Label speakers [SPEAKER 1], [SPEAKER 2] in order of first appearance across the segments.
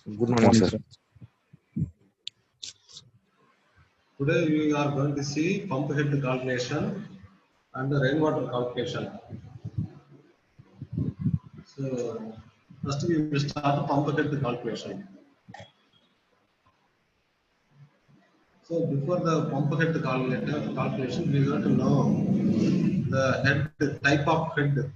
[SPEAKER 1] Good morning, sir.
[SPEAKER 2] Today we are going to see pump head calculation and the rainwater calculation. So first we will start pump head calculation. So before the pump head calculation, we got to know the head type of head.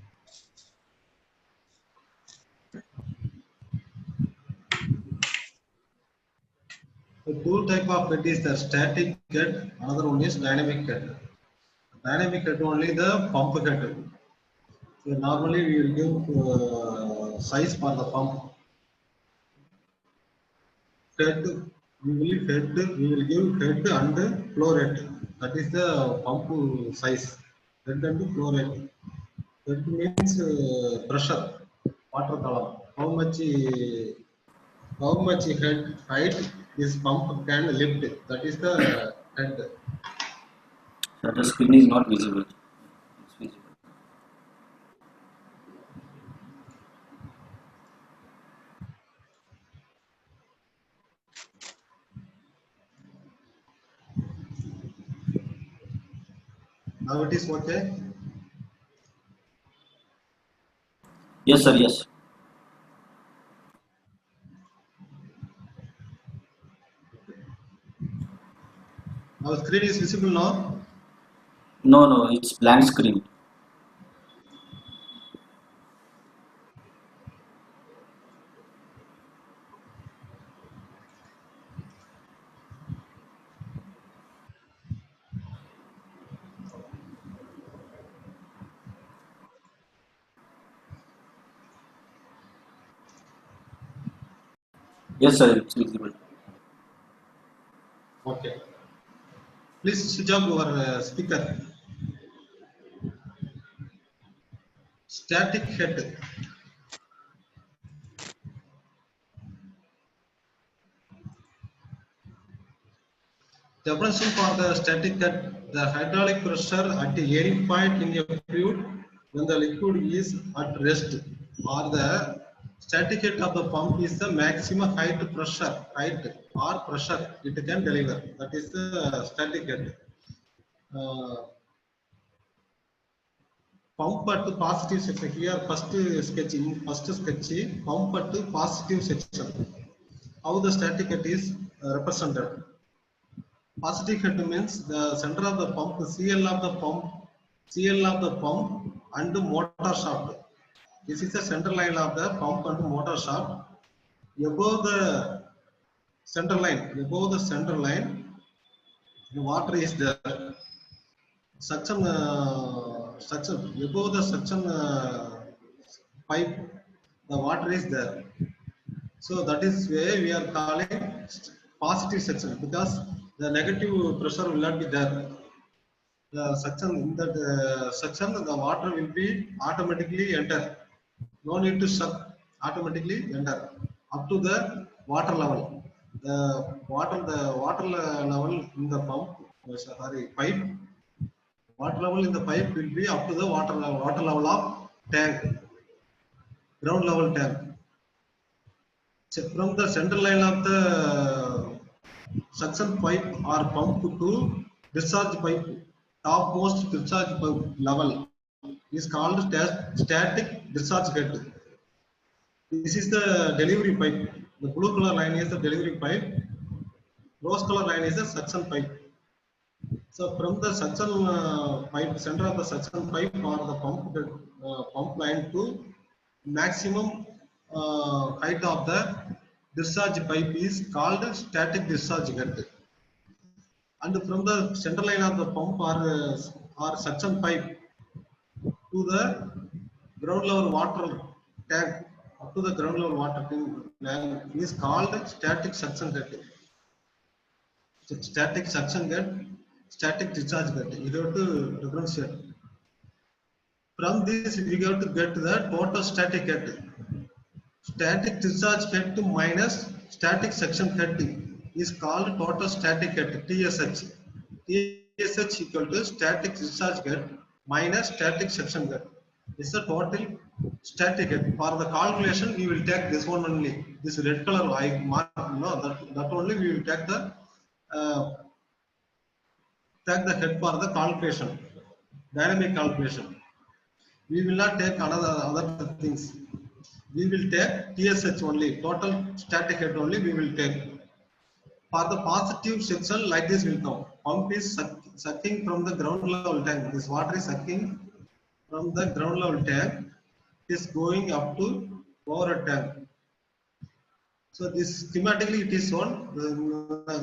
[SPEAKER 2] The two type of head is the static head, another one is dynamic head. Dynamic head only the pump head. So normally we will give size for the pump. Head, we will give head and flow rate. That is the pump size. Head and flow rate. Head means pressure, water column. How much head height this pump can lift? That is the head.
[SPEAKER 3] So the screen is not visible. It's visible.
[SPEAKER 2] Now it is okay.
[SPEAKER 3] Yes, sir. Yes.
[SPEAKER 2] Our screen is visible now.
[SPEAKER 3] No, it's blank screen. Yes, sir. It's visible.
[SPEAKER 2] Okay. Please switch off your speaker. Static head. Definition for the static head: the hydraulic pressure at any point in a fluid when the liquid is at rest, or the static head of the pump is the maximum height or pressure it can deliver. That is the static head. Pump at positive section. Here first sketch pump at positive section. How the static head is represented. Positive head means the center of the pump, CL of the pump and motor shaft. This is the center line of the pump and motor shaft. Above the center line, the water is there. Suction above the suction pipe, the water is there. So that is why we are calling positive section, because the negative pressure will not be there. The suction in that section, the water will be automatically enter. No need to suck, automatically enter up to the water level. The water level in the pump, pipe. Water level in the pipe will be up to the water level of tank, ground level tank. So from the center line of the suction pipe or pump to discharge pipe, topmost discharge pipe level is called static discharge head. This is the delivery pipe. The blue color line is the delivery pipe. Rose color line is the suction pipe. So from the suction pipe, center of the suction pipe or the pump line to maximum height of the discharge pipe is called static discharge head. And from the center line of the pump or suction pipe to the ground level water tank, up to the ground level water tank is called static suction head. Static suction head, static discharge head. You have to differentiate. From this, we have to get the total static head. Static discharge head minus static suction head is called total static head, TSH. TSH equal to static discharge head minus static suction head. This is the total static head. For the calculation, we will take this one only. This red color I mark, no, that only we will uh, take the head for the calculation, dynamic calculation. We will not take another other things. We will take TSH only, total static head only. We will take. For the positive section, like this will come. Pump is sucking from the ground level tank. This water is sucking from the ground level tank. It is going up to over a tank. So this schematically it is shown.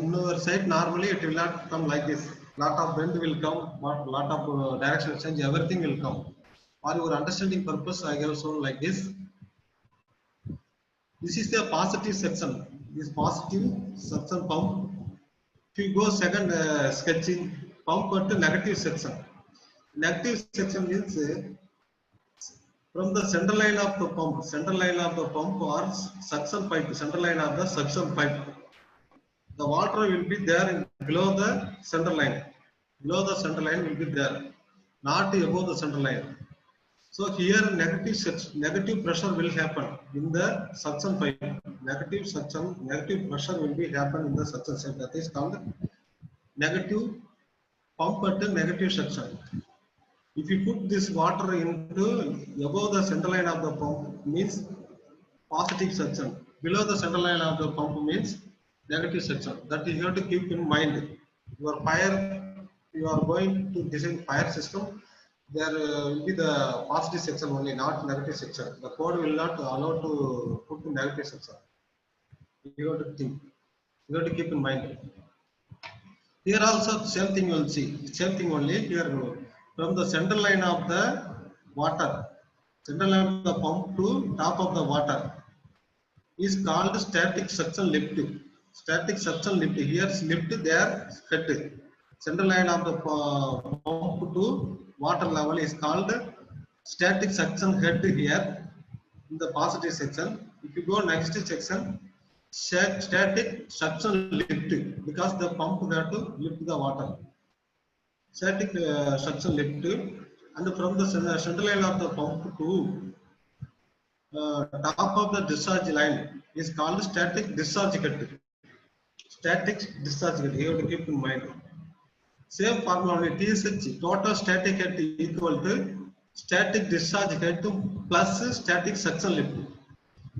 [SPEAKER 2] In our side normally it will not come like this. Lot of bend will come, but lot of direction change, everything will come. For your understanding purpose, I have shown like this. This is the positive section. This positive section pump. If you go second sketching, pump to negative section. Negative section means from the center line of the pump or suction pipe, center line of the suction pipe. The water will be there below the center line. Below the center line will be there, not above the center line. So here negative pressure will happen in the suction pipe. Negative pressure will be happen in the suction side. That is called negative pump at the negative section. If you put this water into above the center line of the pump means positive section. Below the center line of the pump means negative section. That you have to keep in mind. Your fire, you are going to design fire system. There will be the positive section only, not negative section. The code will not allow to put the negative section. You have to think. You have to keep in mind. Here also same thing you will see. Same thing only here from the center line of the water, center line of the pump to top of the water is called static suction lift. Static suction lift. Here lift there head. Center line of the pump to water level is called static suction head here in the positive section. If you go next section, static suction lift because the pump have to lift the water. Static suction lift and from the center line of the pump to top of the discharge line is called static discharge cut. Static discharge cut. You have to keep in mind. Same formula only TSH total static head equal to static discharge head plus static suction lift.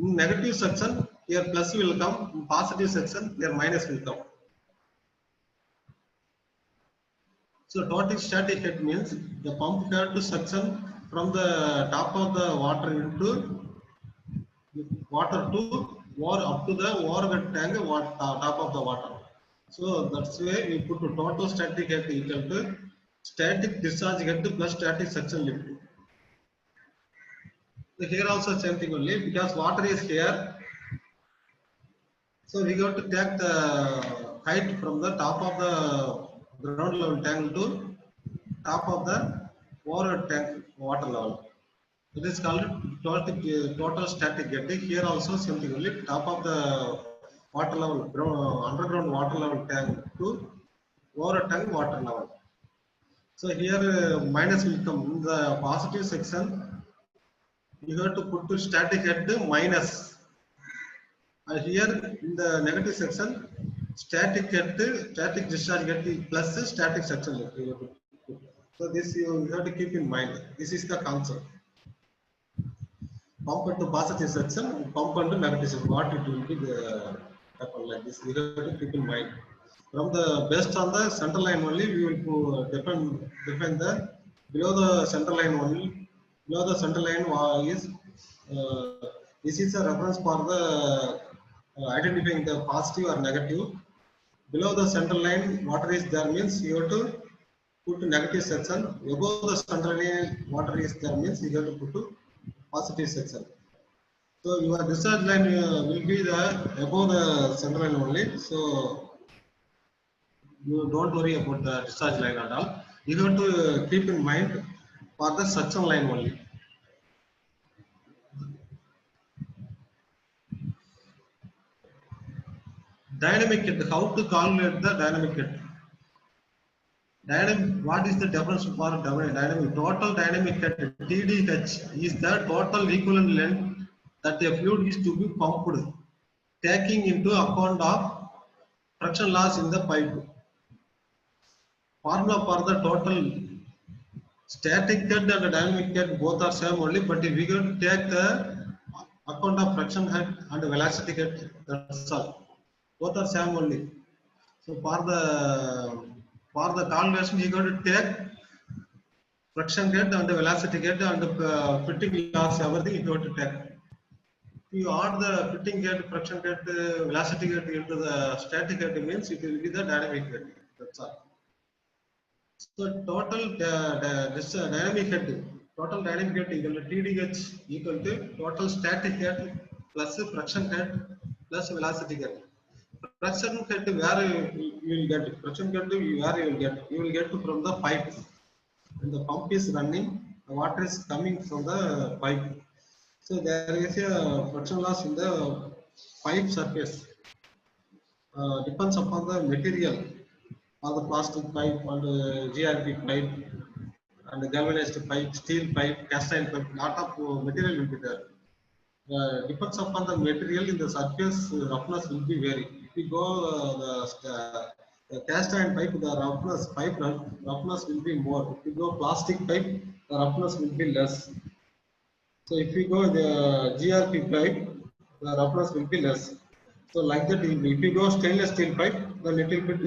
[SPEAKER 2] In negative section, here plus will come. In positive section, here minus will come. So total static head means the pump had to suction from the top of the water into water to or up to the water tank top of the water. So that's why we put total static head equal to static discharge head plus static suction lift. So here also same thing only because water is here. So we got to take the height from the top of the ground level tank to top of the water tank water level. It is called total static getting. Here also something only top of the water level, underground water level tank to water tank water level. So here minus will come in the positive section. You have to put to static head minus. Here in the negative section, static head, static discharge head plus static section. So this you have to keep in mind. This is the concept. Pump into positive section, pump into negative section. What it will be the happen like this. We have to keep in mind. From the based on the center line only, we will define the below the center line only. Below the center line is this is a reference for the identifying the positive or negative. Below the center line, water is there means you have to put negative section. Above the center line, water is there means you have to put to positive section. So your discharge line will be the above the center line only. So you don't worry about the discharge line at all. You have to keep in mind for the suction line only. Dynamic head. How to calculate the dynamic head? Dynamic, what is the definition for dynamic? Total dynamic head TDH is the total equivalent length that a fluid is to be pumped, taking into account of friction loss in the pipe. Formula for the total static head and dynamic head both are same only, but if we going to take the account of friction head and velocity head, that's all. Both are same only. So for the calculation, you got to take friction head and velocity head and fitting loss, everything you got to take. If you add the fitting head, friction head, velocity head into the static head means it will be the dynamic head. That's all. So this dynamic head, total dynamic head equal to TDH equal to total static head plus friction head plus velocity head. Friction head where you will get friction head where you will get from the pipe. When the pump is running, the water is coming from the pipe. So there is a friction loss in the pipe surface. Depends upon the material, or the plastic pipe and GRP pipe and galvanized pipe, steel pipe, cast iron pipe. Lot of material will be there. Depends upon the material in the surface, roughness will be vary. If you go the cast iron pipe, the roughness will be more. If you go plastic pipe, the roughness will be less. So if you go the GRP pipe, the roughness will be less. So like that, if you go stainless steel pipe, the little bit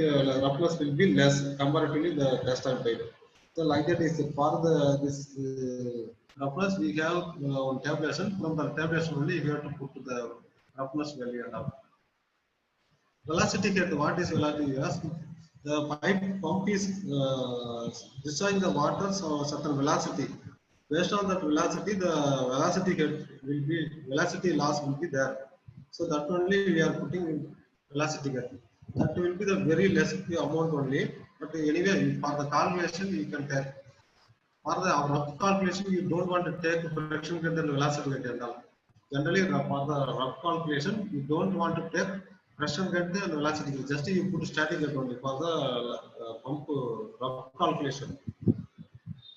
[SPEAKER 2] roughness will be less comparatively the cast iron pipe. So like that is for the this roughness we have on tabulation. From the tabulation only we have to put the roughness value and all. Velocity head, what is velocity? Yes, the pipe pump is discharging the water so certain velocity. Based on that velocity, the velocity head will be velocity loss will be there. So that only we are putting velocity head. That will be the very less amount only. But anyway, for the calculation you can take. For the rough calculation, you don't want to take friction head and velocity head and all. Generally, for the rough calculation, you don't want to take friction head and velocity head. Just you put static head only for the pump rough calculation.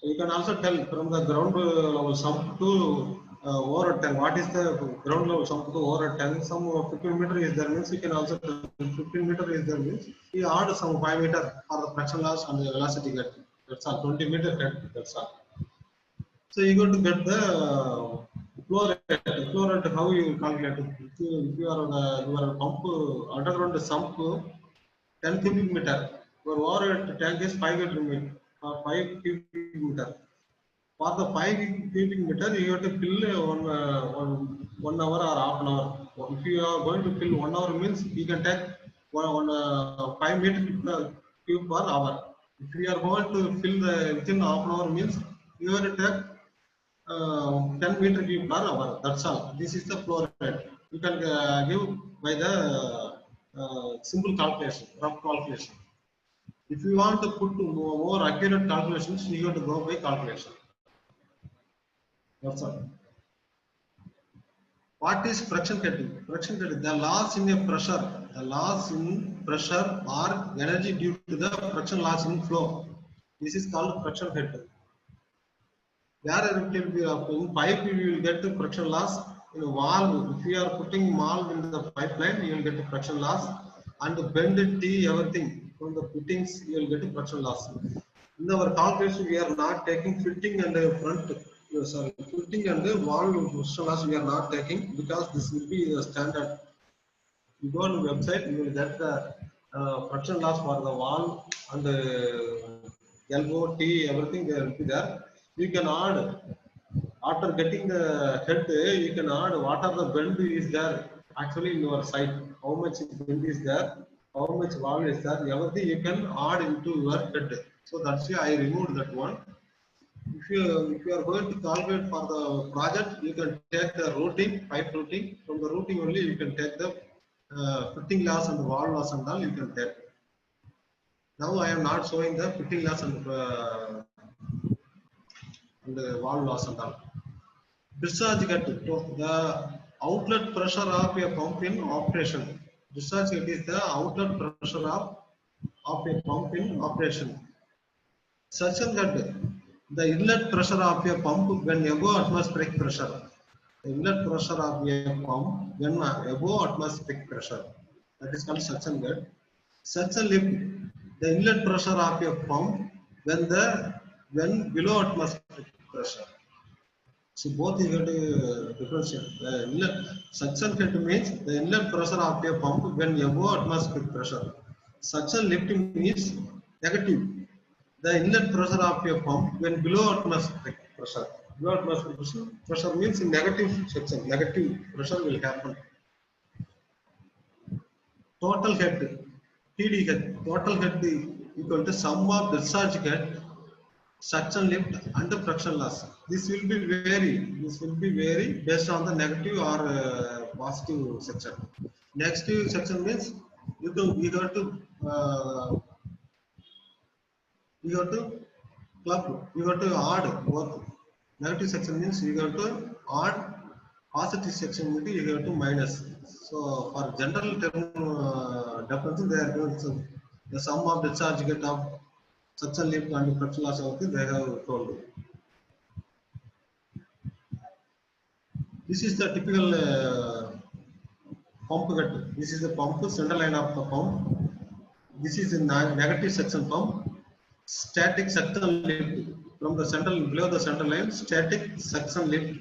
[SPEAKER 2] You can also tell from the ground level sump to over 10. What is the ground level sump to over 10? Some 15 meter is there means you can also tell 15 meter is there means you add some 5 meter for the friction loss and the velocity head. That's all. 20 meter head. That's all. So you got to get the flow rate. Flow rate, how you calculate it? If you are your pump underground sump 10 cubic meter, your water tank is 5 meter, 5 cubic meter. For the 5 cubic meter, you have to fill one hour or half an hour. If you are going to fill 1 hour means you can take 5 meter cube per hour. If you are going to fill the within half an hour means you have to take 10 meter cube per hour. That's all. This is the flow rate. You can give by the simple calculation, rough calculation. If you want to put more accurate calculations, you have to go by calculation. That's all. What is friction cutting? Friction cutting, the loss in a pressure, the loss in pressure or energy due to the friction loss in flow. This is called friction head. Where it will be in pipe, you will get the friction loss. In a valve, if you are putting valve in the pipeline, you will get the friction loss. And bend T, everything from the fittings, you will get the friction loss. In our calculation, we are not taking fitting and front. Sorry, fitting and valve friction loss we are not taking because this will be the standard. You go on the website, you will get the friction loss for the valve and elbow, T, everything there will be there. You can add after getting the head, you can add what are the bend is there actually in your site, how much bend is there, how much valve is there, everything you can add into your head. So that's why I removed that one. If you are going to calculate for the project, you can take the routing, pipe routing. From the routing only you can take the fitting loss and valve loss and all you can take. Now I am not showing the fitting loss and valve loss and all. Discharge cut, the outlet pressure of a pump in operation. Discharge cut is the outlet pressure of a pump in operation. Suction head, the inlet pressure of a pump when above atmospheric pressure. The inlet pressure of a pump when above atmospheric pressure. That is called suction head. Suction lift, the inlet pressure of a pump when below atmospheric pressure. So both you have to differentiate. The inlet suction head means the inlet pressure of a pump when above atmospheric pressure. Suction lifting means negative. The inlet pressure of a pump when below atmospheric pressure. Below atmospheric pressure means in negative section. Negative pressure will happen. Total head, TD head. Total head equal to sum of discharge head, suction lift and the friction loss. This will be vary. This will be vary based on the negative or positive section. Negative section means we have to uh, we have to club. We have to add both. Negative section means you have to add. Positive section means you have to minus. So for general term definition, they are going to the sum of the charge get of suction lift and friction loss of they have told. This is the typical pump head. This is the pump center line of the pump. This is a negative section pump. Static suction lift from the central below the center line. Static suction lift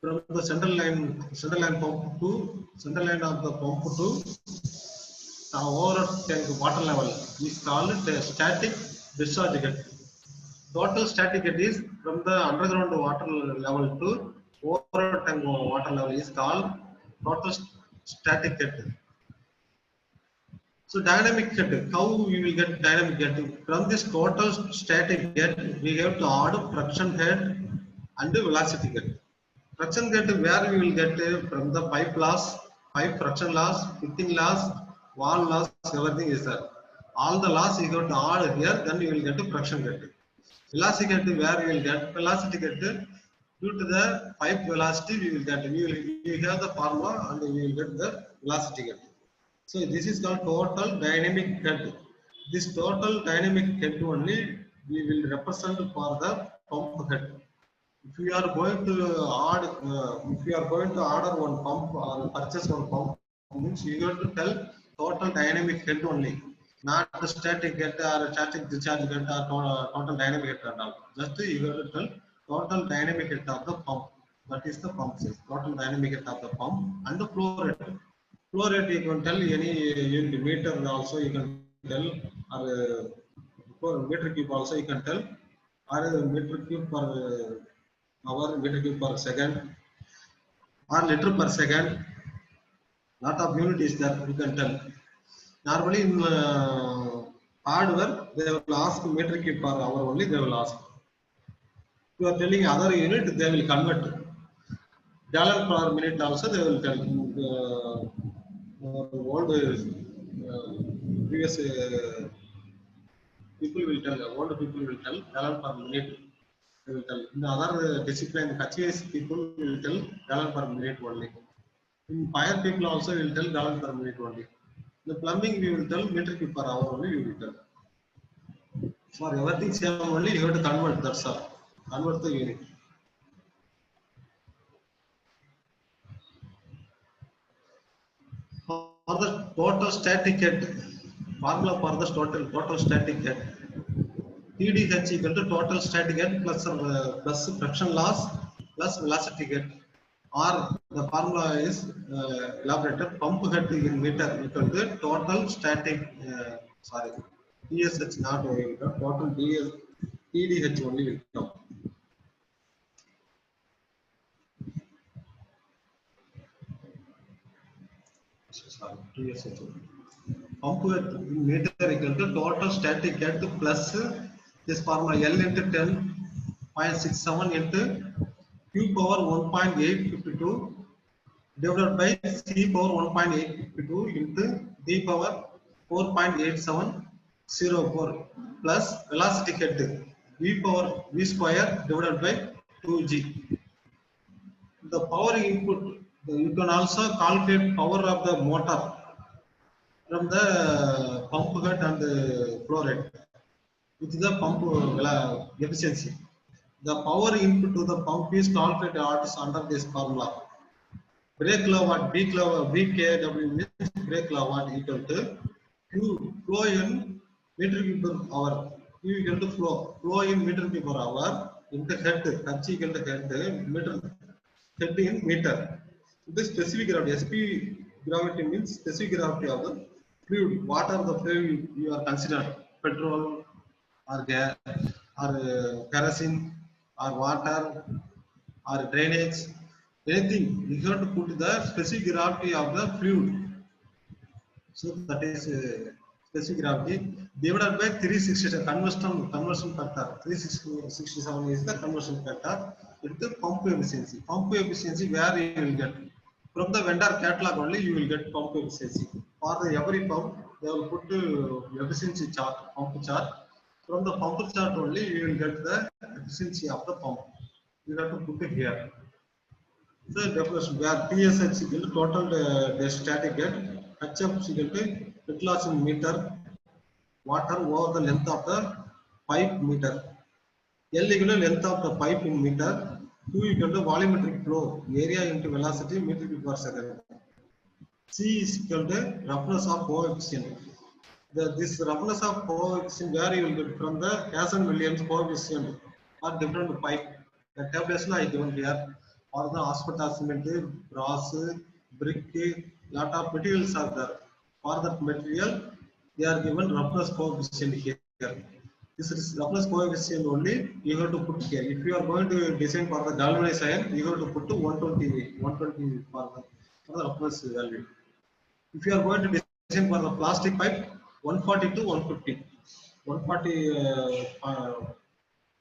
[SPEAKER 2] from the center line pump to center line of the pump to the over tank water level is called static discharge head. Total static head is from the underground water level to over tank water level is called total static head. So dynamic head, how we will get dynamic head? From this total static head, we have to add friction head and velocity head. Friction head where we will get from the pipe loss, pipe friction loss, fitting loss, wall loss, everything is there. All the loss you have to add here, then you will get a friction head. Velocity head where we will get velocity head due to the pipe velocity we will get. We have the formula and we will get the velocity head. So this is called total dynamic head. This total dynamic head only we will represent for the pump head. If you are going to if you are going to order one pump or purchase one pump, means you have to tell total dynamic head only, not the static head or static discharge head or total dynamic head and all. Just you have to tell total dynamic head of the pump. That is the pump size. Total dynamic head of the pump and the flow rate. Flow rate you can tell any unit meter also you can tell, or for meter cube also you can tell, or meter cube per hour, meter cube per second, or liter per second. Lot of unit is there you can tell. Normally in hardware they will ask meter cube per hour only they will ask. If you are telling other unit they will convert. Gallon per minute also they will tell. Old previous people will tell, old people will tell gallon per minute. They will tell. In the other discipline, HVS people will tell gallon per minute only. In fire people also will tell gallon per minute only. The plumbing we will tell meter cube per hour only we will tell. For everything same only you have to convert. That's all. Convert the unit. For the total static head, formula for the total static head. TDH equal to total static head plus friction loss plus velocity head. Or the formula is elaborated. Pump head in meter equal to total static. TSH not will come. Total TDH only will come. Sorry, TSH. Pump head in meter equal to total static head plus this formula L into 10.67 into Q power 1.852 divided by C power 1.852 into D power 4.8704 plus velocity head V power V square divided by 2G. The power input, you can also calculate power of the motor from the pump head and the flow rate. with the pump efficiency. The power input to the pump is calculated under this formula. Brake kilowatt BKW means brake kilowatt equal to Q flow in meter cube per hour. Q equal to flow in meter cube per hour into head. H equal to head in meter. The specific gravity, SP gravity means specific gravity of the fluid. What are the fluid you are considered? Petrol or gas or kerosene or water or drainage, anything. You have to put the specific gravity of the fluid. So that is specific gravity divided by 360 conversion factor. 367 is the conversion factor with the pump efficiency. Pump efficiency where you will get from the vendor catalog only you will get pump efficiency. For the every pump they will put efficiency chart, pump chart. From the pump chart only you will get the efficiency of the pump. You have to put it here. So definition where PSH equal to total static head, HF equal to head loss in meter, water over the length of the pipe meter. L equal to length of the pipe in meter, Q equal to volumetric flow, area into velocity meter cube per second. C is equal to roughness of coefficient. This roughness of coefficient where you will get from the Cason-Williams coefficient or different pipe. The tabulation I given here for the asbestos cement, brass, brick, lot of materials are there. For that material, they are given roughness coefficient here. This is roughness coefficient only you have to put here. If you are going to design for the galvanized iron, you have to put to 120 for the roughness value. If you are going to design for the plastic pipe, 140 to 150. 140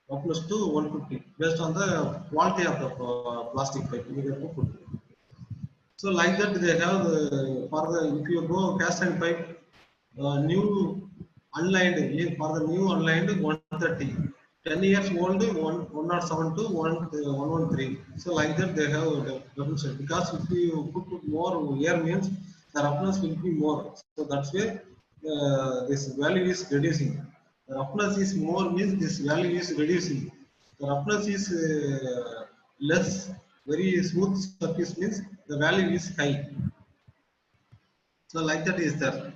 [SPEAKER 2] roughness to 150 based on the quality of the plastic pipe. You have to put. So like that they have for the if you go cast iron pipe new unlined for the new unlined 130. 10 years old 107 to 113. So like that they have definition because if you put more air means the roughness will be more. So that's why this value is reducing. The roughness is more means this value is reducing. The roughness is less, very smooth surface means the value is high. So like that is there.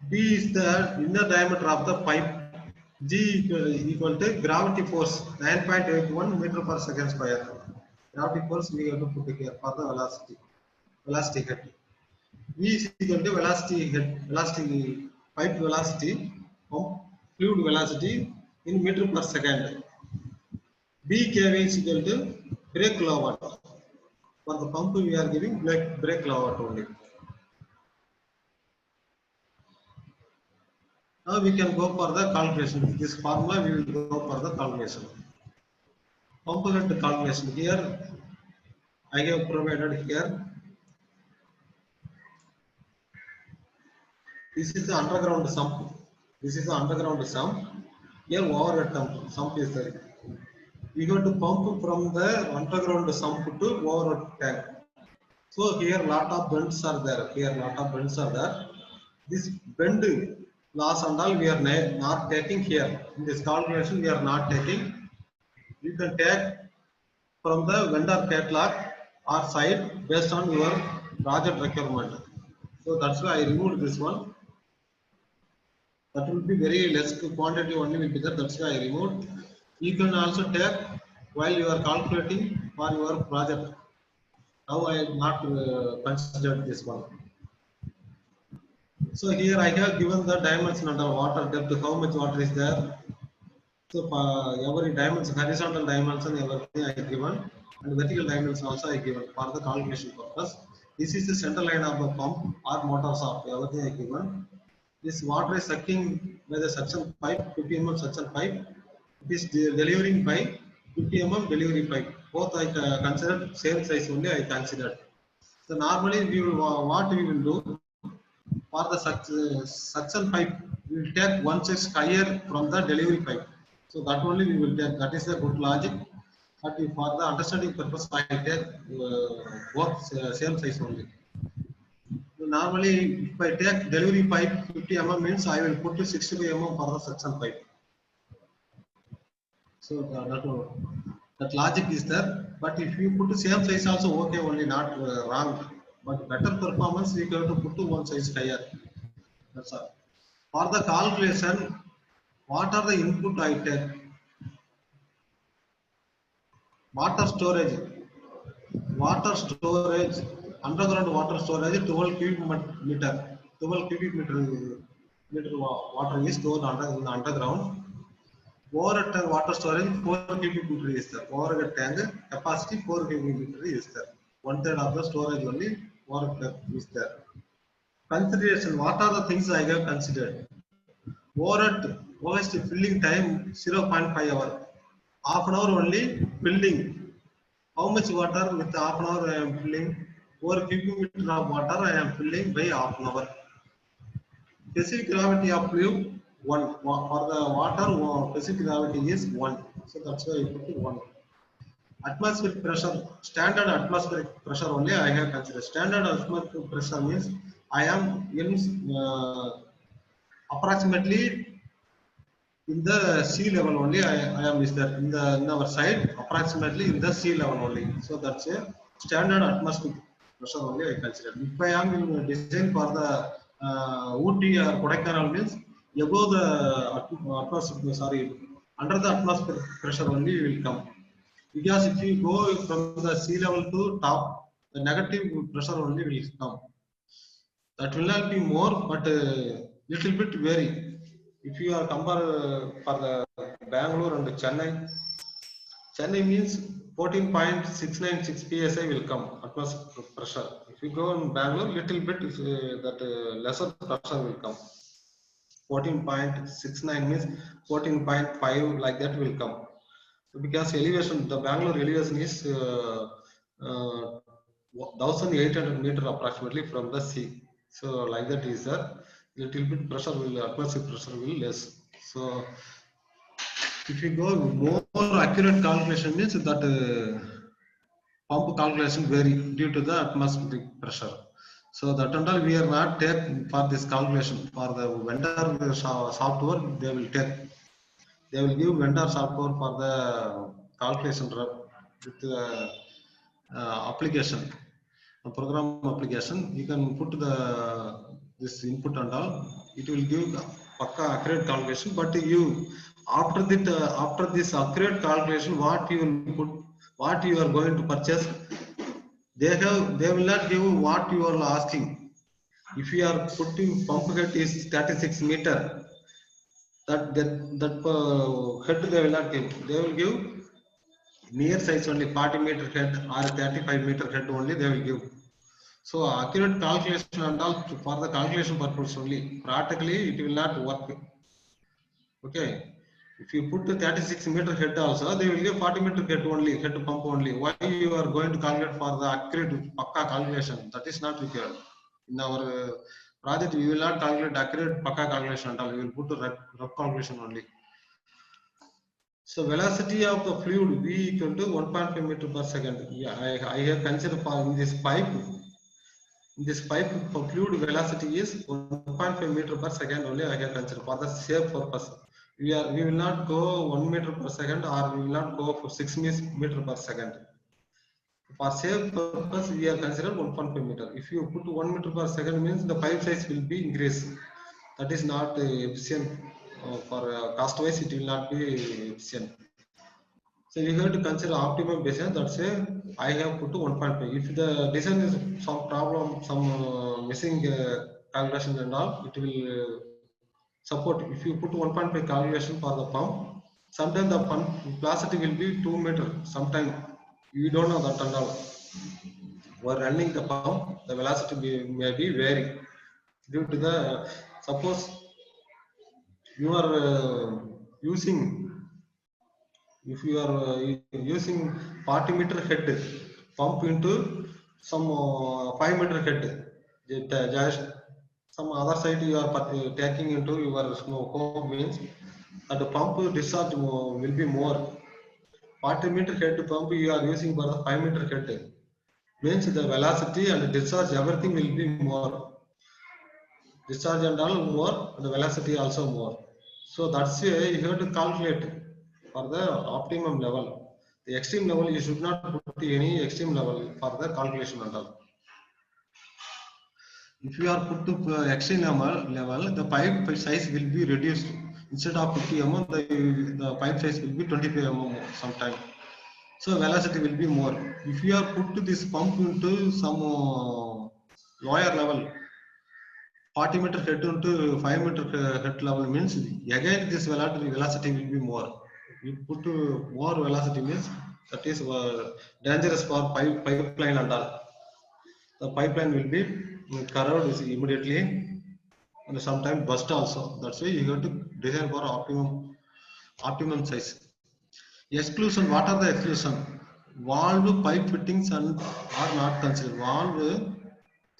[SPEAKER 2] D is the inner diameter of the pipe. G equal to gravity force 9.81 meter per second square. Gravity force we have to put here for the velocity head. V is equal to velocity pipe velocity, pump fluid velocity in meter per second. BKV is equal to brake kilowatt. For the pump we are giving brake kilowatt only. Now we can go for the calculation. With this formula we will go for the calculation. Pump head calculation here I have provided here. This is the underground sump. This is the underground sump. Here overhead sump is there. We going to pump from the underground sump to overhead tank. So here lot of bends are there. Here lot of bends are there. This bend loss and all we are not taking here. In this calculation we are not taking. You can take from the vendor catalog or site based on your project requirement. So that's why I removed this one. That will be very less quantity only will be there. That's why I removed. You can also take while you are calculating for your project. Now I have not considered this one. So here I have given the dimension under water depth, how much water is there. So every dimension, horizontal dimension, everything I given, and vertical dimension also I given for the calculation purpose. This is the center line of the pump or motor shaft, everything I given. This water is sucking by the suction pipe, 50 mm suction pipe. It is delivering by 50 mm delivery pipe. Both I considered same size only I considered. So normally we will what we will do for the suction pipe, we will take 1 inch higher from the delivery pipe. So that only we will take. That is the good logic. But for the understanding purpose, I take both same size only. normally if I take delivery pipe 50 mm means I will put 65 mm for the suction pipe. So that logic is there. But if you put the same size also okay, only not wrong. But better performance we have to put to one size higher. That's all. For the calculation, what are the input I take? Water storage. Water storage, underground water storage, 12 cubic meter. 12 cubic meter water is stored in the underground. Overhead tank water storage, 4 cubic meter is there. Overhead tank capacity 4 cubic meter is there. One third of the storage only overhead is there. Consideration, what are the things I have considered? Overhead lowest filling time 0.5 hour. Half an hour only filling. How much water with half an hour I am filling? 4 cubic meter of water I am filling by half an hour. Specific gravity of fluid 1. For the water, specific gravity is 1. So that's why I put it 1. Atmospheric pressure, standard atmospheric pressure only I have considered. Standard atmospheric pressure means I am in approximately in the sea level only. I am is there in our side approximately in the sea level only. So that's a standard atmospheric pressure only I consider. If I am in design for the Ooty or Kodaikanal means above the atmosphere, sorry, under the atmospheric pressure only will come. Because if you go from the sea level to top, the negative pressure only will come. That will not be more, but little bit vary. If you are compare for the Bangalore and Chennai, Chennai means 14.696 psi will come atmospheric pressure. If you go in Bangalore, little bit that lesser pressure will come. 14.69 means 14.5 like that will come. Because elevation, the Bangalore elevation is 1800 meter approximately from the sea. So like that is a little bit pressure will atmospheric pressure will less. So if you go more accurate calculation means that pump calculation vary due to the atmospheric pressure. So that and all we are not take for this calculation for the vendor software they will take. They will give vendor software for the calculation with the application, a program application. You can put the this input and all. It will give pakka accurate calculation. But you after this accurate calculation, what you will put, what you are going to purchase, they will not give what you are asking. If you are putting pump head is 36 meter, that head they will not give. They will give near size only 40 meter head or 35 meter head only they will give. So accurate calculation and all for the calculation purpose only. Practically it will not work. Okay. If you put the 36 meter head also, they will give 40 meter head only, head pump only. Why you are going to calculate for the accurate pakka calculation? That is not required. In our project, we will not calculate accurate pakka calculation at all. We will put the rough calculation only. So velocity of the fluid V equal to 1.5 meter per second. Yeah, I have considered for in this pipe. In this pipe for fluid velocity is 1.5 meter per second only. I have considered for the safe purpose. We will not go 1 meter per second or we will not go for 6 meter per second. For safe purpose, we are considered 1.5 meter. If you put 1 meter per second means the pipe size will be increased. That is not efficient. For cost wise, it will not be efficient. So you have to consider optimum design. That's a I have put to 1.5. If the design is some problem, some missing calculation and all, it will support. If you put 1.5 calculation for the pump, sometimes the pump velocity will be 2 meter. Sometimes you don't know that and all. While running the pump, the velocity may be vary due to the suppose you are using. If you are using 40 meter head pump into some 5 meter head, just some other side you are taking into your home means that the pump discharge will be more. 40 meter head pump you are using for the 5 meter head means the velocity and discharge everything will be more. discharge and all more, and the velocity also more. So that's why you have to calculate for the optimum level. The extreme level, you should not put any extreme level for the calculation and all. If you are put to extreme level, the pipe size will be reduced. Instead of 50 mm, the pipe size will be 25 mm sometime. So velocity will be more. If you are put to this pump into some lower level, 40-meter head into 5-meter head level means again this velocity will be more. You put more velocity means that is dangerous for pipeline and all. The pipeline will be corroded immediately and sometimes burst also. That's why you have to design for optimum size. Exclusion. What are the exclusion? Valve pipe fittings and are not considered. Valve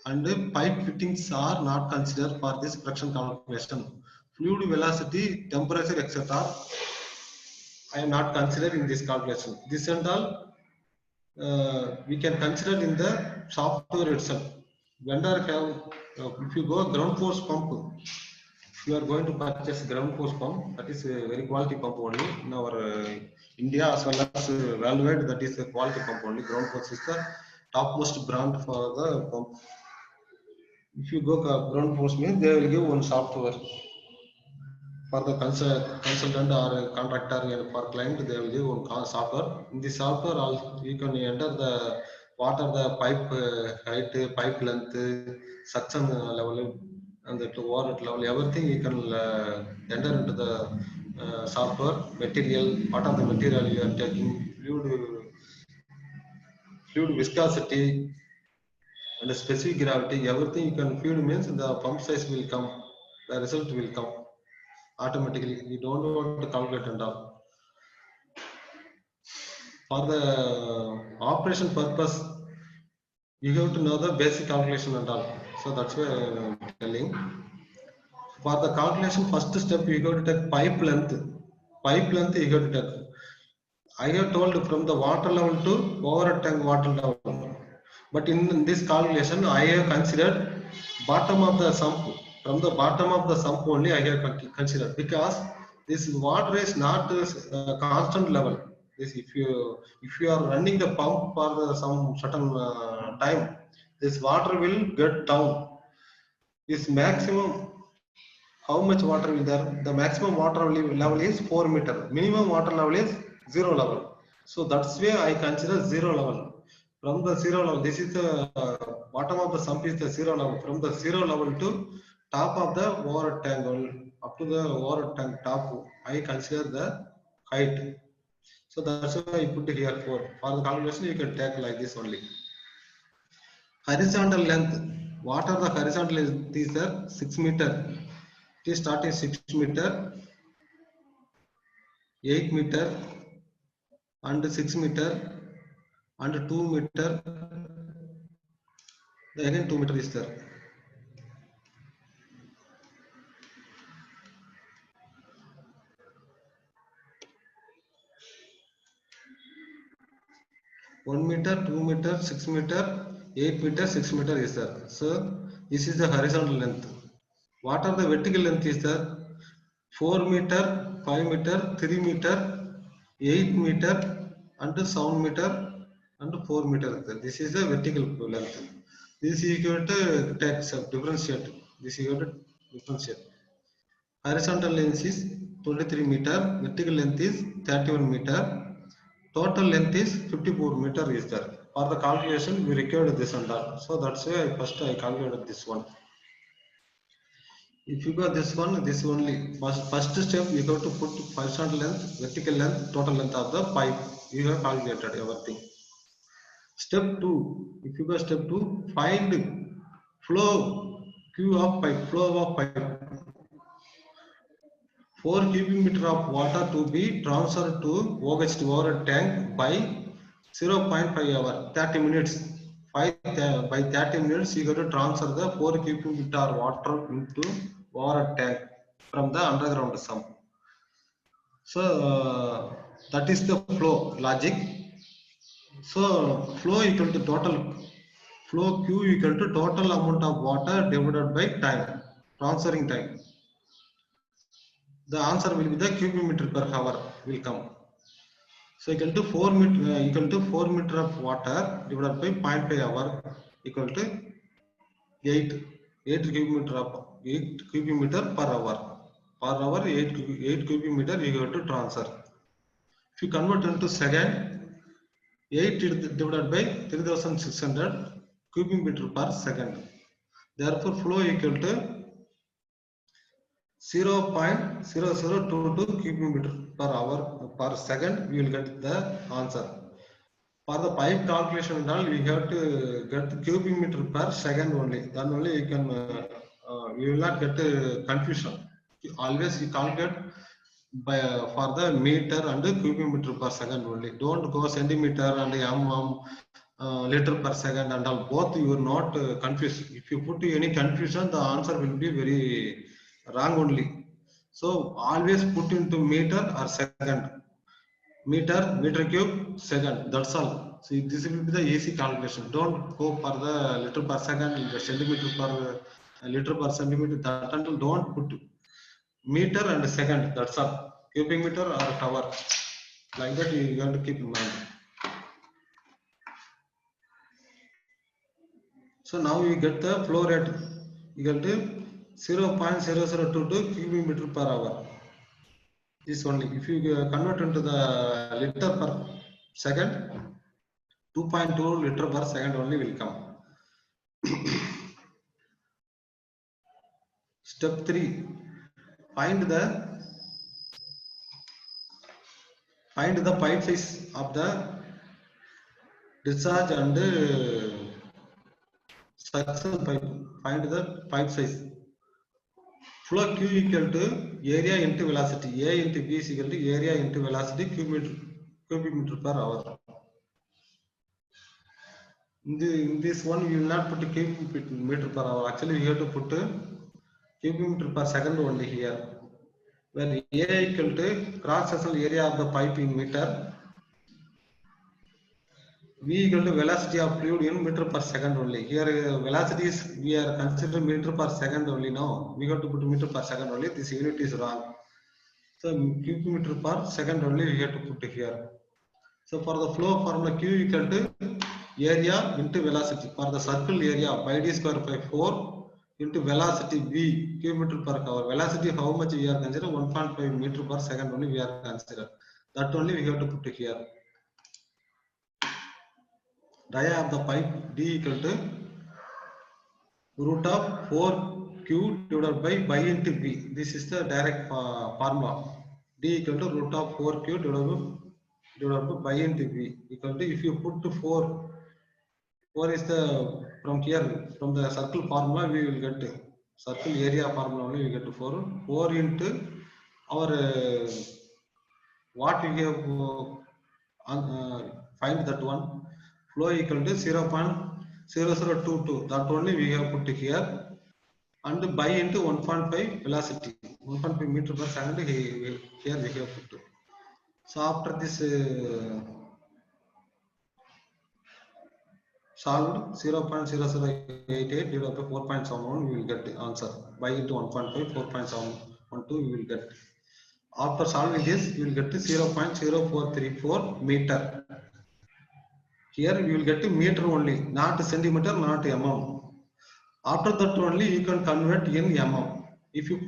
[SPEAKER 2] and pipe fittings are not considered for this friction calculation. Fluid velocity, temperature, etc. I am not considered in this calculation. This and all we can consider in the software itself. Vendor have, if you go ground force pump, if you are going to purchase ground force pump, that is a very quality pump only in our India as well as worldwide. That is a quality pump only. Ground force is the topmost brand for the pump. If you go ground force means they will give one software for the consultant or contractor and for client. They will give one software. In this software also you can enter the what are the pipe height, pipe length, suction level, and the water level, everything you can enter into the software. Material, what are the material you are taking, fluid viscosity and the specific gravity, everything you can feed means the pump size will come, the result will come automatically. You don't want to calculate and all. For the operation purpose, you have to know the basic calculation and all. So that's why I'm telling. For the calculation, first step you have to take pipe length. Pipe length you have to take. I have told from the water level to over tank water level. But in this calculation, I have considered bottom of the sump. From the bottom of the sump only I have considered, because this water is not constant level. This if you are running the pump for some certain time, this water will get down. This maximum, how much water will there? The maximum water level is 4 meter. Minimum water level is 0 level. So that's why I consider 0 level. From the 0 level, this is the bottom of the sump is the 0 level. From the 0 level to top of the water tank, up to the water tank top, I consider the height. So that's why I put here 4. For the calculation, you can take like this only. Horizontal length. What are the horizontal length? These are 6 meter. It is starting 6 meter, 8 meter, and 6 meter, and 2 meter. Again 2 meter is there. One meter, 2 meter, 6 meter, 8 meter, 6 meter is there. So this is the horizontal length. What are the vertical length is there? 4 meter, 5 meter, 3 meter, 8 meter, and 7 meter, and 4 meter. This is the vertical length. This is equal to text differentiate. This is equal to differentiate. Horizontal length is 23 meter, vertical length is 31 meter, total length is 54 meter is there. For the calculation, we required this and that. So that's why first I calculated this one. If you got this one, this only first step you have to put horizontal length, vertical length, total length of the pipe. You have calculated everything. Step 2, if you go step 2, find flow Q of pipe, flow of pipe. 4 cubic meter of water to be transferred to OH water tank by 0.5 hour, 30 minutes. By 30 minutes, you got to transfer the 4 cubic meter water into water tank from the underground sump. So that is the flow logic. So flow equal to total flow Q equal to total amount of water divided by time. transferring time. The answer will be the cubic meter per hour will come. So equal to 4 meter of water divided by 0.5 hour equal to 8 8 cubic meter of 8 cubic meter per hour. Per hour 8 cubic meter you have to transfer. If you convert into second, 8 divided by 3600 cubic meter per second. Therefore, flow equal to 0.0022 cubic meter per hour per second. We will get the answer. For the pipe calculation and all, we have to get the cubic meter per second only. Then only you can, you will not get confusion. Always you calculate by for the meter and the cubic meter per second only. Don't go centimeter and liter per second and all. Both you are not confused. If you put any confusion, the answer will be very wrong only. So always put into meter or second. Meter cube, second. That's all. So this will be the easy calculation. Don't go for the liter per second, the centimeter per liter per centimeter. That until don't put meter and second. That's all. Cubic meter or hour. Like that you have to keep in mind. So now you get the flow rate equal to 0.0022 cubic meter per hour. This only. If you convert into the liter per second, 2.2 liter per second only will come. Step 3. Find the pipe size of the discharge and suction pipe. Find the pipe size. Flow Q equal to area into velocity. A into B is equal to area into velocity cubic meter per hour. In this one, you will not put a cubic meter per hour. Actually, you have to put a cubic meter per second only here. When A equal to cross-sectional area of the pipe in meter, V equal to velocity of fluid in meter per second only. Here velocity is we are considering meter per second only now. We have to put meter per second only. This unit is wrong. So cubic meter per second only we have to put here. So for the flow formula Q equal to area into velocity. For the circle area pi d square by 4 into velocity V cubic meter per hour. Velocity how much we are considering 1.5 meter per second only we are considered. That only we have to put here. Dia of the pipe D equal to root of 4Q divided by into B. This is the direct formula. D equal to root of 4Q divided by into B equal to, if you put to 4 is the, from here, from the circle formula we will get circle area formula only we get to 4 into our what we have find that one, flow equal to 0.0022, that only we have put here, and by into 1.5 velocity, 1.5 meter per second here we have put. So after this solved, 0.0088 divided by 4.71 we will get the answer. By into 1.5, 4.712 we will get. After solving this, you will get to 0.0434 meter. Here we will get to meter only, not centimeter, not mm. After that only you can convert in mm. If you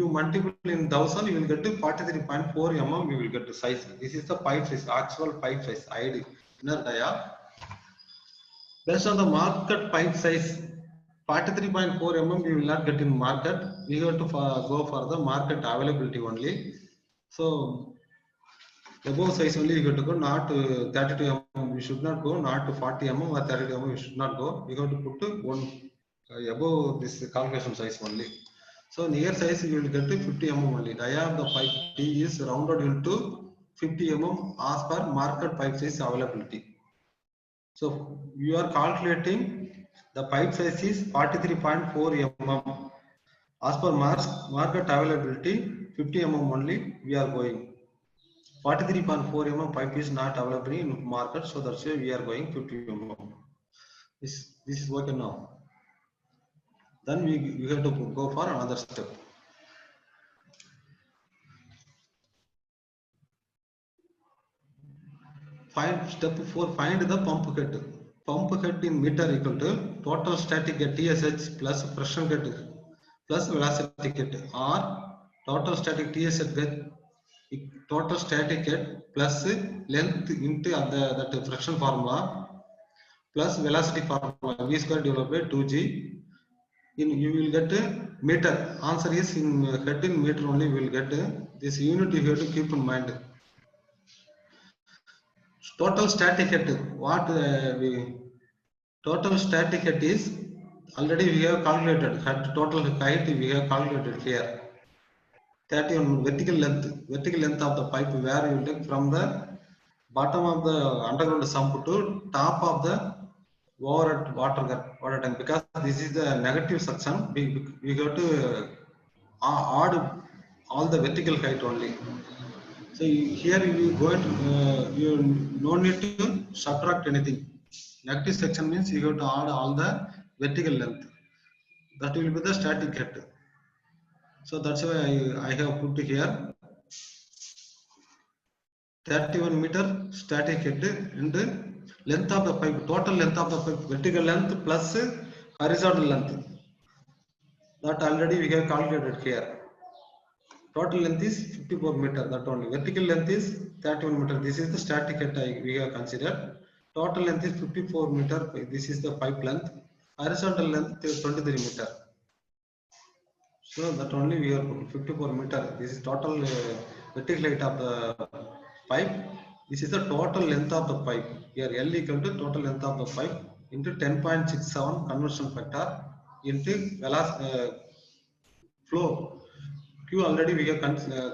[SPEAKER 2] multiply in 1000, you will get to 43.4 mm. We will get to size. This is the pipe size, actual pipe size. ID inner dia. Based on the market pipe size, 43.4 mm we will not get in market. We have to go for the market availability only. So above size only you have to go, not 32 mm we should not go, not 40 mm or 32 mm we should not go. We have to put one above this calculation size only. So near size you will get to 50 mm only. Dia of the pipe D is rounded into 50 mm as per market pipe size availability. So you are calculating the pipe size is 43.4 mm. As per market availability, 50 mm only we are going. 43.4 mm pipe is not available in market, so that's why we are going 50 mm. This is okay now. Then we have to go for another step. Step 4, find the pump head. Pump head in meter equal to total static at TSH plus pressure head plus velocity head, or total static TSH head, total static head plus length into that friction formula plus velocity formula v square divided by 2g. In you will get meter. Answer is in head in meter only. We will get this unit. You have to keep in mind. Total static head. What we total static head is already we have calculated. Head total height we have calculated here. 31 vertical length of the pipe where you take from the bottom of the underground sump to top of the overhead water tank, because this is the negative section. We have to add all the vertical height only. So here you go to you no need to subtract anything. Negative section means you have to add all the vertical length. That will be the static head. So that's why I have put here 31 meter static head and length of the pipe, total length of the pipe, vertical length plus horizontal length. That already we have calculated here. Total length is 54 meter. That only. Vertical length is 31 meter. This is the static head we have considered. Total length is 54 meter. This is the pipe length. Horizontal length is 23 meter. So that only we are 54 meter. This is total vertical height of the pipe. This is the total length of the pipe. Here L equal to total length of the pipe into 10.67 conversion factor into flow. Q already we have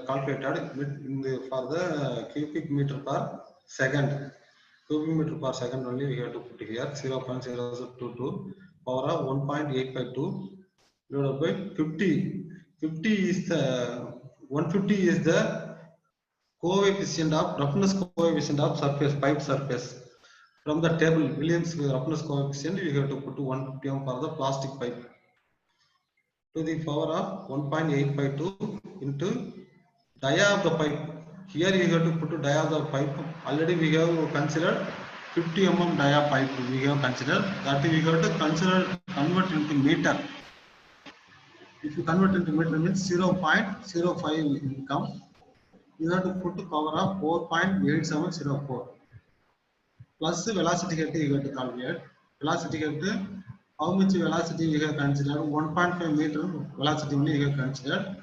[SPEAKER 2] calculated for the cubic meter per second. Cubic meter per second only we have to put here 0.0022 power of 1.852 divided by 50. 50 is the 150 is the coefficient of roughness coefficient of surface, pipe surface. From the table Williams roughness coefficient we have to put 150 for the plastic pipe to the power of 1.852 into dia of the pipe. Here you have to put dia of the pipe. Already we have considered 50 dia pipe. We have considered that we have to convert into meter. If you convert into meter means 0.05 will come. You have to put power of 4.8704 plus velocity head you have to calculate. Velocity head, how much velocity we have considered? 1.5 meter velocity only you have considered.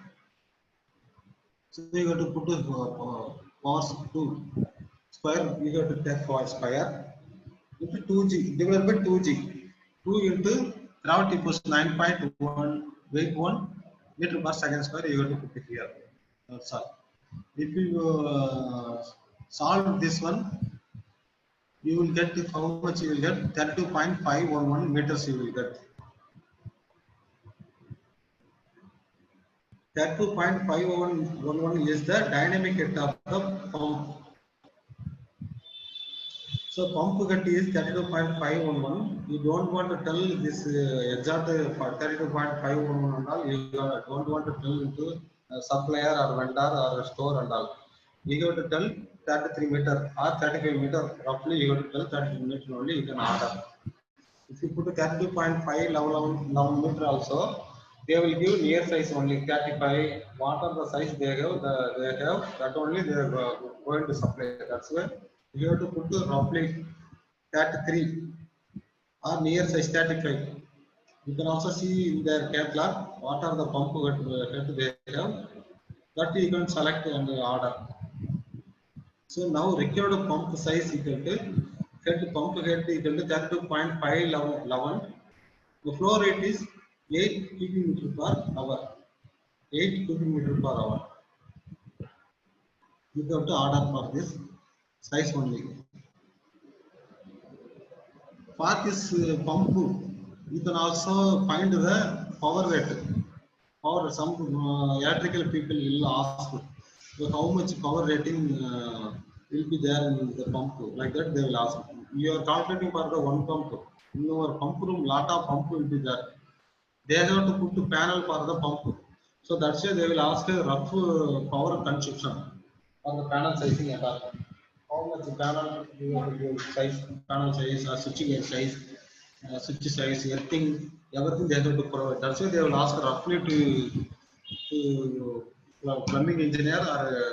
[SPEAKER 2] So you have to put power 2 square. We have to take power square into 2g divided by 2g. 2 into gravity force 9.181 meter per second square. You have to put it here. That's all. If you solve this one, you will get how much you will get 32.511 meters you will get. 32.511 is the dynamic head of the pump. So pump head is 32.511. You don't want to tell this exact 32.511 and all. You don't want to tell into supplier or vendor or store and all. You have to tell 33 meter or 35 meter. Roughly you have to tell 33 meter only you can order. If you put a 32.5 11 meter also, they will give near size only 35. What are the size they have? That only they are going to supply. That's why you have to put roughly 33 or near size 35. You can also see in their catalog what are the pump head they have. That you can select and order. So now required pump size equal to pump head equal to 32.511. The flow rate is 8 cubic meter per hour. 8 cubic meter per hour. You have to order for this size only. For this pump, you can also find the power rate. Power, some electrical people will ask how much power rating will be there in the pump. Like that, they will ask. You are calculating for the one pump. In your pump room, lot of pump will be there. they have to put the panel for the pump. So that's why they will ask a rough power consumption for the panel sizing at all. How much panel you have to give size, panel size, or switching gear size, switch size, everything, everything they have to provide. That's why they will ask roughly to plumbing engineer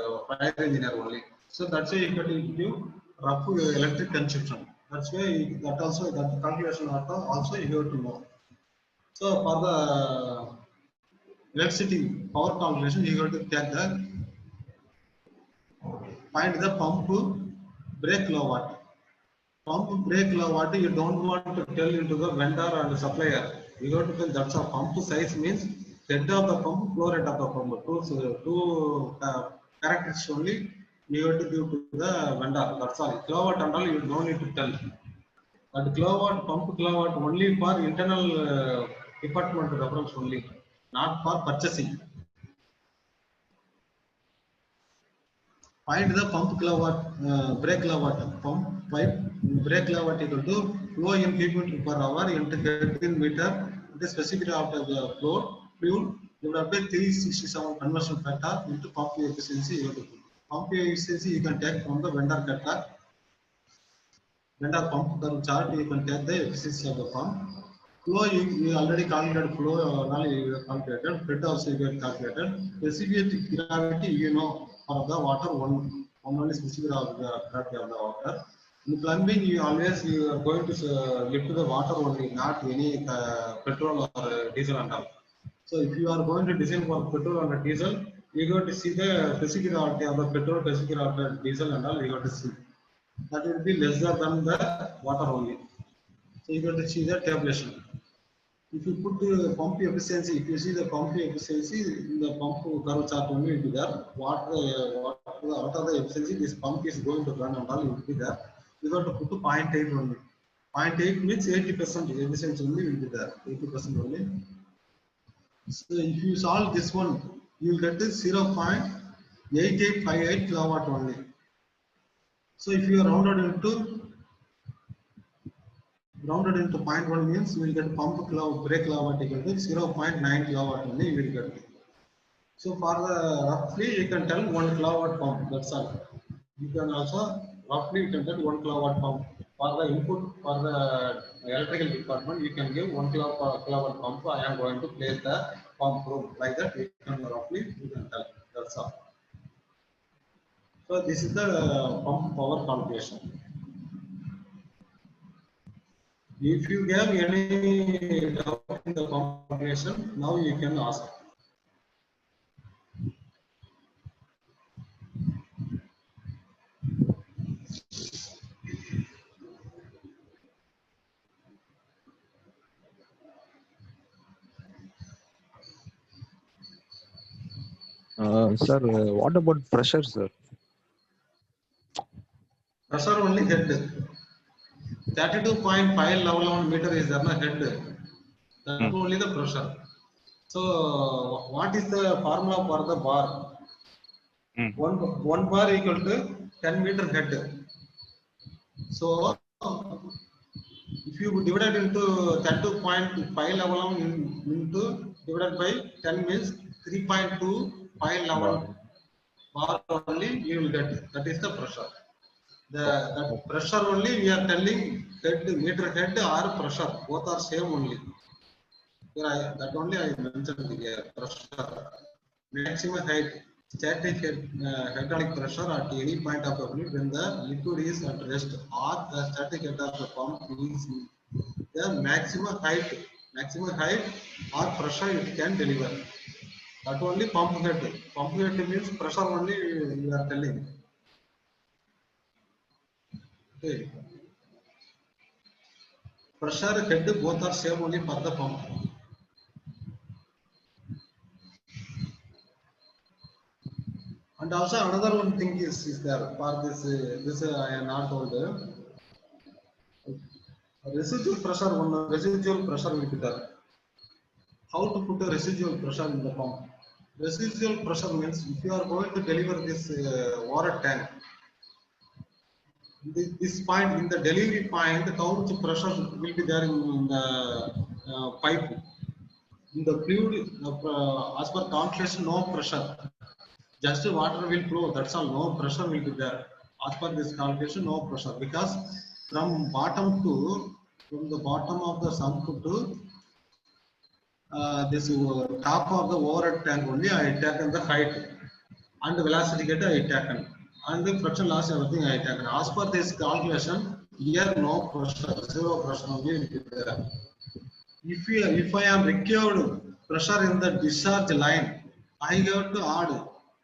[SPEAKER 2] or fire engineer only. So that's why you have to give rough electric consumption. That's why that also that calculation also you have to know. So for the electricity power calculation, you have to take the find the pump break kilowatt. Pump break kilowatt, you don't want to tell into the vendor and supplier. You have to tell that's a pump size means head of the pump, flow rate of the pump. Two characteristics only you have to give to the vendor. That's all. Kilowatt and all you don't need to tell. But kilowatt, pump kilowatt only for internal department reference only, not for purchasing. Find the pump kilowatt, brake kilowatt, pump pipe brake kilowatt equal to flow in cubic per hour into head in meter. The specific of the flow fuel divided by 367 conversion factor into pump efficiency. Pump efficiency you can take from the vendor catalog. Vendor pump curve chart, you can take the efficiency of the pump. Flow, you already calculated flow, you calculated. Head also you get calculated. Specific gravity, you know, for the water, one only specific of the gravity of the water. In plumbing, you are going to lift the water only, not any petrol or diesel and all. So if you are going to design for petrol and diesel, you got to see the specific gravity of the petrol, specific of the diesel and all. You got to see that will be lesser than the water only. So you got to see the tabulation. If you put the pump efficiency, if you see the pump efficiency, the pump curve chart only will be there. What are the efficiency this pump is going to run and all will be there. You got to put to 0.8 only. 0.8 means 80% efficiency only will be there. 80% only. So if you solve this one, you will get 0.8858 kilowatt only. So if you rounded into 0.1 means you will get pump brake kilowatt equal to 0.9 kilowatt only you will get. So for the roughly you can tell 1 kilowatt pump, that's all. You can also roughly you can get 1 kilowatt pump. For the input for the electrical department, you can give 1 kilowatt pump. I am going to place the pump room like that. You can roughly you can tell. That's all. So this is the pump power calculation. If you have any doubt in the calculation, now you can ask.
[SPEAKER 1] Sir, what about pressure, sir?
[SPEAKER 2] Pressure only head. 32.5 level meter is the head. That's only the pressure. So what is the formula for the bar? One bar equal to 10 meter head. So if you divide it into 32.5 level into divided by 10 means 3.25 level bar only you will get. That is the pressure. That pressure only we are telling head, meter head or pressure, both are same only. Here that only I mentioned here, pressure. Maximum height, static hydraulic pressure at any point of the fluid when the liquid is at rest or the static head of the pump is the maximum height or pressure it can deliver. That only pump head. Pump head means pressure only we are telling. Okay. Pressure head both are same only for the pump. And also another one thing is there for this I am not told. Residual pressure will be there. How to put a residual pressure in the pump? Residual pressure means if you are going to deliver this water tank, this point in the delivery point, how much pressure will be there in the pipe? In the fluid, as per calculation, no pressure. Just water will flow. That's all. No pressure will be there. As per this calculation, no pressure because from the bottom of the sump to this top of the overhead tank only I taken the height and the velocity get I taken and the friction loss everything I taken. As per this calculation, here no pressure, zero pressure only will be there. If I am required pressure in the discharge line, I have to add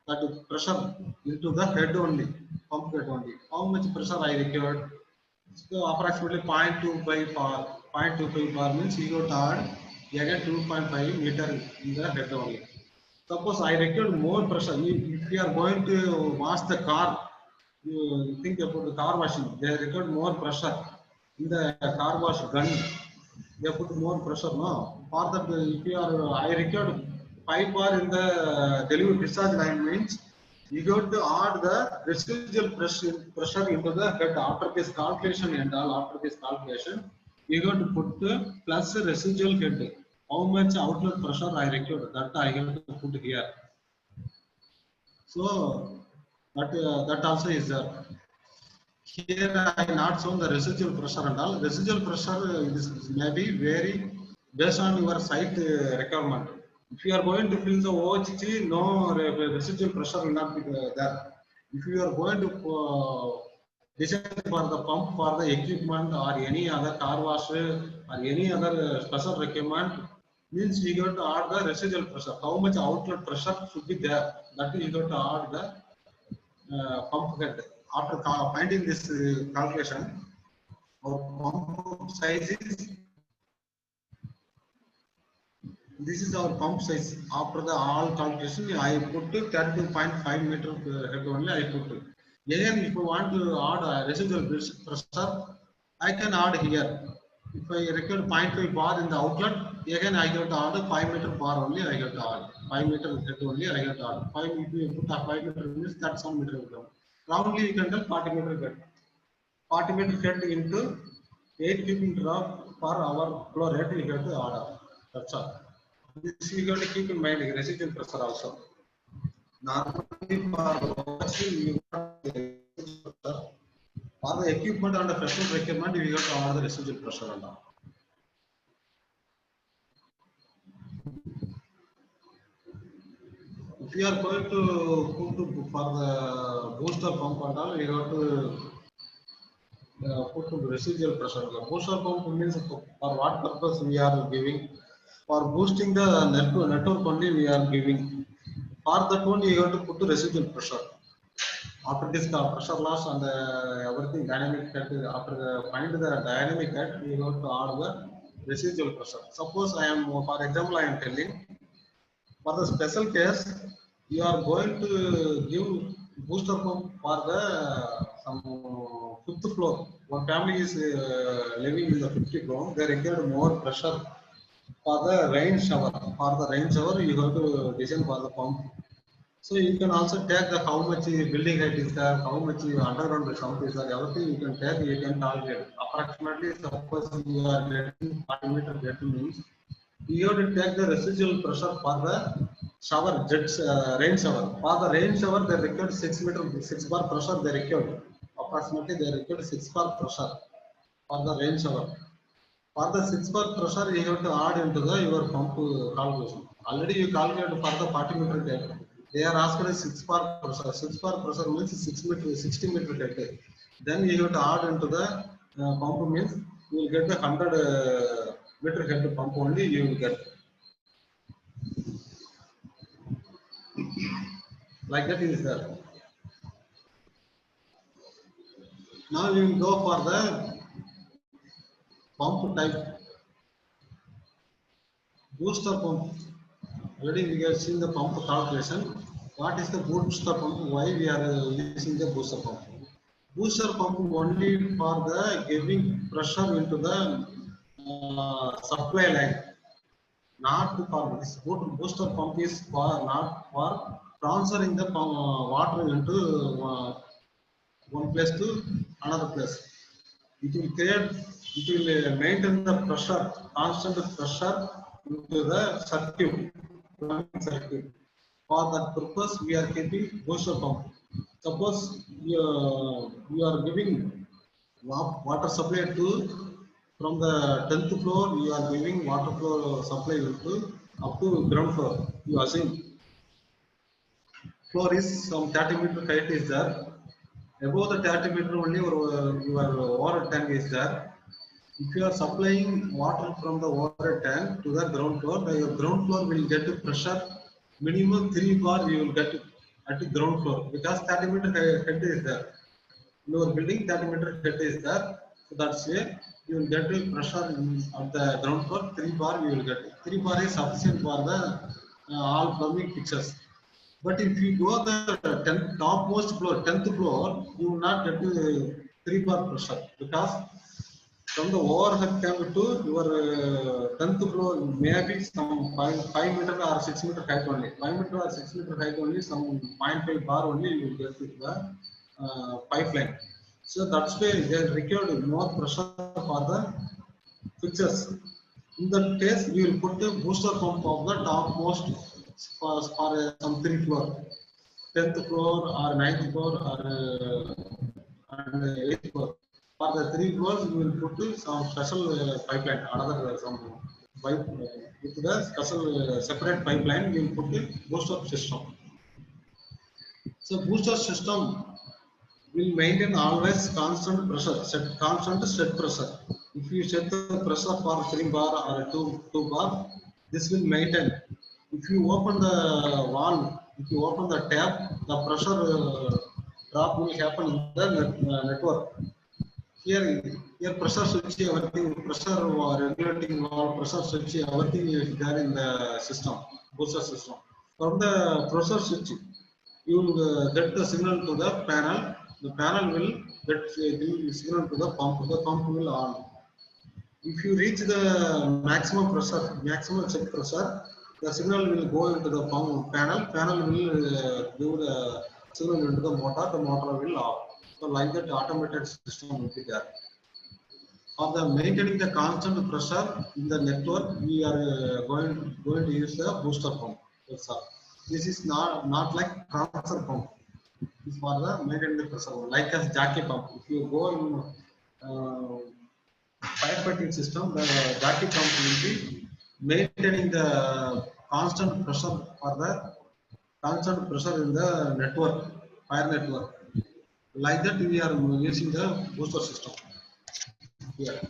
[SPEAKER 2] that pressure into the head only, pump head only. How much pressure I required? So approximately 0.25 bar. 0.25 bar means you got to add again 2.5 meter in the head only. Suppose I require more pressure. If you are going to wash the car, you think about the car washing. They require more pressure in the car wash gun. They put more pressure. No, for that if you are, I required 5 bar in the delivery discharge line means you got to add the residual pressure into the head after this calculation and all. After this calculation, you got to put plus residual head. How much outlet pressure I required that I have to put here. So that also is there. Here I not shown the residual pressure and all. Residual pressure is maybe vary based on your site requirement. If you are going to fill the OHG, no residual pressure will not be there. If you are going to design for the pump for the equipment or any other car wash or any other special requirement, means we got to add the residual pressure. How much outlet pressure should be there? That you got to add the pump head. After finding this calculation, our pump size is, this is our pump size. After the all calculation, I put 32.5 meter head only. I put. Again, if you want to add a residual pressure, I can add here. If I require 0.5 bar in the outlet, again I have to add a 5 meter bar only. I have to add 5 meter head only. I have to add 5. If you put a 5 meter means that's 1 meter will come. Roundly, you can tell 40 meter head. 40 meter head into 8 cubic drop per hour flow rate. You have to add. That's all. This you got to keep in mind residual pressure also. Normally for washing you got residual pressure. For the equipment and the special requirement, we got to add the residual pressure and all. If you are going to put for the booster pump and all, we got to put the residual pressure. The booster pump means for what purpose we are giving? For boosting the network only we are giving. For that only you have to put the residual pressure. After this pressure loss and everything dynamic head, after find the dynamic head, we have to add the residual pressure. Suppose I am, for example, I am telling, for the special case, you are going to give booster pump for the some fifth floor. One family is living in the 50th floor. They require more pressure for the rain shower. For the rain shower, you have to design for the pump. So you can also take the how much building height is there, how much underground sump is there, everything you can take, you can calculate. Approximately, suppose you are getting 40 meter getting means, you have to take the residual pressure for the shower, jets, rain shower. For the rain shower, they require 6 bar pressure, they require. Approximately, they require 6 bar pressure for the rain shower. For the 6 bar pressure, you have to add into the your pump calculation. Already you calculate for the 40 meter depth. They are asking 6 bar pressure. 6 bar pressure means 60 meter depth. Then you have to add into the pump means you will get the 100 meter head pump only you will get. Like that is there. Now we will go for the pump type. Booster pump. Already we have seen the pump calculation. What is the booster pump? Why we are using the booster pump? Booster pump only for the giving pressure into the supply line. Not for this booster pump is for not for transferring the water into one place to another place. It will maintain the pressure, constant pressure into the circuit, plumbing circuit. For that purpose, we are keeping booster pump. Suppose you are giving water supply to from the 10th floor, you are giving water flow supply to up to ground floor. You assume floor is some 30-meter height is there. Above the 30-meter only your water tank is there. If you are supplying water from the water tank to the ground floor, your ground floor will get pressure minimum 3 bar you will get at the ground floor because 30-meter head is there. Your building 30-meter head is there. So that's why you will get pressure at the ground floor 3 bar you will get. 3 bar is sufficient for the all plumbing fixtures. But if you go the topmost floor, 10th floor, you will not get 3 bar pressure because from the overhead tank to your 10th floor, maybe some 5 meter or 6 meter height only. 5 meter or 6 meter height only, some 0.5 bar only you will get with the pipeline. So that's why they required more pressure for the fixtures. In that case, you will put the booster pump of the topmost for some 3 floor, 10th floor or 9th floor or and 8th floor. For the 3 floors, you will put some special pipeline, another some pipe with the special separate pipeline. You will put the booster system. So booster system will maintain always constant pressure, constant set pressure. If you set the pressure for 3 bar or 2 bar, this will maintain. If you open the valve, if you open the tap, the pressure drop will happen in the network. Here pressure switch, everything, pressure regulating valve, pressure switch, everything is there in the system, booster system. From the pressure switch, you will get the signal to the panel. The panel will get the signal to the pump. The pump will on. If you reach the maximum pressure, maximum check pressure, the signal will go into the pump panel. Panel will give the signal into the motor. The motor will off. So like that, automated system will be there. For the maintaining the constant pressure in the network, we are going to use the booster pump. That's all. This is not like transfer pump. It's for the maintaining the pressure, like a jockey pump. If you go in firefighting system, the jockey pump will be maintaining the constant pressure for the constant pressure in the network, fire network. Like that, we are using the booster system here.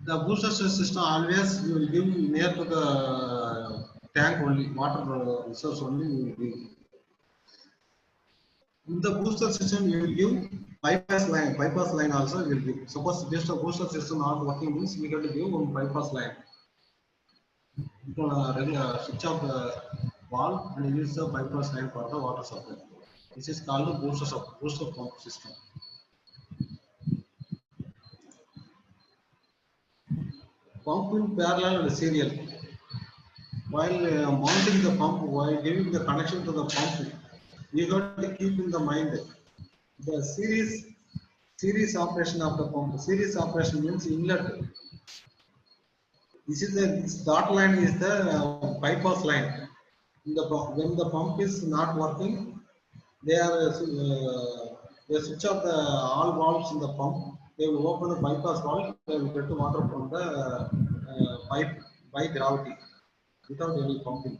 [SPEAKER 2] The booster system always you will give near to the tank only, water resource only you will give. In the booster system, you will give bypass line. Bypass line also you will give. Suppose just a booster system not working means we got to give one bypass line. Switch off the valve and use the bypass line for the water supply. This is called the booster pump system. Pump in parallel and serial. While mounting the pump, while giving the connection to the pump, you got to keep in the mind the series operation of the pump. Series operation means inlet. This dot line is the bypass line. When the pump is not working, they switch off the all valves in the pump. They will open the bypass valve. They will get the water from the pipe by gravity without any pumping.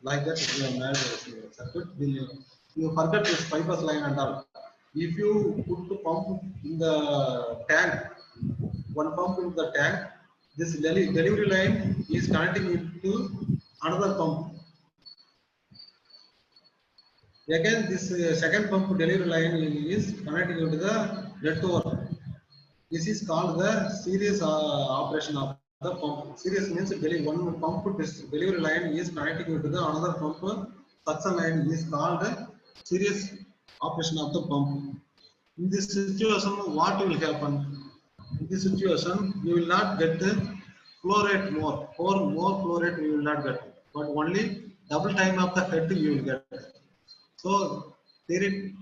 [SPEAKER 2] Like that, you have made a circuit. You forget this bypass line and all. If you put the pump in the tank, one pump in the tank, this delivery line is connecting it to another pump. Again, this second pump delivery line is connecting into the network. This is called the series operation of the pump. Series means one pump delivery line is connecting into the another pump. Suction line is called series operation of the pump. In this situation, what will happen? In this situation, you will not get the flow rate more. More flow rate you will not get, but only double time of the head you will get. So in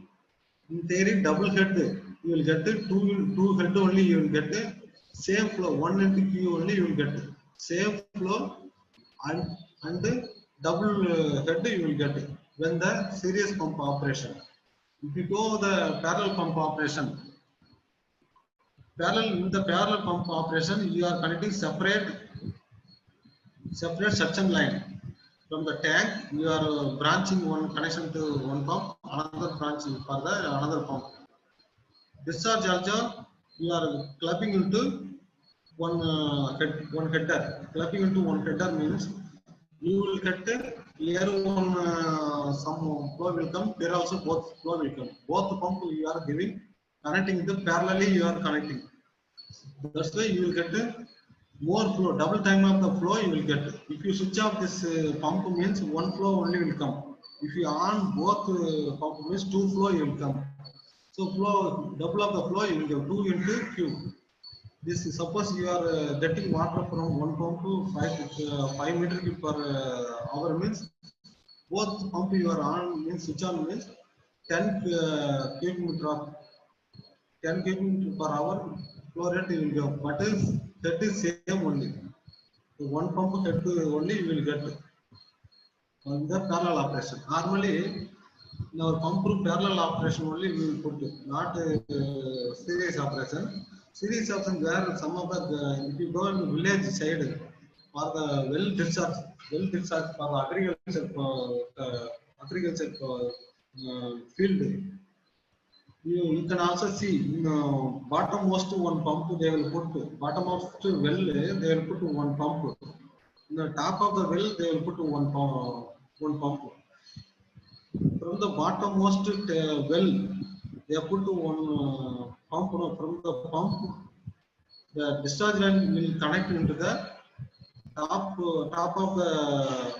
[SPEAKER 2] theory, double head you will get two head only you will get same flow 1 into Q only you will get same flow and double head you will get when the series pump operation. If you go the parallel pump operation, parallel in the parallel pump operation you are connecting separate suction line from the tank. You are branching one connection to one pump, another branch for the another pump. Discharge also you are clubbing into one header. Clubbing into one header means you will get here one some flow will come. There also both flow will come. Both pump you are giving connecting the parallelly you are connecting. That's why you will get more flow, double time of the flow you will get. If you switch off this pump means one flow only will come. If you on both pump means two flow you will come. So flow double of the flow you will get 2 into Q. This is suppose you are getting water from one pump to 5 meter cube per hour means both pump you are on means switch on means 10 cubic meter of 10 cubic meter per hour flow rate you will get. But is that is same only. So one pump head only you will get on the parallel operation. Normally, in our pump parallel operation only we will put, not series operation. Series operation where some of the, if you go in the village side for the well discharge for agriculture field, you can also see in bottommost one pump they will put, bottommost well they will put one pump. In the top of the well they will put one pump. From the bottommost well they put one pump. No, from the pump the discharge line will connect into the top of the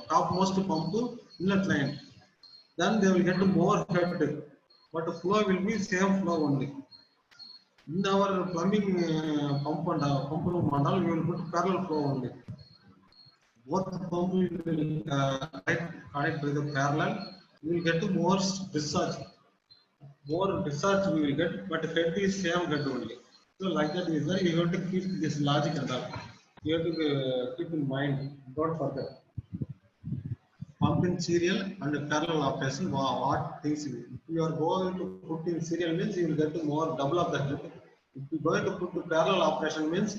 [SPEAKER 2] topmost pump inlet line. Then they will get more head, but the flow will be same flow only. In our plumbing pump room model, we will put parallel flow only. Both pump will connect with the parallel. We will get more discharge. More discharge we will get, but head is same head only. So like that is why you have to keep this logic and all. You have to keep in mind. Don't forget. Pump in serial and parallel operation. What things you are going to put in serial means you will get more double of the head. If you are going to put to parallel operation means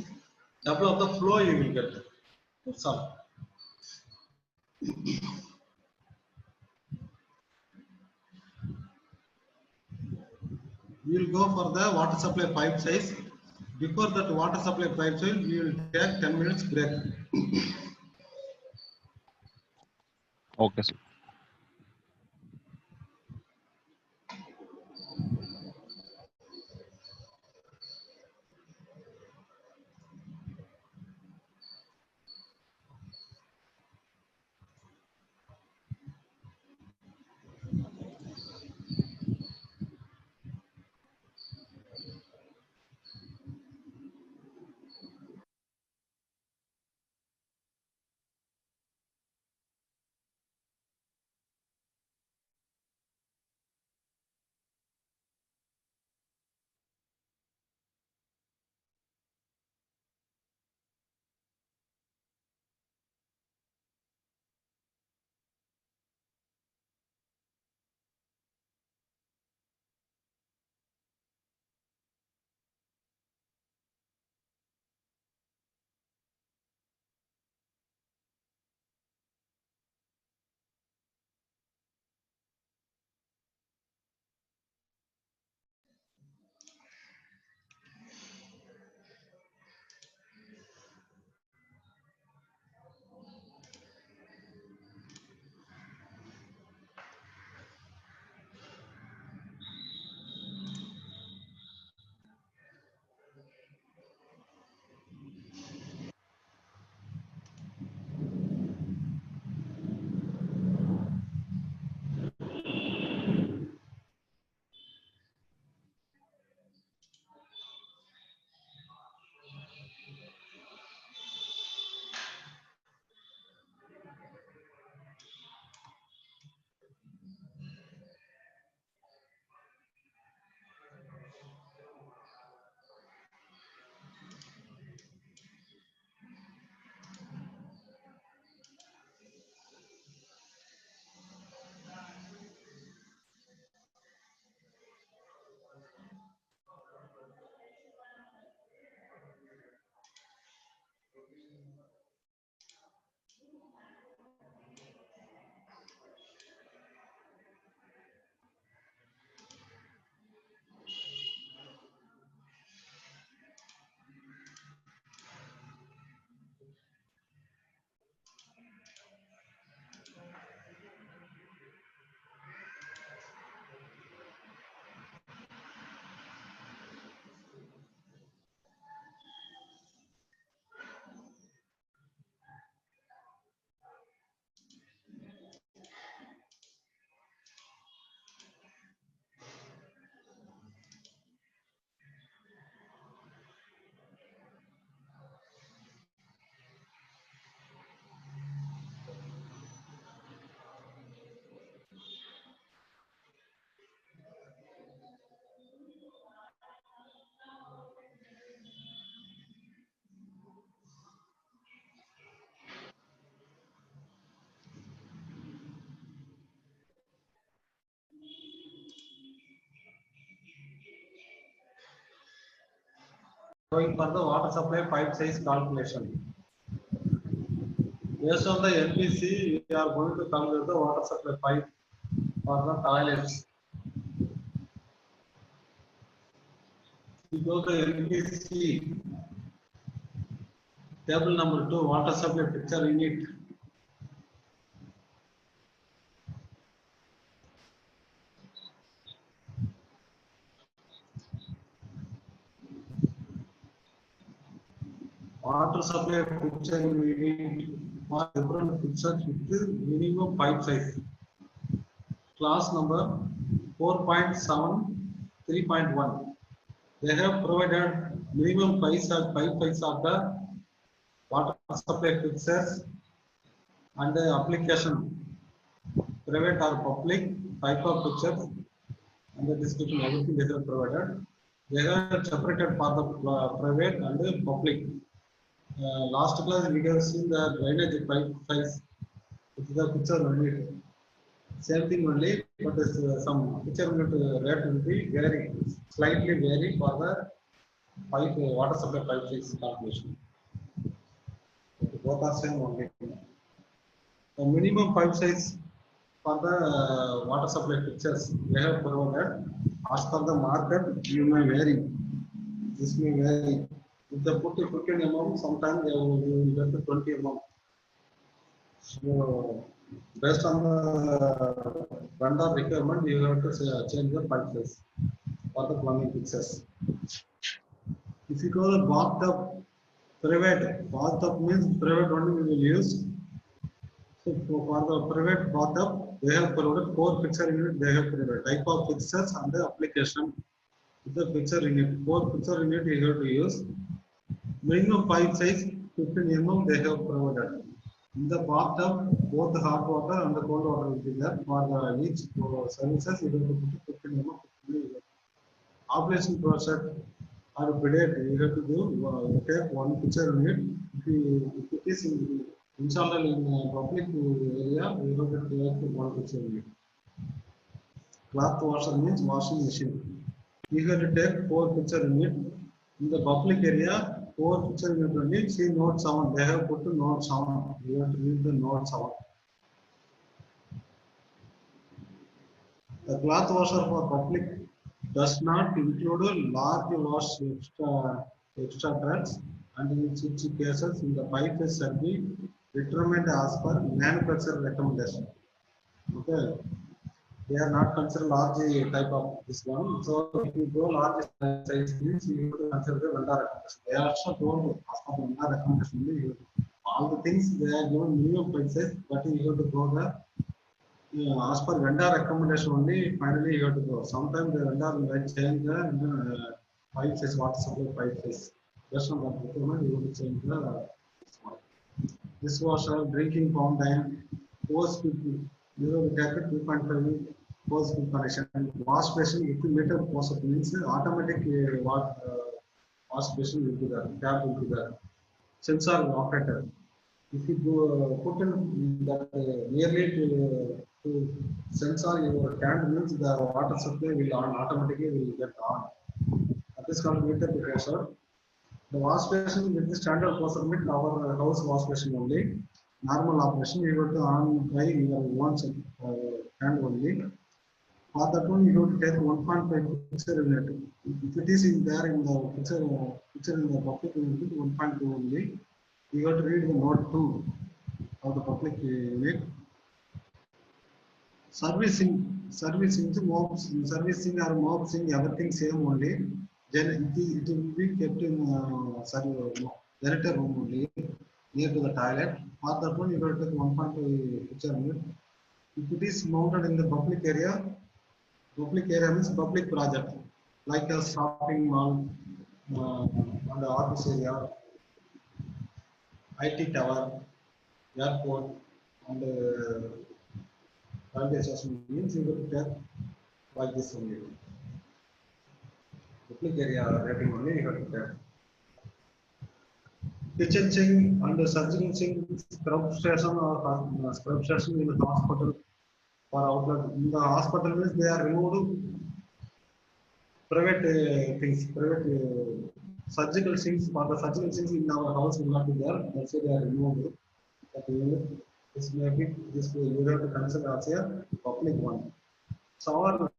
[SPEAKER 2] double of the flow you will get. That's all. We will go for the water supply pipe size. Before that water supply pipe size, we will take 10 minutes break.
[SPEAKER 1] Okay, sir.
[SPEAKER 2] going for the water supply pipe size calculation. Based on the NPC, we are going to calculate the water supply pipe for the toilets. We go to NPC, table number 2, water supply picture unit. Water supply picture unit for different pictures with minimum pipe size. Class number 4.7 3.1. They have provided minimum pipe size of the water supply fixtures and the application, private or public, type of fixtures, and the description, everything they have provided. They have separated for the private and the public. Last class we have seen the drainage pipe size, which is the picture unit. Same thing only, but some picture unit rate will be vary, slightly vary for the pipe water supply pipe size calculation. Both are same only. The minimum pipe size for the water supply fixtures they have provided. As per the market, you may vary. This may vary. If they put 15 mm, sometimes they will get to 20 mm. So, based on the vendor requirement, you have to change the pipe size for the plumbing fixtures. If you go to bathtub, private bathtub means private only we will use. So for the private bathtub, they have provided 4 fixture unit. They have provided type of fixtures and the application. The fixture unit, 4 fixture unit you have to use. Minimum pipe size 15 mm they have provided. In the bathtub, both the hot water and the cold water will be there. For the each services, you have to put 15 mm. 15 mm. Operation process or bidet, you have to do take 1 fixture unit. If it is installed in public area, we have to take 1 fixture unit. Cloth washer means washing machine. You have to take 4 fixture unit. In the public area, 4 fixture unit only. See note 7. They have put note 7. You have to read the note 7. The cloth washer for public does not include large wash extra drugs, and in such cases, the pipe is shall be determined as per manufacturer recommendation. Okay, they are not considered large type of this one. So if you go large size means you have to consider the vendor recommendation. They are also told as per vendor recommendation. All the things they are given minimum pipe size, but you have to go the as per vendor recommendation only, finally you have to go. Sometimes the vendor will change the pipe size, water supply pipe size. Based on that requirement, you have to change the dishwasher, drinking fountain, hose people. You have to take a 2.5 hose connection. Wash basin, if you meter faucet means automatic wash basin will be there, tap will be there. Sensor operator. If you put in that nearly to sensor your tank means the water supply will on automatically will get on. That is called meter pressure. The wash basin with the standard faucet means our house wash basin only. Normal operation you have to on by your one hand only. For that one you have to take 1.5 picture unit. If it is in there in the picture in the public unit 1.2 only. You have to read the note 2 of the public unit. Servicing or mopsing, everything same only. Then it will be kept in janitor room only, near to the toilet. For that one, you have to take 1.5 picture unit. If it is mounted in the public area means public project, like a shopping mall, and the office area, IT tower, airport, and railway station means you will take like this only. Public area rating only you have to take. Kitchen sink and surgical sink, scrub station or scrub station in the hospital for outlet. In the hospital means they are removed private things, private surgical sinks, for the surgical sinks in our house will not be there. That's why they are removed. But this may be this you have to consider as a public one. Shower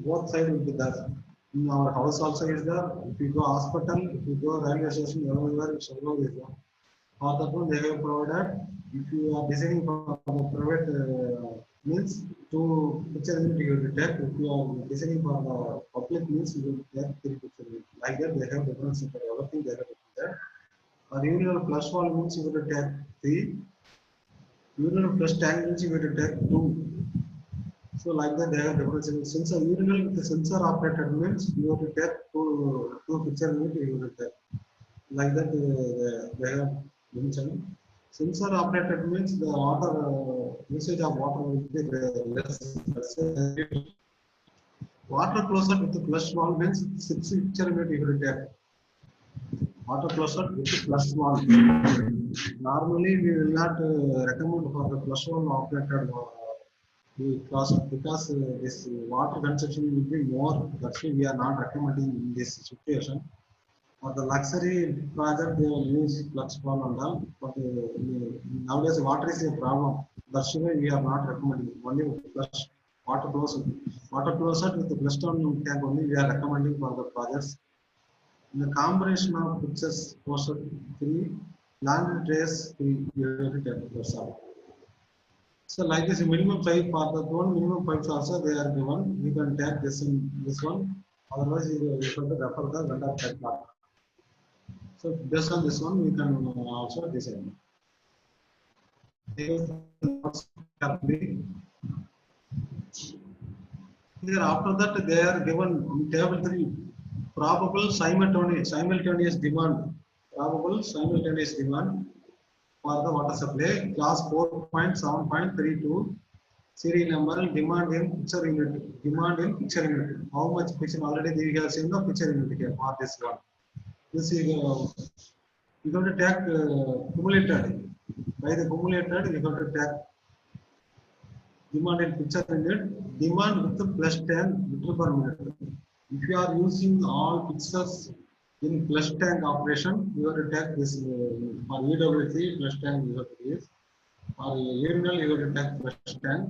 [SPEAKER 2] both side will be there. In our house also is there. If you go hospital, if you go railway station, everywhere shower is there. For that one they have provided. If you are designing for the private means two picture unit you will take. If you are designing for the public means you will take three picture unit. Like that they have different separate everything they have there. Or urinal flush wall means you will take three. Urinal flush tank means you will take two. So like that they have different sensor. Urinal with the sensor operated means you have to take two picture unit you will take. Like that they have mentioned. Sensor operated means the water usage of water will be less. Water closet with the flush valve means 6 picture unit you will take. Water closet with the flush valve. Normally we will not recommend for the flush valve operated closet because this water consumption will be more. That's why we are not recommending in this situation. For the luxury project, they will use flux valve and all. But nowadays, water is a problem. That's why we are not recommending only flush water closet. Water closet with the flush down tank only we are recommending for the projects. In the combination of fixtures, closet 3, laundry trays 3, you have to take that's all. So like this, minimum 5 for the one minimum 5 also they are given. You can take this one. Otherwise, you have to refer the vendor catalog. So based on this one, we can also design. Here after that, they are given in table 3 probable simultaneous demand. Probable simultaneous demand for the water supply class 4.7.32 serial number demand in picture unit. Demand in picture unit. How much picture already we have seen the picture unit here for this one. This is you have to take cumulated. By the cumulated, you have to take demand in picture unit, demand with the plus 10 liter per minute. If you are using all pictures in flush tank operation, you have to take this for EWC flush tank you have to use. For urinal, you have to take flush tank.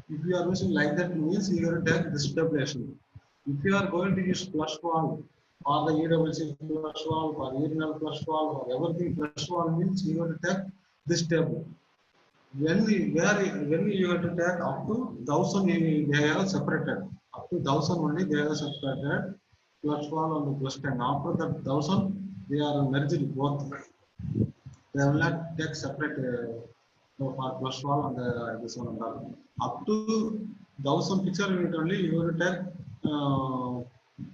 [SPEAKER 2] If you are using like that means you have to take this tabulation. If you are going to use flush valve or the EWC flush valve or urinal flush valve or everything flush valve means you have to take this table. When you have to take up to 1000 they are separated. Up to 1000 only they are separated. Flush valve and the flush tank. After that 1000 they are merged both. They will not take separate for flush valve and this one and all. Up to 1000 picture unit only you will take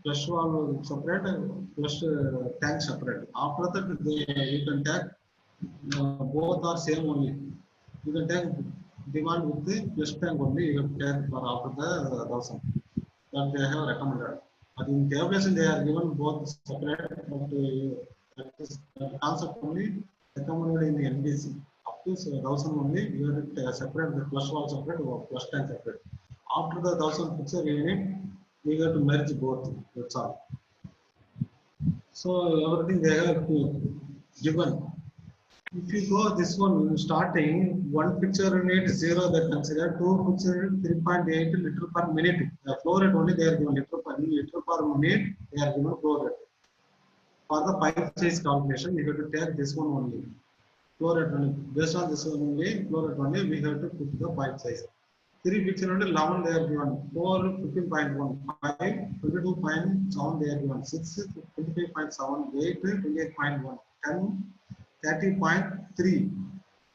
[SPEAKER 2] flush valve separate and flush tank separate. After that you can take both are same only. You can take demand with the flush tank only. You can take for after the 1000 that they have recommended. But in tabulation they are given both separate. But that concept only recommended in the NBC. Up to 1000 only you have to separate the flush valve separate or flush tank separate. After the 1000 picture unit, you have to merge both. That's all. So everything they have given. If you go this one starting one picture unit 0 they consider, two picture unit 3.8 liter per minute. The flow rate only they are given liter per minute they are given flow rate. For the pipe size calculation you have to take this one only. Flow rate only. Based on this one only flow rate only we have to put the pipe size. 3 picture unit 11 they are given, 4 15.1, 5 22.7 they are given, 6 25.7, 8 28.1, 10 30.3,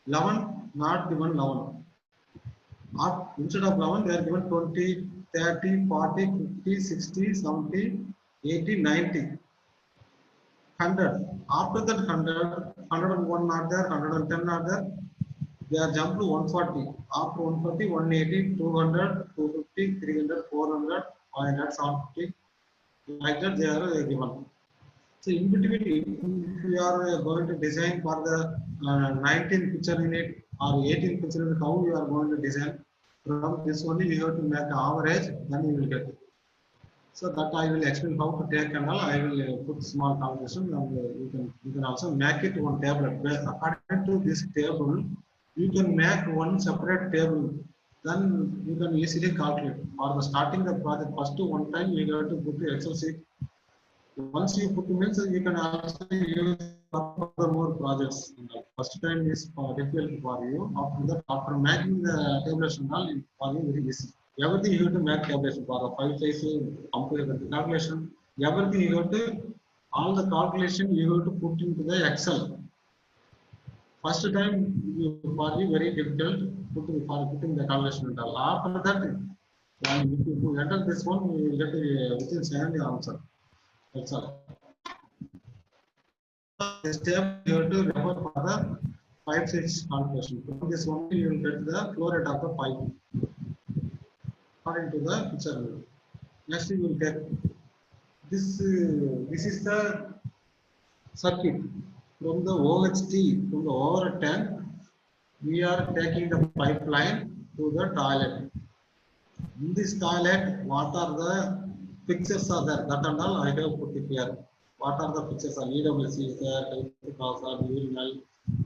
[SPEAKER 2] 11 not given 11. Instead of 11 they are given 20, 30, 40, 50, 60, 70, 80, 90, 100. After that 100, 101 not there, 110 not there. They are jumped to 140. After 140, 180, 200, 250, 300, 400, 500, 750. Like that they are given. So in between, if you are going to design for the 19 picture unit or 18 picture unit, how you are going to design? From this only you have to make average, then you will get it. So that I will explain how to take and all. I will put small calculation and you can also make it one table. Where according to this table, you can make one separate table. Then you can easily calculate. For the starting the project, first one time you have to put the Excel sheet. Once you put means you can also use for more projects. First time is difficult for you. After that, after making the tabulation, all for you very easy. Everything you have to make tabulation for the file size, compare the calculation. Everything you have to, all the calculation you have to put into the Excel. First time you for you very difficult for putting the calculation and all. After that, when if you enter this one, you will get within second the answer. That's all. This table you have to refer for the pipe size calculation. From this only you will get the flow rate of the pipe according to the picture. Next you will get this. This is the circuit from the OHT from the over tank. We are taking the pipeline to the toilet. In this toilet, what are the pictures are there? That and all I have put it here. What are the pictures? Are EWC is there, urinal,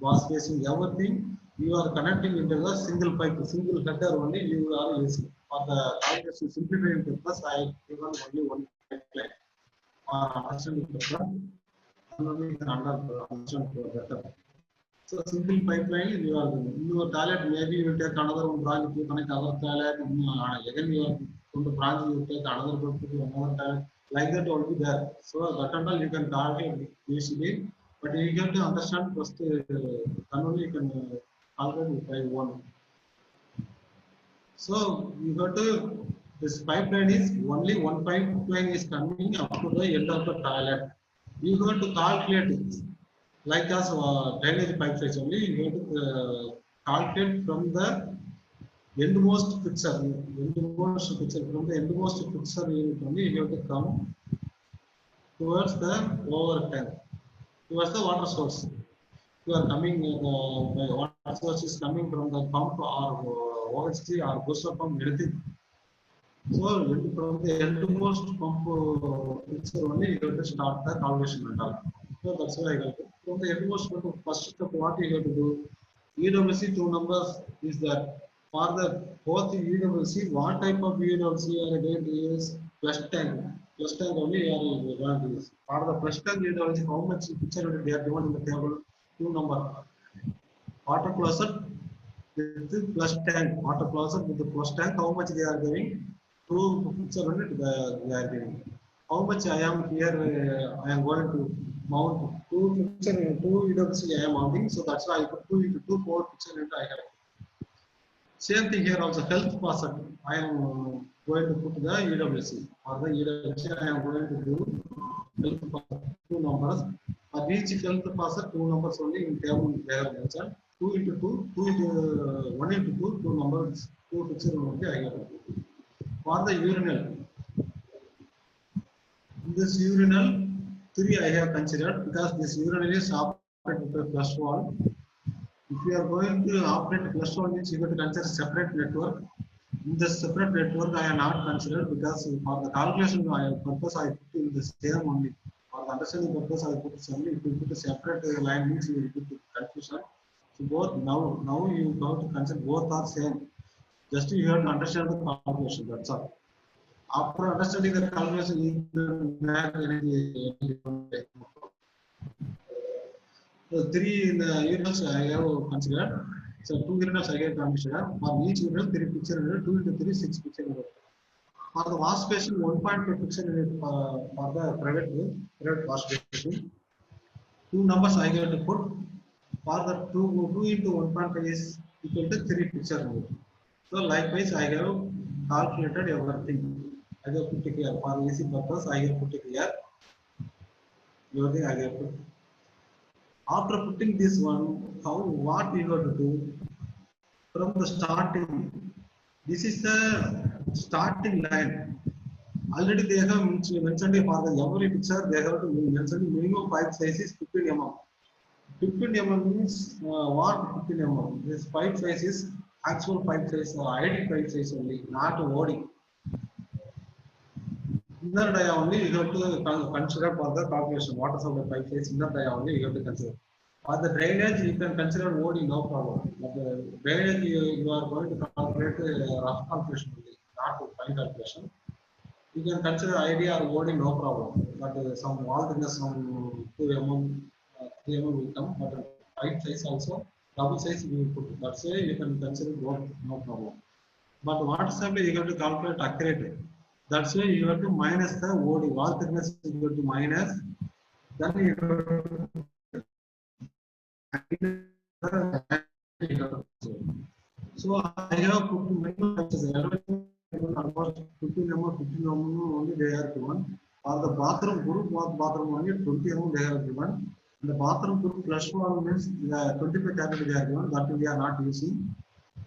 [SPEAKER 2] wash basin, everything. You are connecting into the single pipe, single header only you are using. For the calculation simplifying purpose, I have given only one pipeline. Understanding purpose, and only you can understand better. So simple pipeline you are in your toilet, maybe you will take another one branch if you connect other toilet. Again you are from the branch you take another branch to another toilet. Like that will be there. So that and all you can calculate easily. But you have to understand first then only you can calculate by one. So you got to this pipeline is only one pipeline is coming up to the end of the toilet. You got to calculate it. Like as drainage pipe size only, you have to calculate from the endmost fixture, from the endmost fixture unit only, you have to come towards the over tank, towards the water source. You are coming, the water source is coming from the pump or OHT or booster pump, anything. So from the endmost pump picture only, you have to start the calculation and all. So that's why I got it. From the endmost pump, first step, what you have to do? EWC two numbers is that for the both EWC, what type of EWC are going to use? Flush tank. Flush tank only you are going to use. For the flush tank EWC, how much picture they are given in the table? Two number. Water closet with the flush tank. Water closet with the flush tank. How much they are giving? Two picture unit they are giving. How much I am here? I am going to mount two picture two EWC I am mounting. So that's why I put two into two four picture unit I have. Same thing here also health faucet. I am going to put the EWC or the EWC I am going to do health faucet two numbers. For each health faucet two numbers only in table they have mentioned. Two into two, two into one into two, two numbers, two picture only I have. For the urinal, in this urinal, three I have considered because this urinal is operated with a flush valve. If you are going to operate a flush valve, means you have to consider separate network. In the separate network, I am not considered because for the calculation purpose, I put in the same only. For the understanding purpose, I put only. If you put a separate line, means you will put confusion. So both now you have to consider both are same. Just you have to understand the calculation. That's all. After understanding the calculation, you can make any different way. So three urinals I have considered. So two urinals I have considered. For each urinal, three picture unit, two into three, six picture unit. For the wash station, 1.5 picture unit for the private wash station. Two numbers I have to put. For the two into 1.5 is equal to three picture unit. So likewise, I have calculated everything. I have put it here for easy purpose. I have put it here. Everything I have put. After putting this one, what we have to do from the starting? This is the starting line. Already they have mentioned for the every picture they have to mention minimum pipe size is 15 mm. 15 mm means what 15 mm? This pipe size is actual pipe size or ideal pipe size only, not OD. Inner dia only you have to consider for the calculation. Water supply pipe phase inner dia only you have to consider. For the drainage, you can consider OD, no problem. But the drainage, you are going to calculate rough calculation only, not fine calculation. You can consider ID or OD, no problem. But some wall thickness, some 2 mm, 3 mm will come. But pipe size also, double size we will put. That's why you can consider both, no problem. But water supply you have to calculate accurate. That's why you have to minus the OD. Wall thickness you have to minus. Then you have to so I have put minimum almost 15 mm, 15 mm only they are given. Or the bathroom group bathroom only 20 mm they have given. The bathroom group flush wall means the 25 category they are given, that we are not using.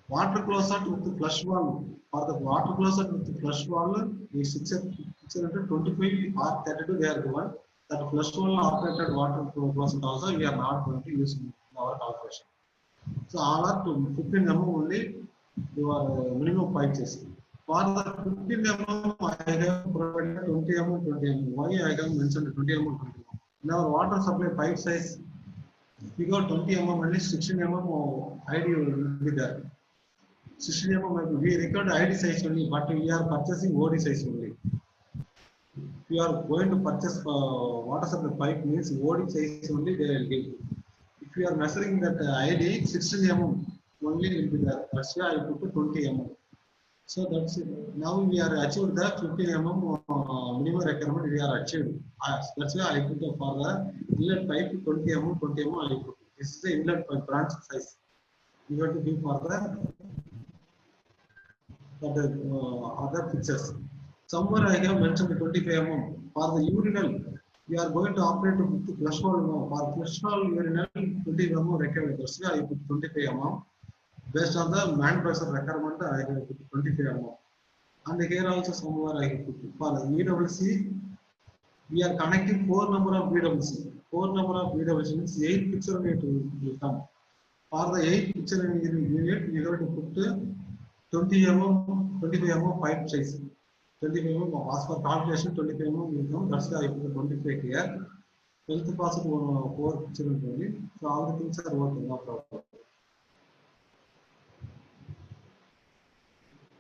[SPEAKER 2] Water closet with the flush wall, or the water closet with the flush wall is 625 or 32 they are given. That flush wall operated water closet also we are not going to use in our calculation. So all are to 15 mm only your minimum pipe size. For the 15 mm, I have provided 20 mm, 20 mm. Why I have mentioned 20 mm, 20 mm? In our water supply pipe size, we got 20 mm only, 16 mm ID will be there. 16 mm we record ID size only, but we are purchasing OD size only. If you are going to purchase water supply pipe means OD size only they will give. If you are measuring that ID 16 mm only will be there. That's why I put 20 mm. So that's it. Now we are achieved the 15 mm minimum requirement we are achieved. That's why I put for the inlet pipe 20 mm, 20 mm I put. This is the inlet pipe branch size. You have to give for the other pictures. Somewhere I have mentioned 25 mm. For the urinal, we are going to operate with the flush wall now. For flush wall urinal, 20 mm required. That's why I put 25 mm. Based on the manufacturer requirement, I have put 25 mm. And here also somewhere I have put for the EWC, we are connecting 4 number of BWC. 4 number of BWC means 8 picture unit will come. For the 8 picture unit, you have to put 20 mm, 25 mm pipe size. 25 mm, as per calculation, 25 mm will come. That's why I put 25 here. Health possible 4 picture only. So all the things are working, no problem.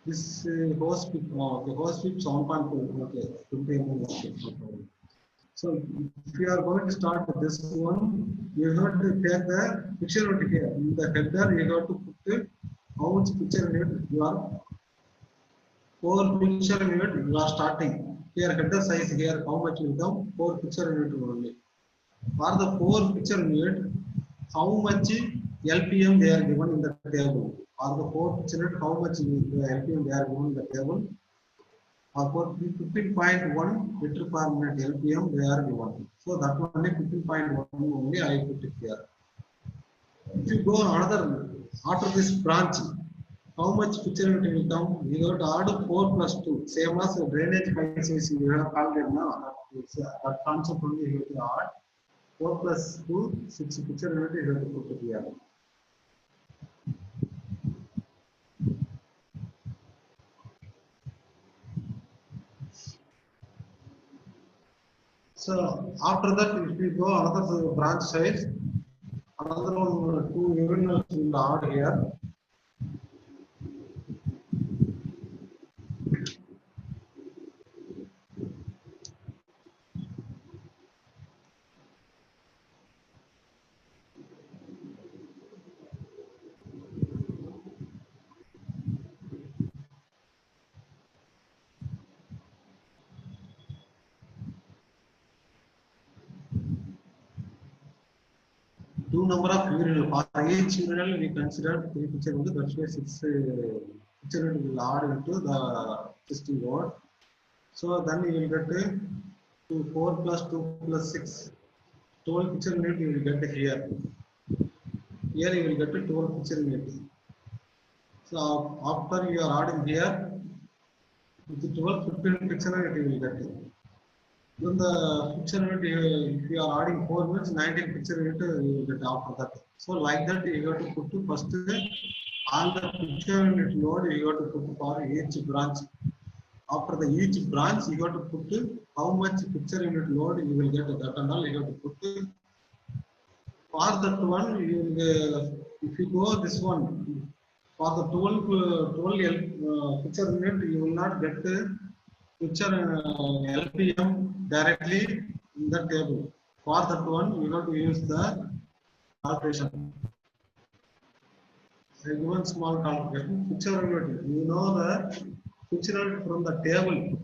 [SPEAKER 2] This host peak, the host peak 7.2, okay, 20 mm, okay, no problem. So if you are going to start with this one, you have to take the picture unit here. In the header, you have to put how much picture unit you are. 4 picture unit you are starting. Here header size here how much will come? 4 picture unit only. For the 4 picture unit, how much LPM they are given in the table? For the 4 picture unit, how much LPM they are given in the table? For 15.1 liter per minute LPM they are given. So that one only 15.1 only I put it here. If you go another after this branch, how much picture unit will come? You have to add 4 plus 2. Same as drainage pipe size you have called it now. That concept only you have to add. 4 plus 2, 6 picture unit you have to put it here. So after that, if we go another branch size, another one 2 urinals will add here. Two number of urinal. For each urinal, we consider 3 picture only. That's why 6 picture will add into the system board. So then you will get 4 plus 2 plus 6. 12 picture unit you will get here. Here you will get 12 picture unit. So after you are adding here, with 12, 15 picture unit you will get. Then the picture unit, if you are adding 4 minutes, 19 picture unit you will get after that. So like that you have to put to first all the picture unit load you have to put for each branch. After the each branch, you got to put how much picture unit load you will get that and all you have to put. For that one, you will, if you go this one, for the 12 picture unit, you will not get picture LPM directly in the table. For that one, you have to use the calculation. One small calculation. Picture unit, you know the picture unit from the table.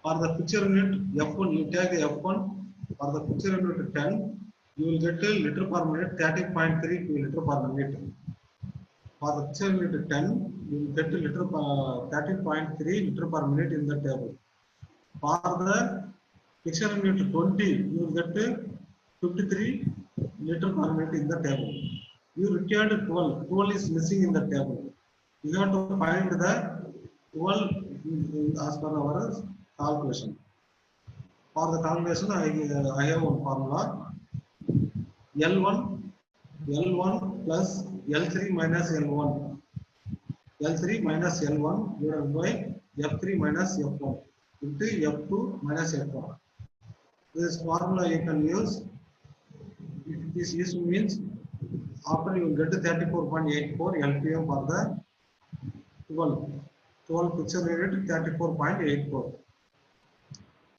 [SPEAKER 2] For the picture unit F1, you take the F1. For the picture unit 10, you will get a liter per minute 30.3 liter per minute. For the picture unit 10, you will get a liter 30.3 liter per minute in the table. For the picture unit 20, you will get 53 liter per minute in the table. You required 12. 12 is missing in the table. You have to find the 12 as per our calculation. For the calculation, I have one formula. L1 plus L3 minus L1. L3 minus L1 divided by F3 minus F1 into F2 minus F1. This formula you can use. If this is means after you will get 34.84 LPM for the 12 picture unit 34.84.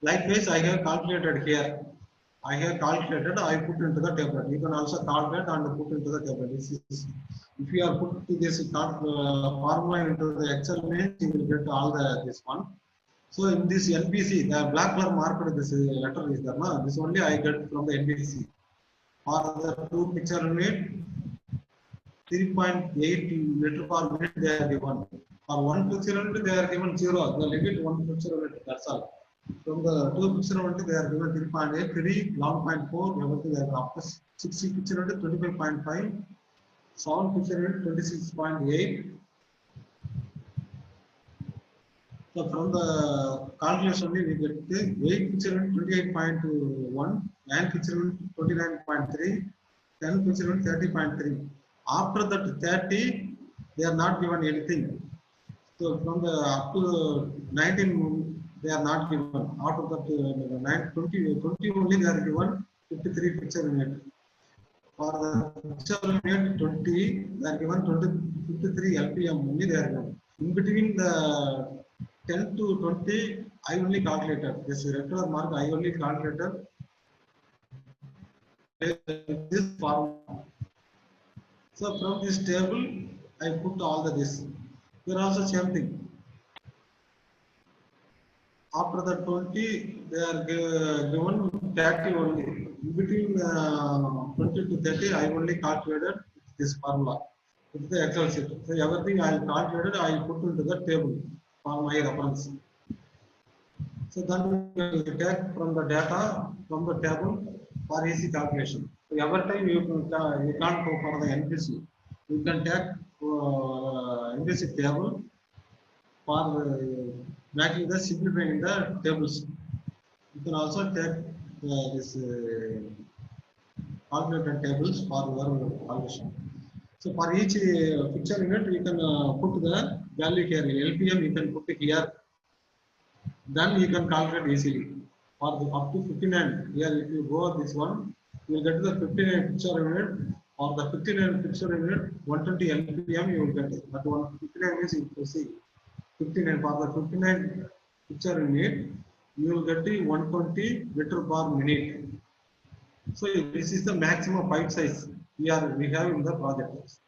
[SPEAKER 2] Likewise, I have calculated here. I have calculated, I put into the tablet. You can also calculate and put into the tablet. This is, if you are put to this formula into the Excel means you will get all this one. So in this NBC, the black color marked this letter is there. No? This only I get from the NBC. For the two picture unit, 3.8 liter per minute they are given. For one picture unit they are given 0. The limit one picture unit, that's all. From the two picture unit they are given 3.8, 3, 11.4, everything they are after 60 picture unit 25.5, 7 picture unit 26.8. So from the calculation only we get the 8 picture unit 28.1, 9 picture unit 29.3, 10 picture unit 30.3. After that 30, they are not given anything. So from the up to 19, they are not given. After that 20 only they are given 53 picture unit. For the picture unit 20, they are given 53 LPM only they are given. In between the 10 to 20, I only calculated. This regular mark I only calculated this formula. So from this table, I put all this. Here also same thing. After the 20, they are given 30 only. In between 20 to 30, I only calculated this formula. It's the Excel sheet. So everything I calculated, I put into the table for my reference. So then we take from the data from the table for easy calculation. So every time you can't go for the NPC. You can take NPC table for making the simplifying the tables. You can also take this calculated tables for your calculation. So for each picture unit, you can put the value here. LPM you can put it here. Then you can calculate easily. For the up to 59, here if you go this one, you will get the 59 picture unit or the 59 picture unit 120 LPM you will get it. But 59 means you see 59 for the 59 picture unit, you will get the 120 liter per minute. So this is the maximum pipe size we have in the project.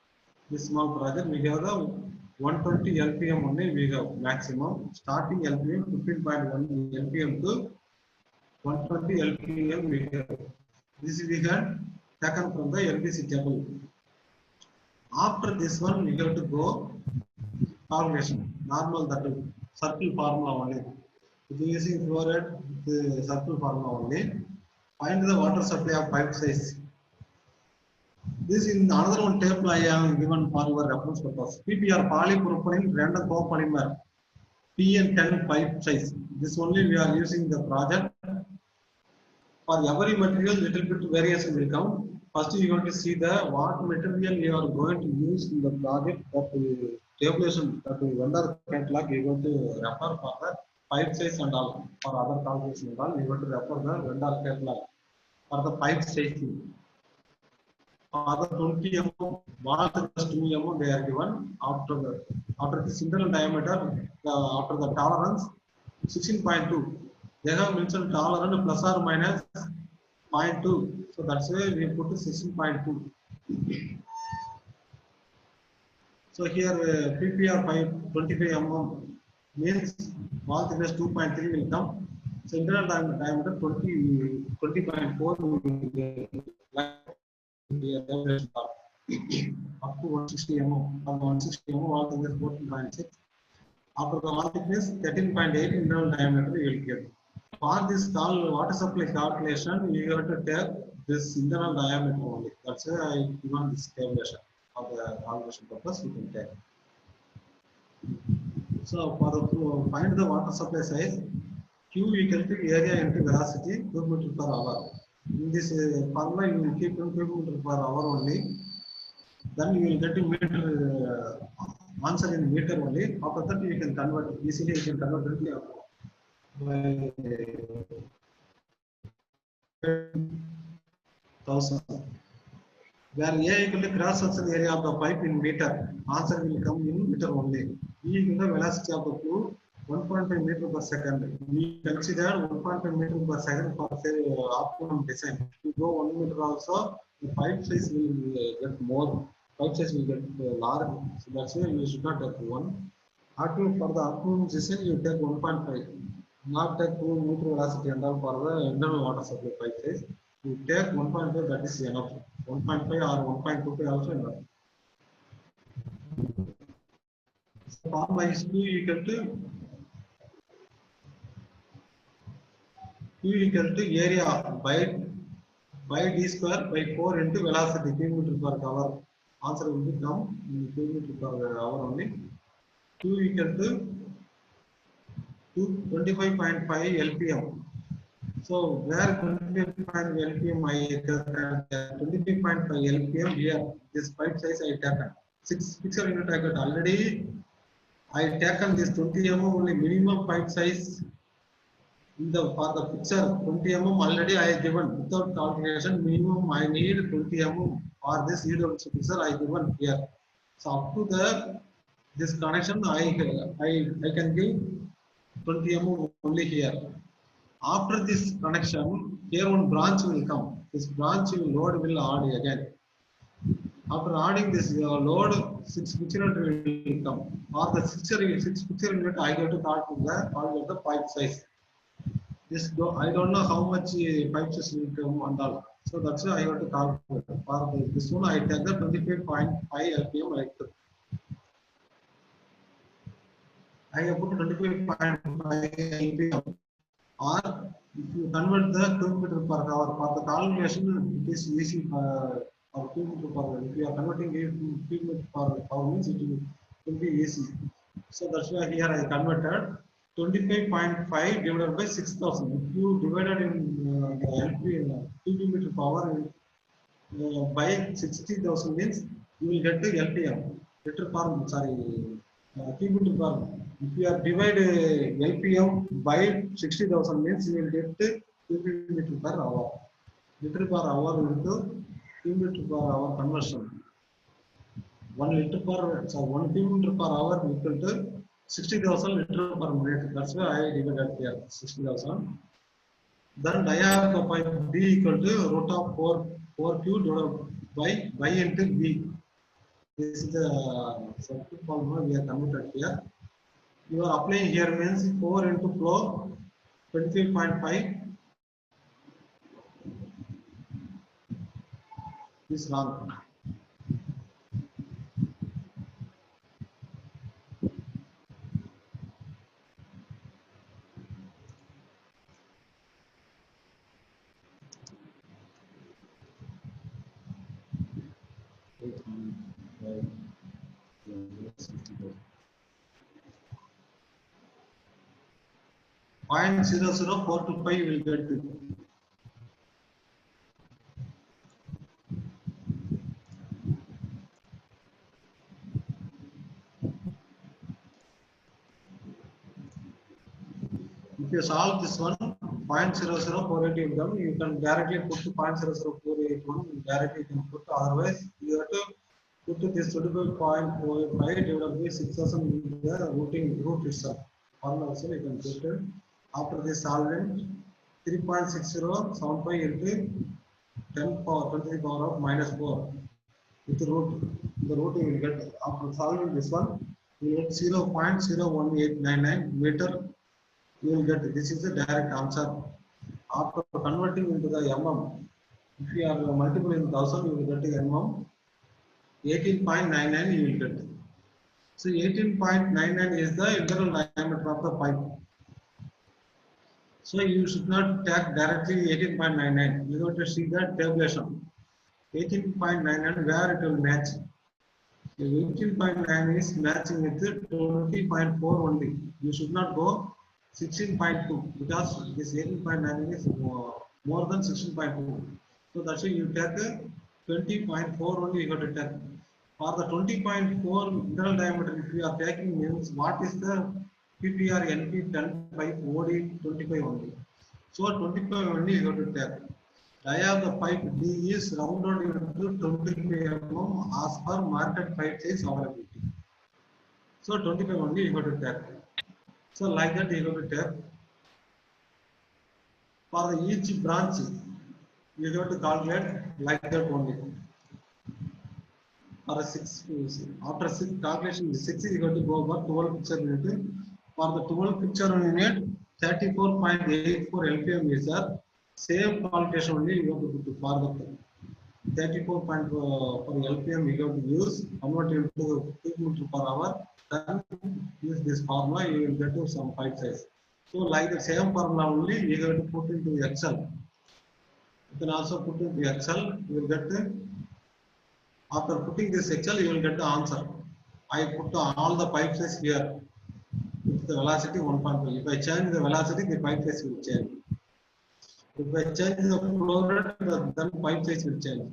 [SPEAKER 2] This small project we have the 120 LPM only we have maximum. Starting LPM 15.1 LPM to 120 LPM we have. This we have taken from the LBC table. After this one we have to go calculation. Normal that is circle formula only. Using fluoride the circle formula only. Find the water supply of pipe size. This in another one table I have given for your reference purpose. PPR polypropylene random copolymer PN10 pipe size. This only we are using the project. For every material, little bit variation will come. First, you want to see the what material you are going to use in the project that tabulation that vendor catalog, you going to refer for the pipe size and all. For other calculation and all, you going to refer the vendor catalog for the pipe sizing. For the 20 mm, wall plus 2 mm they are given after the internal diameter, after the tolerance 16.2. They have mentioned tolerance plus or minus 0.2. So that's why we put 16.2. So here PPR 25 mm means wall thickness 2.3 will come. So internal diameter 20.4 will be up to 160 mm. From 160 mm wall thickness 14.6. After the wall thickness 13.8 internal diameter you will get. For this water supply calculation, you have to take this internal diameter only. That's why I given this calculation for the calculation purpose. We can take. So for the find the water supply size, Q equal to area into velocity 2 meter per hour. In this formula, you will keep 2 meter per hour only. Then you will get a meter answer in meter only. After that, you can convert easily. You can convert it by 1000. Where A equal to cross section area of the pipe in meter, answer will come in meter only. E equal to velocity of the fluid 1.5 meter per second. We consider 1.5 meter per second for optimum design. If you go 1 meter also, the pipe size will get more. Pipe size will get large. So that's why you should not take 1. Optimum for the optimum design, you take 1.5. Not take 2 meter velocity and all for the internal water supply pipe size. You take 1.5, that is enough. 1.5 or 1.25 also enough. So formula is Q equal to area by d square by 4 into velocity cubic meter per hour. Answer will become cubic meter per hour only. Q equal to 25.5 LPM. So where 25.5 LPM I 25.5 LPM here. This pipe size I taken 6 pixel unit I got already. I taken this 20 mm only minimum pipe size in the for the picture 20 mm already I given without calculation minimum I need 20 mm for this EWC picture I given here. So up to the this connection I can give 20 mm only here. After this connection, here one branch will come. This branch load will add again. After adding this load, 6 picture will come. Or the 6 picture unit I have to calculate the pipe size. This I don't know how much pipe size will come and all. So that's why I have to calculate. For this one, I take the 25.5 LPM. I have put 25.5 LPM. Or if you convert the cubic meter per hour for the calculation, it is easy for cubic meter per hour. If you are converting it to cubic meter per hour means it will be easy. So that's why here I converted 25.5 divided by 6,000. If you divided in the LP cubic meter per hour by 60,000 means you will get the LPM. Liter per sorry cubic meter per. If you are divide LPM by 60,000 means you will get cubic meter per hour. Liter per hour into cubic meter per hour conversion. 1 cubic meter per hour equal to 60,000 liter per minute. That's why I divided here 60,000. Then diameter of pipe D equal to root of 4Q divided by into V. This is the circuit formula we are converted here. You are applying here means 4 into flow 23.5 is wrong. Point 00425 will get it. If you solve this one, 0.00481, you can directly put 0.00481, directly you can put, otherwise you have to put this 25.45 divided by 6000 in the root itself. Also you can put it. After this solvent, 3.6075 into 10 power 23 power of minus 4 with the root. The root you will get, after solving this one, you will get 0.01899 meter. You will get, this is the direct answer. After converting into the mm, if you are multiple in 1000, you will get the mm. 18.99 you will get. So 18.99 is the internal diameter of the pipe. So you should not take directly 18.99. You have to see the tabulation. 18.99 where it will match. 18.9 is matching with 20.4 only. You should not go 16.2 because this 18.9 is more than 16.2. So that's why you take 20.4 only you have to take. For the 20.4 internal diameter, if you are taking means what is the PPR NP 10 by OD 25 only. So 25 only you have to take. Dia of the pipe D is rounded into 25 mm as per market pipe size availability. So 25 only you have to take. So like that you have to take. For each branch, you have to calculate like that only. For 6, after 6 calculation 6 is going to go over 12 picture unit. For the 12 picture unit, 34.84 LPM is the same calculation only you have to put for the 34 for LPM you have to use, convert into cubic meter per hour, then use this formula, you will get to some pipe size. So like the same formula only you have to put into Excel. You can also put into Excel, you will get the, after putting this Excel you will get the answer. I put all the pipe size here with the velocity 1.5. If I change the velocity, the pipe size will change. If I change the flow rate, then pipe size will change.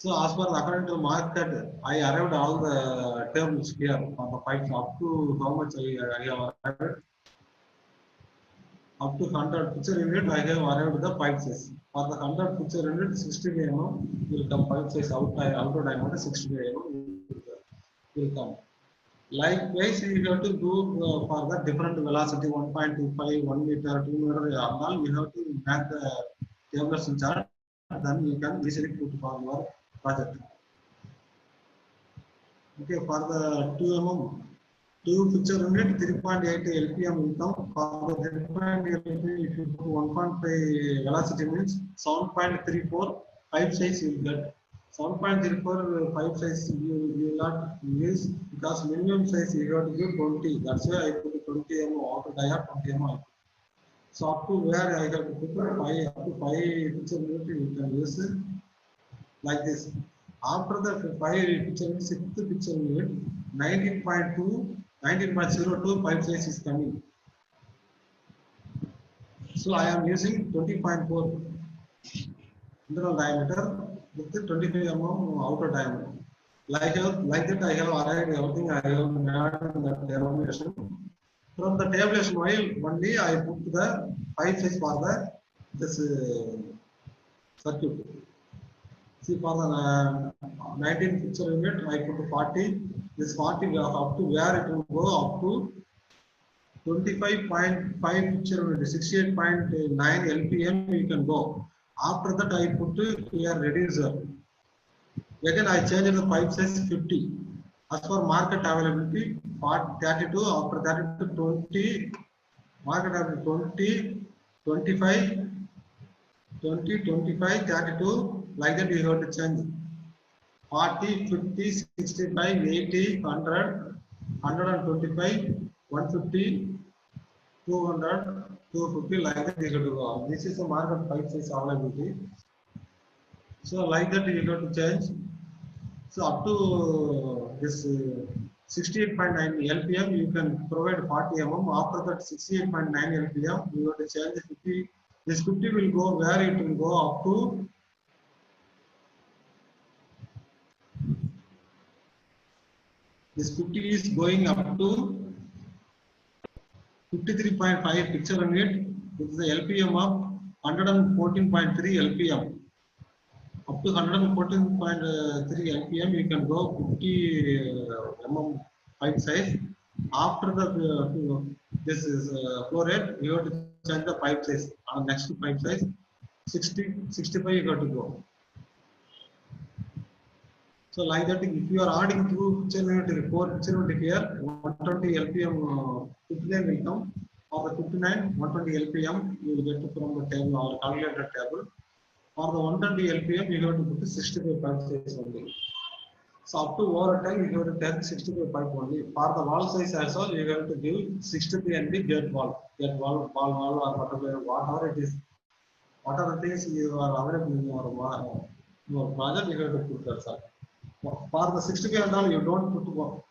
[SPEAKER 2] So as per according to market, I arrived all the terms here for the pipes up to how much I have arrived. Up to 100 picture unit, I have arrived the pipe size. For the 100 picture unit, 60 mm will come pipe size outer diameter 60 mm will come. Likewise, you have to do for the different velocity 1.25, 1 meter, 2 meter, and all you have to make the tabulation chart. Then you can easily put for your project. Okay, for the 2 mm, 2 picture unit 3.8 LPM will come. For the 3.8 LPM, if you put 1.5 velocity means 7.34 pipe size you will get. 7.34 pipe size you will not use because minimum size you have to give 20. That's why I put 20 mm outer dia 20 mm. So up to where I have to put 5 up to 5 picture unit you can use it like this. After the 5 picture unit, 6th picture unit 19.2, 19.02 pipe size is coming. So I am using 20.4 internal diameter with the 25 mm outer diameter. Like that, I have arrived everything I have made in the tabulation. From the tabulation while only I put the pipe size for the this circuit. See for the 19 picture unit, I put 40. This 40 up to where it will go up to 25.5 picture unit, 68.9 LPM you can go. After that, I put here reducer. Again, I change the pipe size 50. As for market availability, 32, after 32, 20, market availability 20, 25, 20, 25, 32, like that you have to change. 40, 50, 65, 80, 100, 125, 150, 200, 250, like that you have to go. This is the market pipe size availability. So like that you have to change. So up to this 68.9 LPM, you can provide 40 mm. After that 68.9 LPM, you have to change 50. This 50 will go where it will go up to this 50 is going up to 53.5 picture unit. This is the LPM of 114.3 LPM. Up to 114.3 LPM, you can go 50 mm pipe size. After the this is flow rate, you have to change the pipe size. On next pipe size, 60, 65 you have to go. So like that, if you are adding two picture unit, four picture unit here, 120 LPM 59 will come, or the 59, 120 LPM you will get from the table or calculator table. For the 120 LPM, you have to put 65 pipe size only. So up to over time, you have to take 65 pipe only. For the wall size as well, you have to give 63 and the gate wall, ball wall, or whatever it is. Whatever things you are available in your project, you have to put that. Sir. For the 60 and all, you don't put ball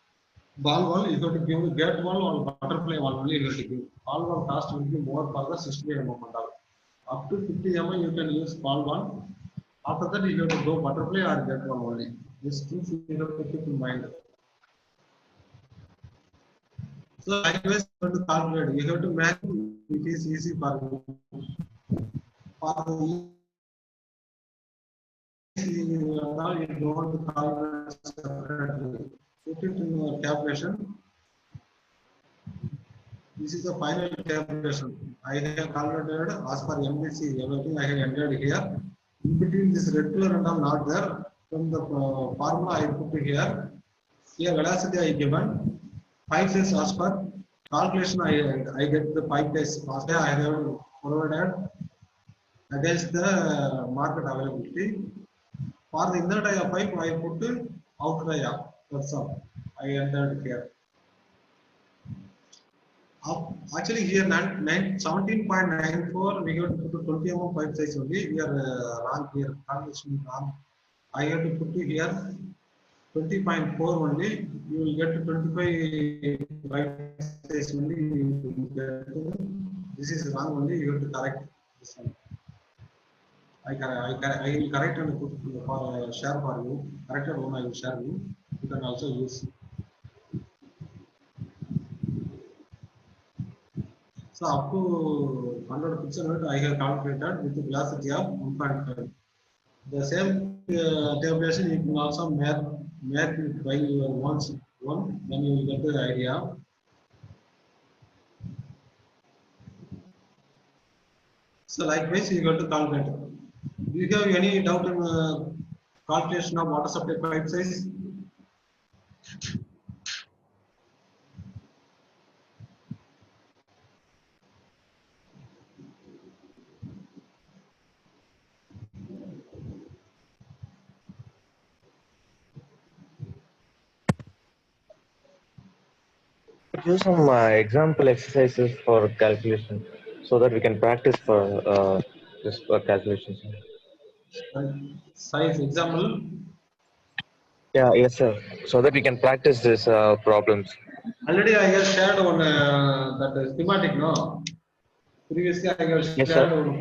[SPEAKER 2] wall, you have to give gate wall or butterfly wall only you have to give. Ball wall cost will be more for the 60 mm and all. Up to 50 mm you can use ball wall. After that you have to go butterfly or gate wall only. These things you have to keep in mind. So likewise you have to calculate. You have to match it is easy for you. For the easy all you don't calculate separately. Put it in your calculation. This is the final calculation. I have calculated as per MBC, everything I have entered here. In between this regular and all not there. From the formula I put here. Here velocity I given. Pipe size as per calculation I get the pipe size. I have provided against the market availability. For the inner dia pipe I put outer dia. That's all. I entered here. Actually, here 17.94 we have to put 20 mm pipe size only. We are wrong here. Calculation wrong. I have to put here 20.4 only. You will get 25 pipe size only. This is wrong only. You have to correct this one. I will correct and put for share for you. Corrected one I will share you. You can also use. So up to 100 pixel I have calculated with the velocity of 1.5. The same tabulation you can also make it by your one, then you will get the idea. So likewise you got to calculate. Do you have any doubt in calculation of water supply pipe size?
[SPEAKER 1] Give some example exercises for calculation so that we can practice for this calculations.
[SPEAKER 2] Size example.
[SPEAKER 1] Yeah, yes, sir. So that we can practice these problems.
[SPEAKER 2] Already I have shared one that schematic, no? Previously I have
[SPEAKER 1] Yes,
[SPEAKER 2] shared
[SPEAKER 1] sir.
[SPEAKER 2] one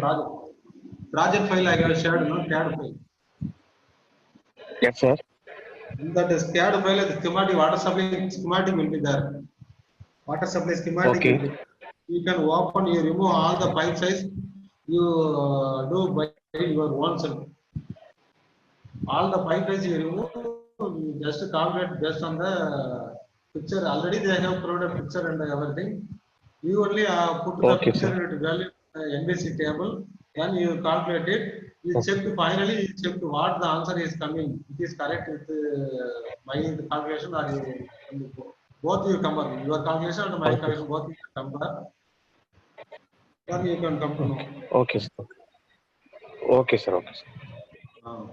[SPEAKER 2] project file I have shared, no CAD file.
[SPEAKER 1] Yes, sir.
[SPEAKER 2] In that CAD file, the schematic water supply schematic will be there. Water supply schematic will
[SPEAKER 1] Okay.
[SPEAKER 2] be there. You can open, you remove all the pipe size. You do by your own self. All the pipe size you remove. You just calculate based on the picture. Already they have provided picture and everything. You only put the
[SPEAKER 1] Okay,
[SPEAKER 2] picture
[SPEAKER 1] sir.
[SPEAKER 2] unit value NBC table. Then you calculate it. You
[SPEAKER 1] Okay.
[SPEAKER 2] check finally. You check what the answer is coming. It is correct with my calculation or you both you compare. Your calculation and my
[SPEAKER 1] Okay.
[SPEAKER 2] calculation both you compare. Then you can come to know.
[SPEAKER 1] Okay, sir. Okay, sir. Okay, sir.
[SPEAKER 2] Uh,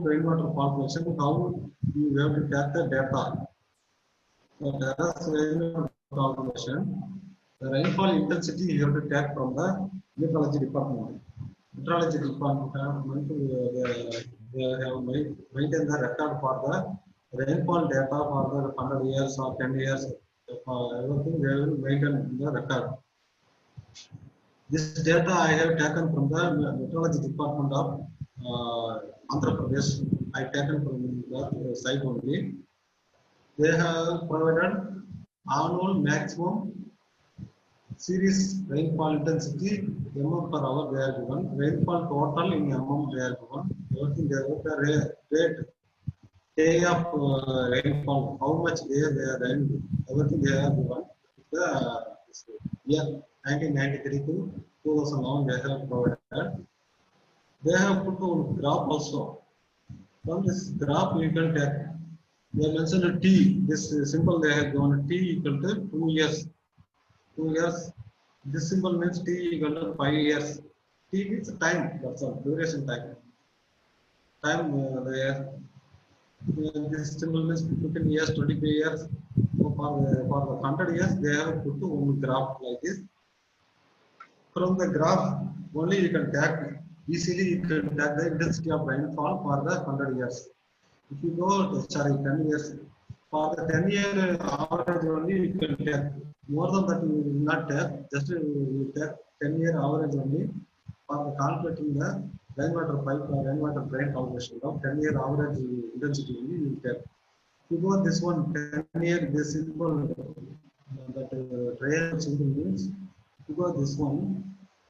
[SPEAKER 2] rainwater calculation, how you have to take the data. So terrace rainwater calculation, the rainfall intensity you have to take from the meteorology department. Meteorology department they have maintained the record for the rainfall data for the 100 years or 10 years. Everything they will maintain the record. This data I have taken from the meteorology department of Andhra Pradesh. I taken from that site only. They have provided annual maximum series rainfall intensity mm per hour they are given. Rainfall total in they are given. Everything they have the rate day of rainfall, how much they are rained. Everything they are given. The year 1993 to 2011 they have provided. They have put a graph also. From this graph you can take. They mentioned a T. This symbol they have given a T equal to 2 years. 2 years. This symbol means T equal to 5 years. T means time. That's all. Duration time. Time this symbol means 15 years, 25 years. So for the 100 years they have put one graph like this. From the graph only you can take easily you can take the intensity of rainfall for the 100 years. If you go sorry 10 years for the 10-year average only you can take. More than that you will not take. Just you take 10-year average only for the calculating the rainwater pipe or rainwater drain calculation of 10-year average intensity only you will take. If you go this one 10-year this symbol that drain symbol means if you go this one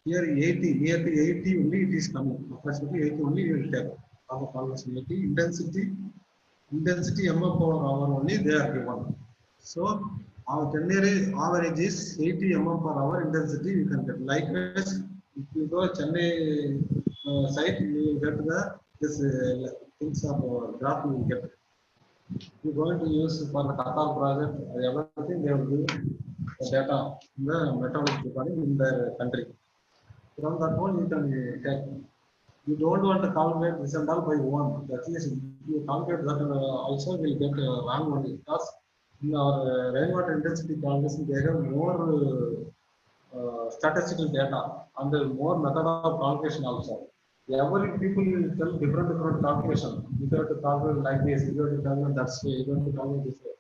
[SPEAKER 2] here 80 nearly 80 only it is coming approximately 80 only you will take our calculation 80 intensity mm per hour only they are given. So our 10-year average is 80 mm per hour intensity you can get. Likewise, if you go Chennai site, you will get the this things of graph you will get. You are going to use for the Qatar project, everything they will give the data in the meteorology department in their country. From that one you can take. You don't want to calculate this and all by one. That is, if you calculate that also will get wrong only because in our rainwater intensity calculation they have more statistical data and more method of calculation also. Every people will tell different calculation. You have to calculate like this, you have to calculate that way, you have to calculate this way.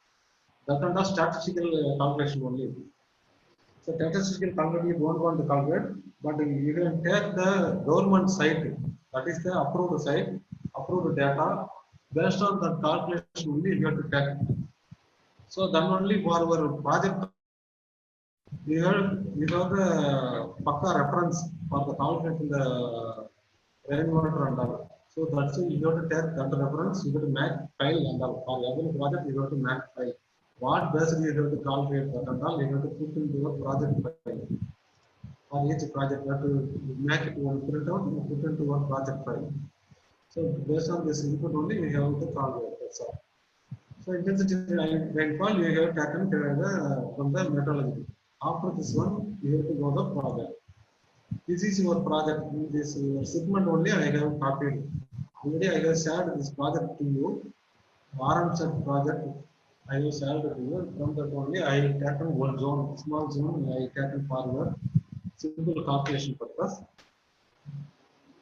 [SPEAKER 2] That kind of statistical calculation only. So statistical calculation you don't want to calculate, but you can take the government site, that is the approved site, approved data. Based on that calculation only you have to take. So then only for our project you have the Pakka reference for the calculation the rainwater and all. So that's why you have to take that reference, you have to make file and all. For every project you have to make file. What basically you have to calculate that and all, you have to put into your project file. For each project, you have to make it one print out and put into one project file. So based on this input only, we have to calculate. That's all. So intensity rainfall you have taken from the meteorology. After this one, you have to go the project. This is your project. This segment only I have copied. Already I have shared this project to you. RMSET project I have shared to you. From that only I have taken one zone, small zone I have taken for your simple calculation purpose.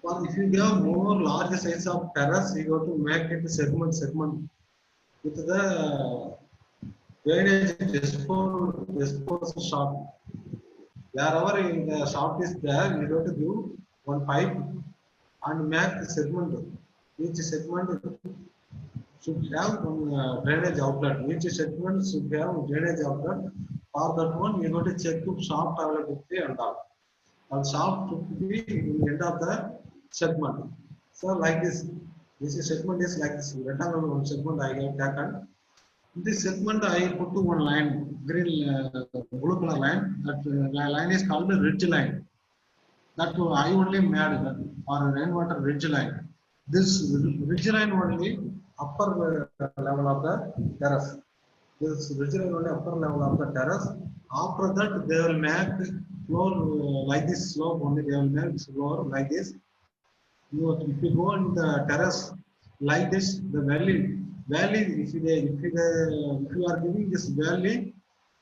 [SPEAKER 2] But if you have more large size of terrace, you have to make it segment with the drainage disposal shaft. Wherever in the shaft is there, you have to give one pipe and make the segment. Each segment should have one drainage outlet. Each segment should have drainage outlet. For that one, you have to check the shaft availability and all. And shaft should be in the end of the segment. So like this segment is like this rectangle one segment I have taken. In this segment I put to one line, green blue color line. That line is called the ridge line. That I only made that for rainwater ridge line. This ridge line only upper level of the terrace. This ridge line only upper level of the terrace. After that they will make floor like this slope only. They will make floor like this. If you go on the terrace, like this, the valley, if you are giving this valley,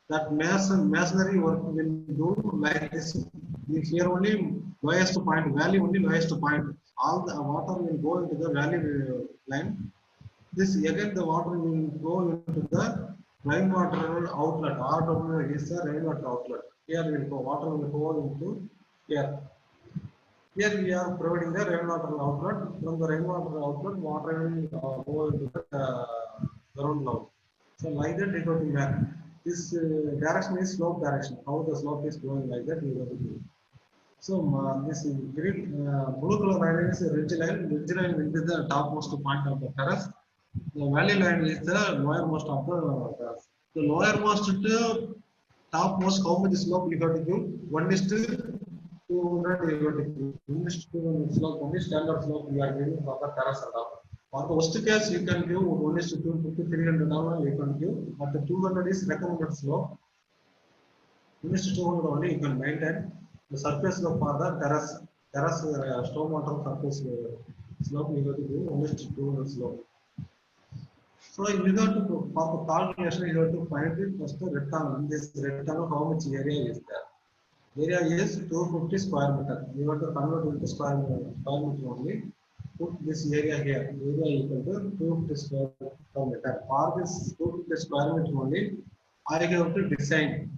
[SPEAKER 2] that masonry work will do like this. If here only lowest point, valley only lowest point, all the water will go into the valley line. This again the water will go into the rainwater outlet. RW is the rainwater outlet. Here will go water will go into here. Here we are providing the rainwater outlet. From the rainwater outlet, water will go into the ground level. So like that it will be map. This direction is slope direction. How the slope is going like that we will do. So this green blue color line is a ridge line. Ridge line will be the topmost point of the terrace. The valley line is the lowermost of the terrace. The lowermost to topmost, how much slope you have to give? 1 is to 200 you have to give. 1 is to 200 slope, only standard slope you are giving for the terrace and all. For the worst case, you can give 1 is to 250, 300 you can give, but the 200 is recommended slope. 1 is to 200 only you can maintain. The surface slope for the terrace stormwater surface slope you have to give 1 is to 200 slope. So you have to, for the calculation, you have to find it first the rectangle. In this rectangle, how much area is there? Area is 250 square meter. You have to convert into square meter only. Put this area here. Area equal to 250 square meter. For this 250 square meter only, I have to design.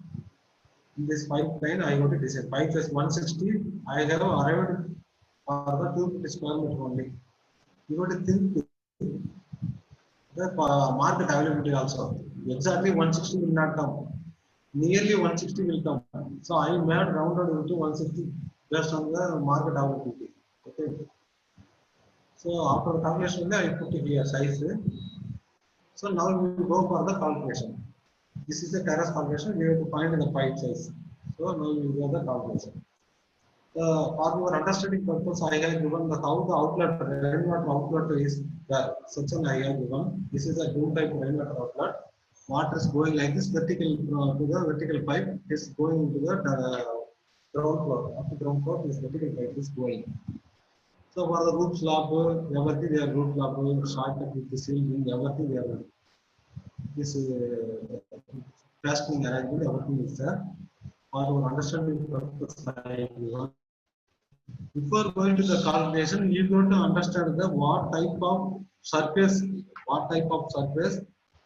[SPEAKER 2] In this pipeline, I have to design. Pipe is 160. I have arrived for the 250 square meter only. You have to think the market availability also. Exactly 160 will not come. Nearly 160 will come. So I made rounded into 160 based on the market availability. Okay. So after the calculation, I put here size. So now we will go for the calculation. This is the terrace calculation. We have to find the pipe size. So now we will go the calculation. For your understanding purpose, I have given the how the outlet rainwater outlet is there. Section I have given. This is a dome type rainwater outlet. Water is going like this vertical to the vertical pipe. Is going into the ground floor. Up to ground floor, this vertical pipe is going. So for the roof slab, everything they are roof slab, short with the ceiling, everything they are. This fastening arrangement, everything is there. For our understanding purpose, I given. Before going to the calculation, you got to understand the what type of surface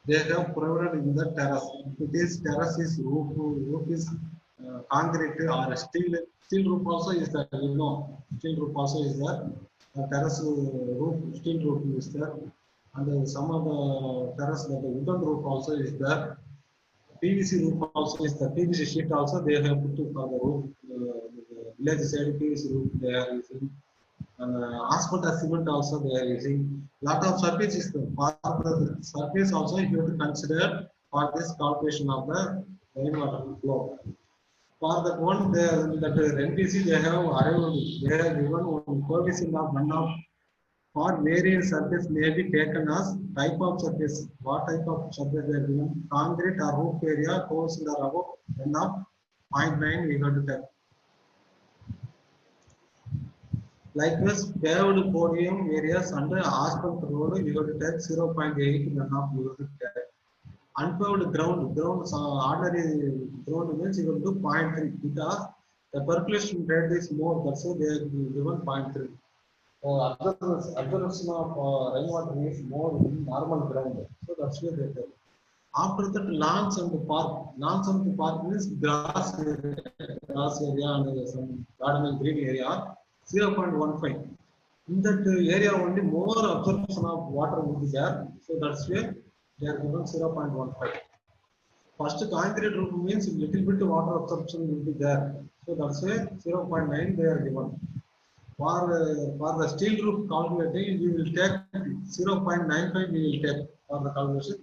[SPEAKER 2] they have provided in the terrace. If it is terrace is roof is concrete or steel roof also is there. You know, steel roof also is there. Terrace roof, steel roof is there, and some of the terrace the wooden roof also is there. PVC roof also is the PVC sheet also they have put for the roof. Village side PVC roof they are using. And asphalt or cement also they are using. Lot of surface is the part of the surface also you have to consider for this calculation of the rainwater flow. For that one, that NPC they have arrived, they have given one coefficient of 1 for various surface may be taken as type of surface. What type of surface they are given? Concrete or roof area, coefficient or above 1 of 0.9 we have to take. Likewise, paved podium areas under asphalt road we have to take 0.8 1 of we have to take. Unpaved ground, ordinary ground means you will do 0.3 because the percolation rate is more. That's why they are given 0.3. Absorption of rainwater is more in normal ground. So that's why they take. After that, lawns and park. Lawns and park means grass area and some garden and green area. 0.15. In that area only more absorption of water will be there. So that's why they are given 0.15. First concrete roof means little bit water absorption will be there. So that's why 0.9 they are given. For the steel roof calculating, we will take 0.95 we will take for the calculation.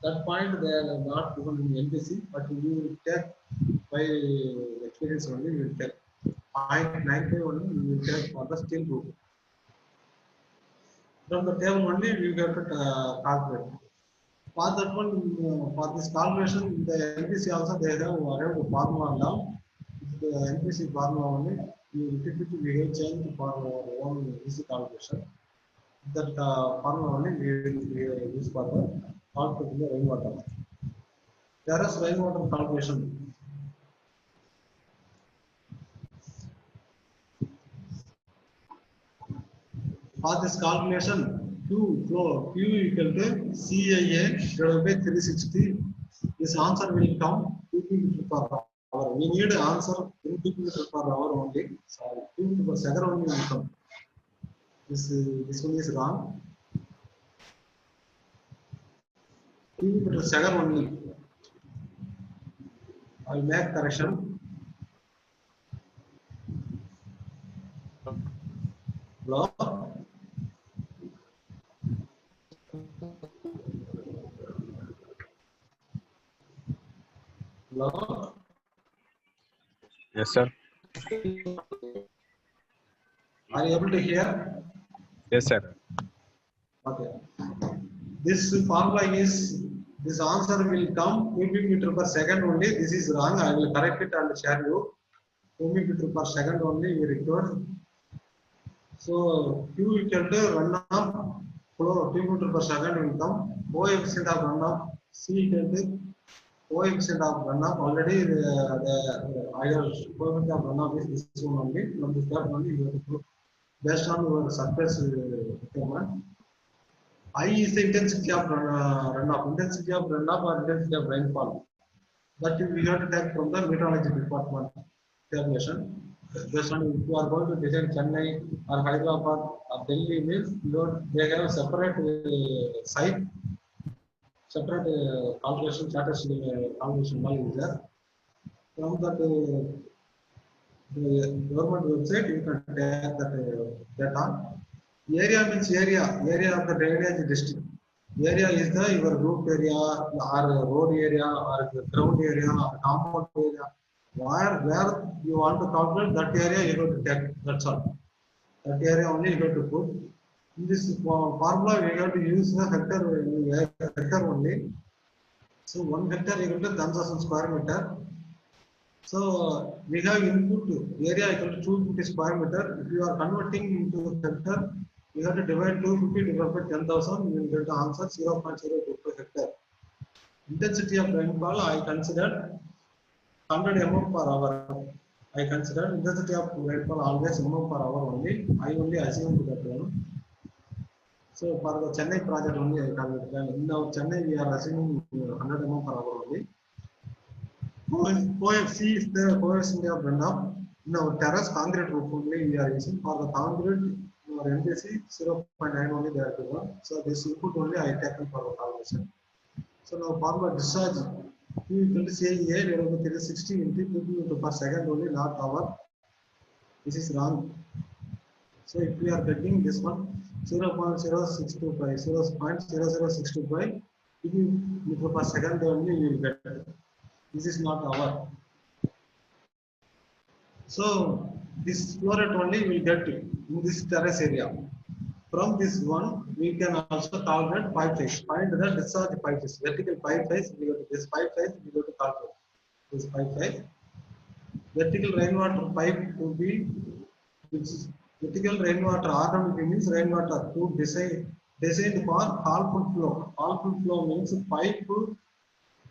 [SPEAKER 2] That point they are not given in NPC, but we will take by experience only we will take 0.95 only we will take for the steel roof. From the table only we have to calculate. For that one, for this calculation, the NPC also they have arrived formula now. The NPC formula only, we little bit we have changed for our own easy calculation. That formula only we use for the calculating the rainwater. There is rainwater calculation. For this calculation, Q flow Q equal to CAA divided by 360. This answer will come 2 meter per hour. We need answer in 2 meter per hour only. Sorry, 2 meter per second only will come. This one is wrong. 2 meter per second only. I will make correction. Hello? Hello?
[SPEAKER 4] Yes, sir.
[SPEAKER 2] Are you able to hear?
[SPEAKER 4] Yes, sir.
[SPEAKER 2] Okay. This formula is, this answer will come cubic meter per second only. This is wrong. I will correct it and share you. Cubic meter per second only we record. So Q equal to runoff flow 2 meter per second will come. Coefficient of runoff C equal to coefficient of runoff. Already the higher coefficient of runoff is this one only. From this that only you have to prove based on your surface requirement. I is the intensity of runoff, intensity of runoff or intensity of rainfall. That we have to take from the meteorology department calculation. Based on if you are going to design Chennai or Hyderabad or Delhi means they have a separate site, separate calculation, statistical calculation model is there. From that the government website you can take that data. Area means area of the drainage district. Area is the your roof area or road area or the ground area or compound area. Where you want to calculate that area you have to take. That's all. That area only you have to put. In this formula we have to use the hectare only. So 1 hectare equal to 10,000 square meter. So we have input area equal to 250 square meter. If you are converting into hectare, you have to divide 250 divided by 10,000. You will get the answer 0.025 hectare. Intensity of rainfall I considered 100 mm per hour. I consider intensity of rainfall always mm per hour only. I only assumed that one. So for the Chennai project only I calculated. Now Chennai we are assuming 100 mm per hour only. OFC is the coefficient of runoff. Now terrace concrete roof only we are using. For the concrete our NDC 0.9 only they are given. So this input only I taken for the calculation. So now formula discharge Q equal to CA divided by 360 into cubic meter per second only, not hour. This is wrong. So if we are getting this one 0.0625, 0.00625 cubic meter per second only we will get. This is not hour. So this flow rate only will get in this terrace area. From this one, we can also calculate pipe size. Find the discharge pipe size. Vertical pipe size, we go to this pipe size, we go to calculate this pipe size. Vertical rainwater pipe to be, which is vertical rainwater RWP means rainwater to designed for half-full flow. Half-full flow means pipe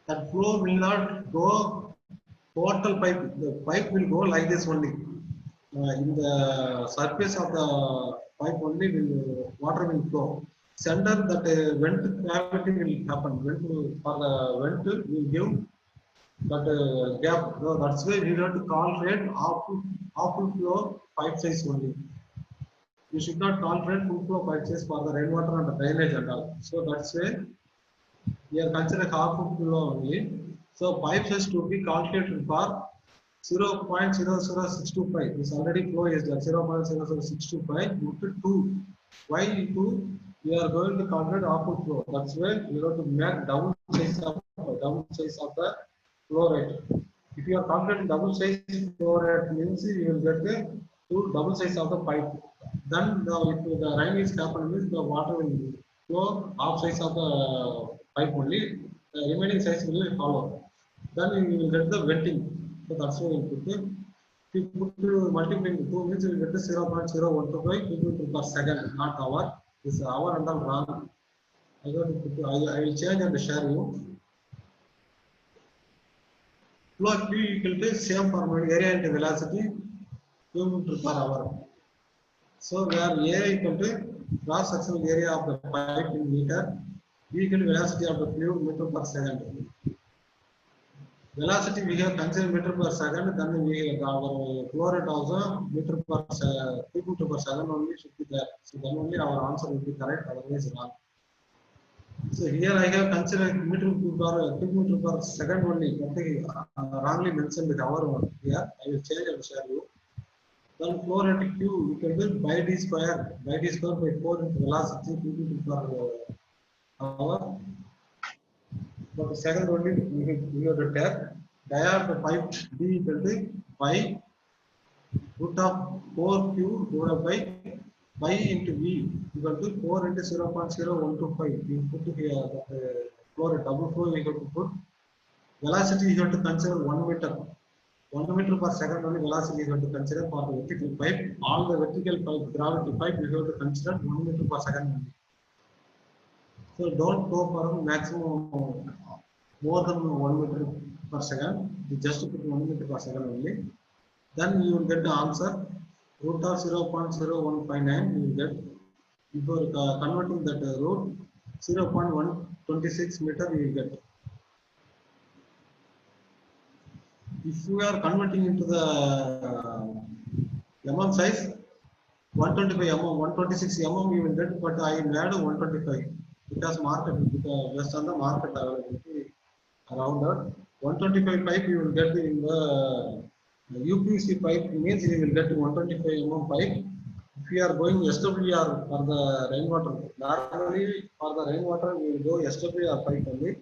[SPEAKER 2] that flow will not go total pipe. The pipe will go like this only. In the surface of the pipe only will water will flow. Center that vent gravity will happen. For the vent will give that gap. So that's why we have to calculate half flow pipe size only. You should not calculate full flow pipe size for the rainwater and the drainage and all. So that's why we are considering half flow only. So pipe size to be calculated for 0.00625. This already flow is there 0.00625 into 2. Why 2? We are going to calculate output flow. That's why we have to make double size of the flow rate. If you are calculating double size flow rate means you will get the double size of the pipe. Then if the rain is happening means the water will flow half size of the pipe only. The remaining size will follow. Then you will get the venting. So that's why we put the, if you put multiplying 2 means you will get the 0.0125 cubic meter per second, not hour. This hour and all wrong. I will change and share you. Flow Q equal to same formula, area into velocity, km per hour. So where A equal to cross sectional area of the pipe in meter, V equal to velocity of the fluid meter per second. Velocity we have considered meter per second, then we have our flow rate also meter per cubic meter per second only should be there. So then only our answer will be correct, otherwise wrong. So here I have considered cubic meter per second only. Nothing wrongly mentioned with our one here. I will change and share you. Then flow rate Q equal to by d square by 4 into velocity cubic meter per hour. For the second only we have to take dia of the pipe D equal to pi root of 4Q divided by pi into V equal to 4 into 0.0125. We put here that flow rate double flow we have to put. Velocity you have to consider 1 meter. 1 meter per second only velocity you have to consider for the vertical pipe. All the vertical pipe, gravity pipe you have to consider 1 meter per second only. So don't go for maximum more than 1 meter per second. You just put 1 meter per second only. Then you will get the answer root of 0.0159. You will get before converting that root 0.126 meter. You will get. If you are converting into the mm size, 125 mm, 126 mm you will get, but I made 125 because market, because based on the market availability around that 125 pipe you will get in the UPVC pipe means you will get 125 mm pipe. If you are going SWR for the rainwater, normally for the rainwater we will go SWR pipe only.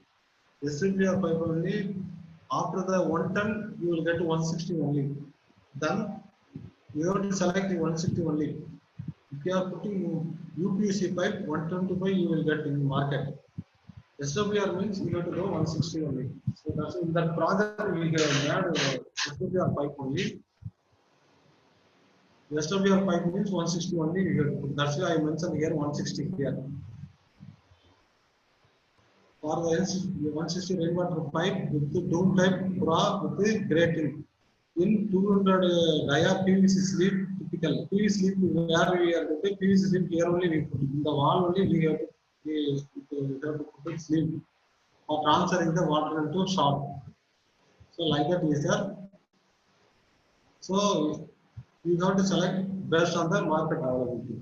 [SPEAKER 2] SWR pipe only. After the 1 ton you will get 160 only. Then you have to select the 160 only. If you are putting UPVC pipe 125 you will get in market. SWR means you have to go 160 only. So that's in that project we have made SWR pipe only. SWR pipe means 160 only. That's why I mentioned here 160 here. For the 160 rainwater pipe with the dome type bra with the grating. In 200 dia PVC sleeve typical. PVC sleeve where we are putting PVC sleeve here only we put in the wall only we have to put sleeve for transferring the water into short. So like that is there. So you have to select based on the market availability.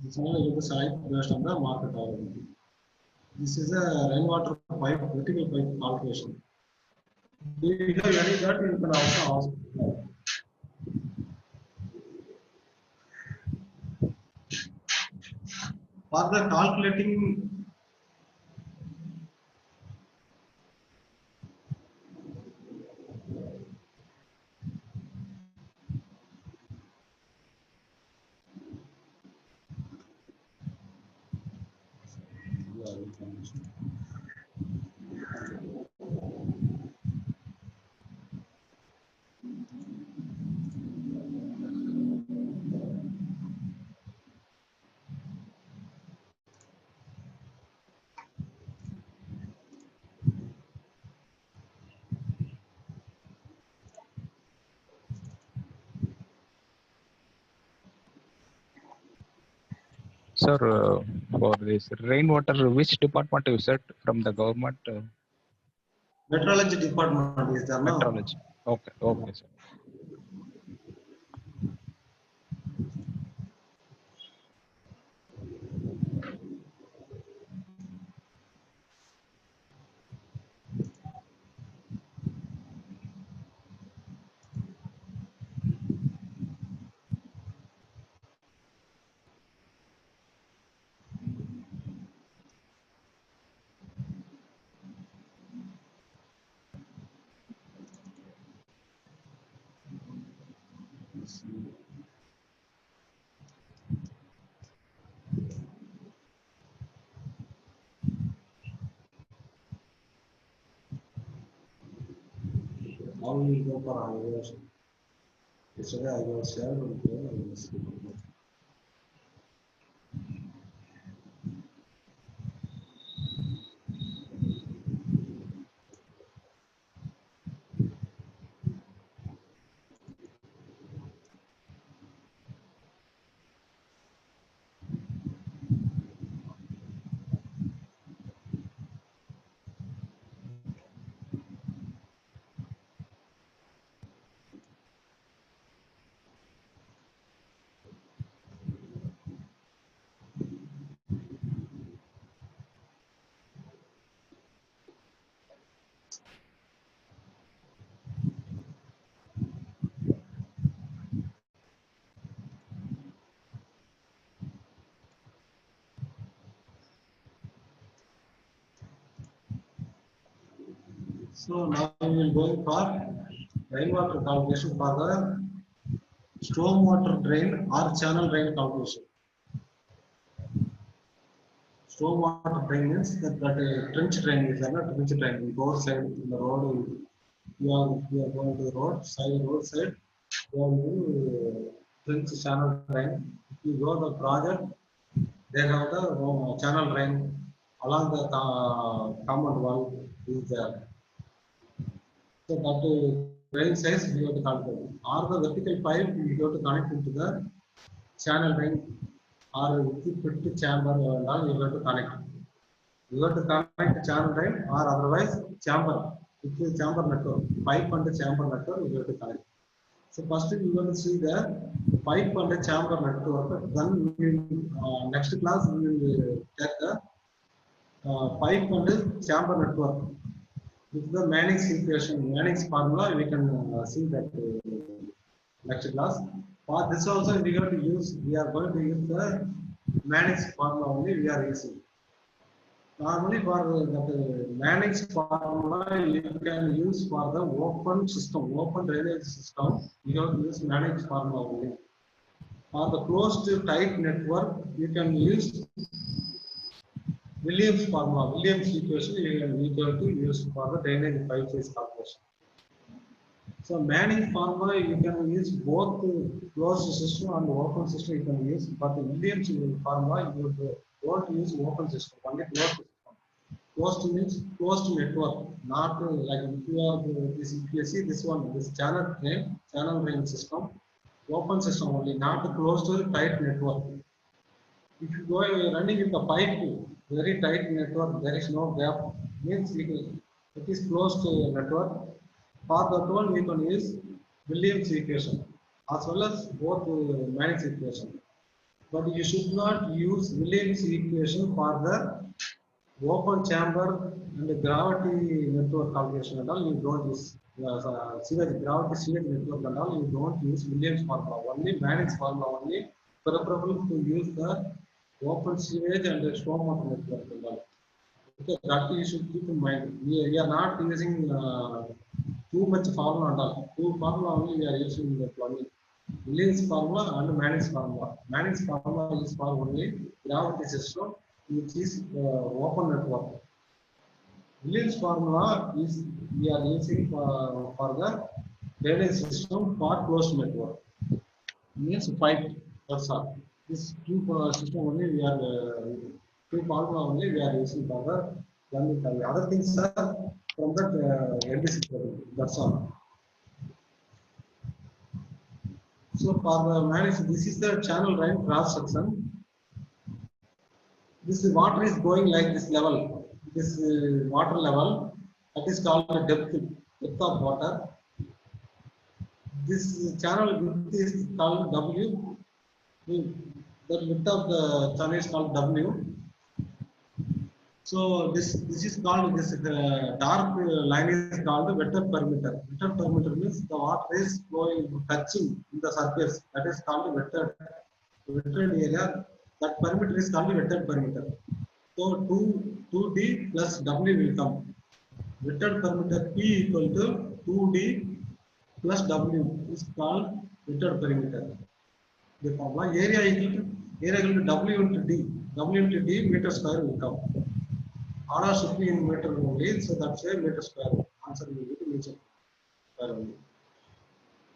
[SPEAKER 2] This only you have to select based on the market availability. This is a rainwater pipe, vertical pipe calculation. Do you have any that you can also ask. For the calculating
[SPEAKER 4] Sir, for this rainwater, which department you said from the government?
[SPEAKER 2] meteorology department is there now.
[SPEAKER 4] Meteorology. Okay, okay, sir.
[SPEAKER 2] Now we will go for hours. Yesterday I was shared with you. So now we will go for rainwater calculation for the stormwater drain or channel drain calculation. Stormwater drain means that trench drain is a trench drain. We go side in the road. We are going to the road side. We are to trench channel drain. If you go the project, they have the channel drain along the common wall is there. So that drain size we have to calculate. Or the vertical pipe we have to connect into the channel drain or with chamber and all you have to connect. You have to connect channel drain or otherwise chamber. It is chamber network. Pipe and the chamber network you have to connect. So first we will see the pipe and the chamber network. Then we will, next class we will take the pipe and the chamber network. With the Manning's equation, Manning's formula, we can see that next class. For this also we are going to use the Manning's formula only we are using. Normally for that Manning's formula you can use for the open system, open drainage system, you have to use Manning's formula only. For the closed tight network, you can use Williams formula, Williams equation you have to use for the drainage pipe size calculation. So Manning formula you can use both closed system and open system you can use, but the Williams formula you don't use open system, only closed system. Closed means closed network, not like if you are this if you see this one, this channel drain system, open system only, not closed tight network. If you go running with the pipe, very tight network, there is no gap, means it is closed network. For that one, we can use Williams equation as well as both Manning's equation. But you should not use Williams equation for the open chamber and the gravity network calculation and all. You don't use gravity sewage network and all. You don't use Williams formula. Only Manning's formula only. Preferable to use the open sewage and the stormwater network and all. Okay, that you should keep in mind. We are not using too much formula and all. Two formula only we are using in the plumbing. Williams formula and Manning's formula. Manning's formula is for only gravity system, which is open network. Williams formula is we are using for the drainage system for closed network. Means pipe. That's all. This two system only we are two formula only we are using for the other things are from that LDC. That's all. So for the manage, this is the channel drain cross section. This water is going like this level. This water level that is called the depth of water. This channel width is called W. The width of the channel is called W. So this is called this dark line is called the wetted perimeter. Wetted perimeter means the water is flowing touching in the surface. That is called the wetted area. That perimeter is called the wetted perimeter. So 2D plus W will come. Wetted perimeter P equal to 2D plus W is called wetted perimeter. The formula area equal to W into D. W into D meter square will come. R should be in meter only, so that's why meter square. Answer will be meter square only.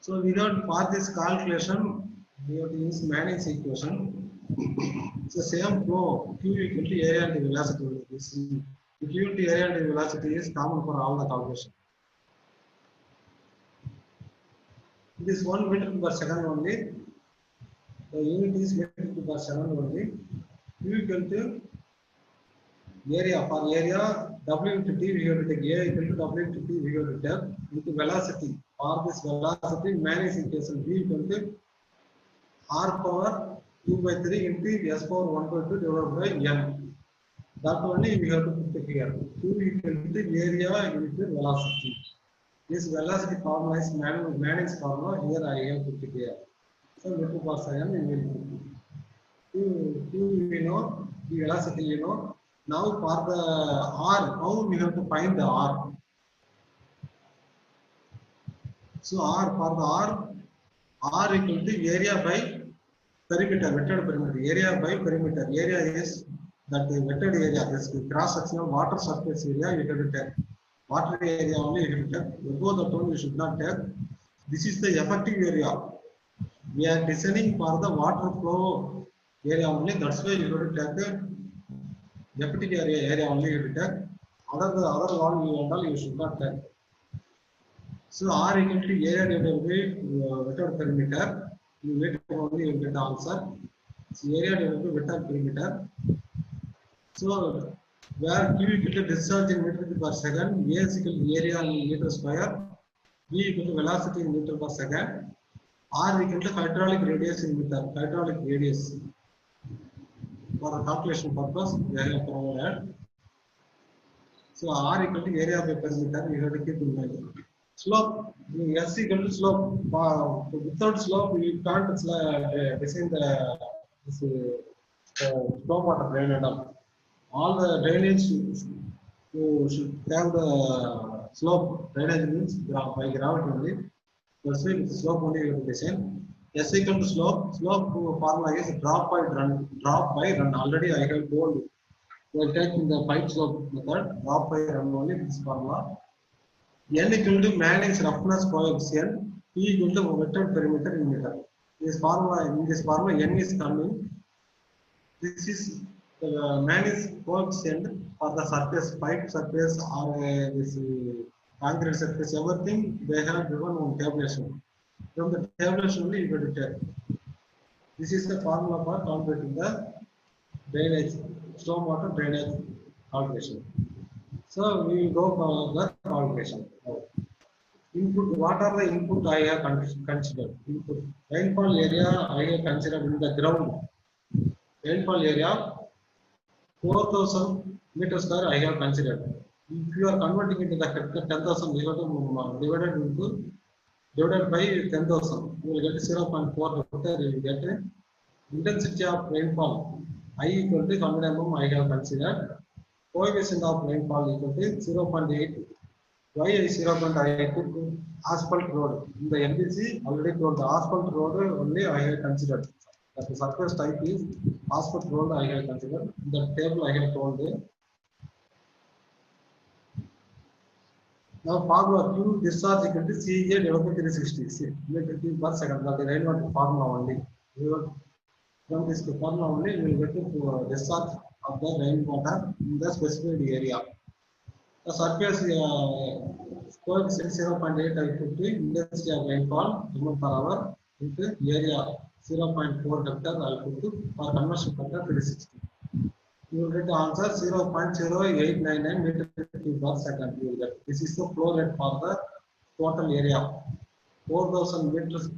[SPEAKER 2] So without for this calculation, we have to use Manning's equation. It's the same flow. Q equal to area and velocity. The Q into area and velocity is common for all the calculation. This 1 meter per second only. The unit is meter per second only. Q equal to area. For area, W into T we have to take A equal to W into T we have to take into velocity. For this velocity, Manning's equation V equal to R power 2 by 3 into S power 1 by 2 divided by N. That only we have to put here. Q equal to area into velocity. This velocity formula is Manning's formula. Here I have put it here. So meter per second we will put. Q we know, the velocity you know. Now for the R, how we have to find the R? So R for the R equal to area by perimeter, vetted perimeter. Area by perimeter. Area is that the vetted area, this cross sectional water surface area you have to take. Water area only you have to take. Above that one you should not take. This is the effective area. We are designing for the water flow area only. That's why you have to take the effective area only you have to take. Other one you and all you should not take. So R equal to area divided by vector perimeter. You get only you get the answer. So area divided by vector perimeter. So where Q equal to discharge in meter per second, A is equal to area in meter square, V equal to velocity in meter per second, R equal to hydraulic radius in meter. Hydraulic radius. For the calculation purpose, we have provided. So R equal to area by perimeter, you have to keep in mind. Slope, S equal to slope. Without slope, you can't design the this, storm water drain and all the drainage you should have the slope. Drainage means by gravity only. That's why with slope only you have to design. S equal to slope. Slope formula is drop by run. Drop by run. Already I have told you. We are taking the pipe slope method. Drop by run only this formula. N equal to Manning's roughness coefficient, P equal to vetted perimeter in meter. In this formula, N is coming. This is the Manning's coefficient for the surface, pipe surface, or this concrete surface, everything they have given on tabulation. From the tabulation only you will take. This is the formula for calculating the drainage, stormwater drainage calculation. So we will go for the calculation. Input, what are the input I have considered? Input. Rainfall area I have considered in the ground. Rainfall area 4,000 meters square I have considered. If you are converting into the hectare 10,000, you have to divided by 10,000. You will get 0.4 hectare. You will get intensity of rainfall. I equal to 100 mm I have considered. Coefficient of rainfall equal to 0.8. Why is 0.8 to asphalt road? In the NBC already told the asphalt road only I have considered. That the surface type is asphalt road I have considered. In the table I have told you. Now formula Q discharge equal to CA divided by 360 meter cube per second. That is the rainwater formula only. From this formula only you will get to discharge of the rainwater in the specified area. The surface coefficient 0.8 I put to intensity of rainfall mm per hour into area 0.4 hectare I put to for conversion factor 360. You will get the answer 0.0899 meter cube per second. You will get. This is the flow rate for the total area. 4,000 meters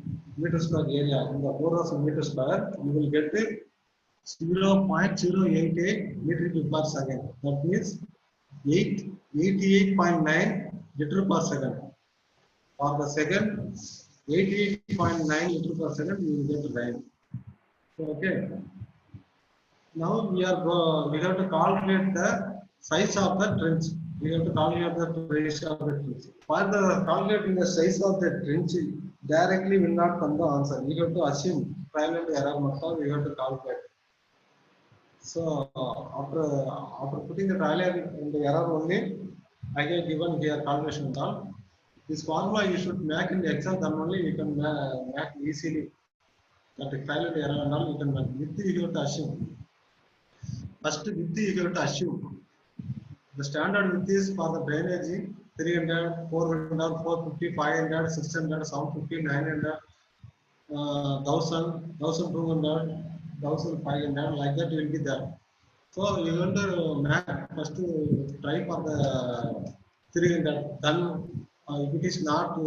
[SPEAKER 2] square area. In the 4,000 meters square, you will get 0.088 meter cube per second. That means 88.9 liter per second. For the second, 88.9 liter per second, you will get rain. Okay. Now we have to calculate the size of the trench. We have to calculate the size of the trench. For the calculating the size of the trench, directly will not come the answer. We have to assume trial and error method. We have to calculate. So after putting the trial and the error only, I have given here calculation and all. This formula you should make in the exam, then only you can make easily. That trial and error and all you can make. With you have to assume. First width you have to assume. The standard width is for the drainage 300, 400, 450, 500, 600, 750, 900, 1000, 1200, 1500, like that will be there. So you want to map first to try for the 300. Then if it is not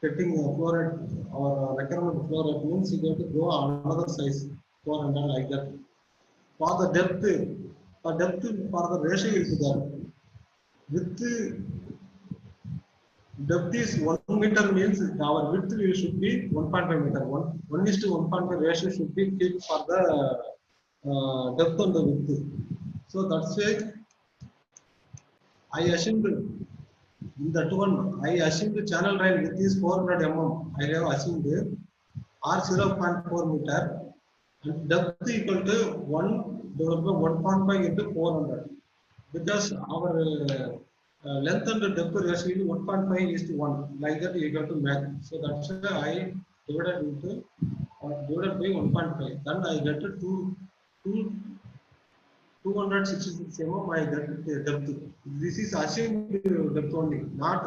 [SPEAKER 2] getting flow rate or requirement flow rate means you have to go another size 400 like that. For the depth for the ratio will be there. Width depth is 1 meter means our width should be 1.5 meter. 1 is to 1.5 ratio should be kept for the depth and the width. So that's why I assumed In that one, I assumed the channel drain width is 400 mm. I have assumed or 0.4 meter and depth equal to 1 divided by 1.5 into 400 because our length and depth ratio is 1.5 is to 1 like that you got to match. So that's why I divided into divided by 1.5. Then I get to 266 mm I get depth. This is assumed depth only, not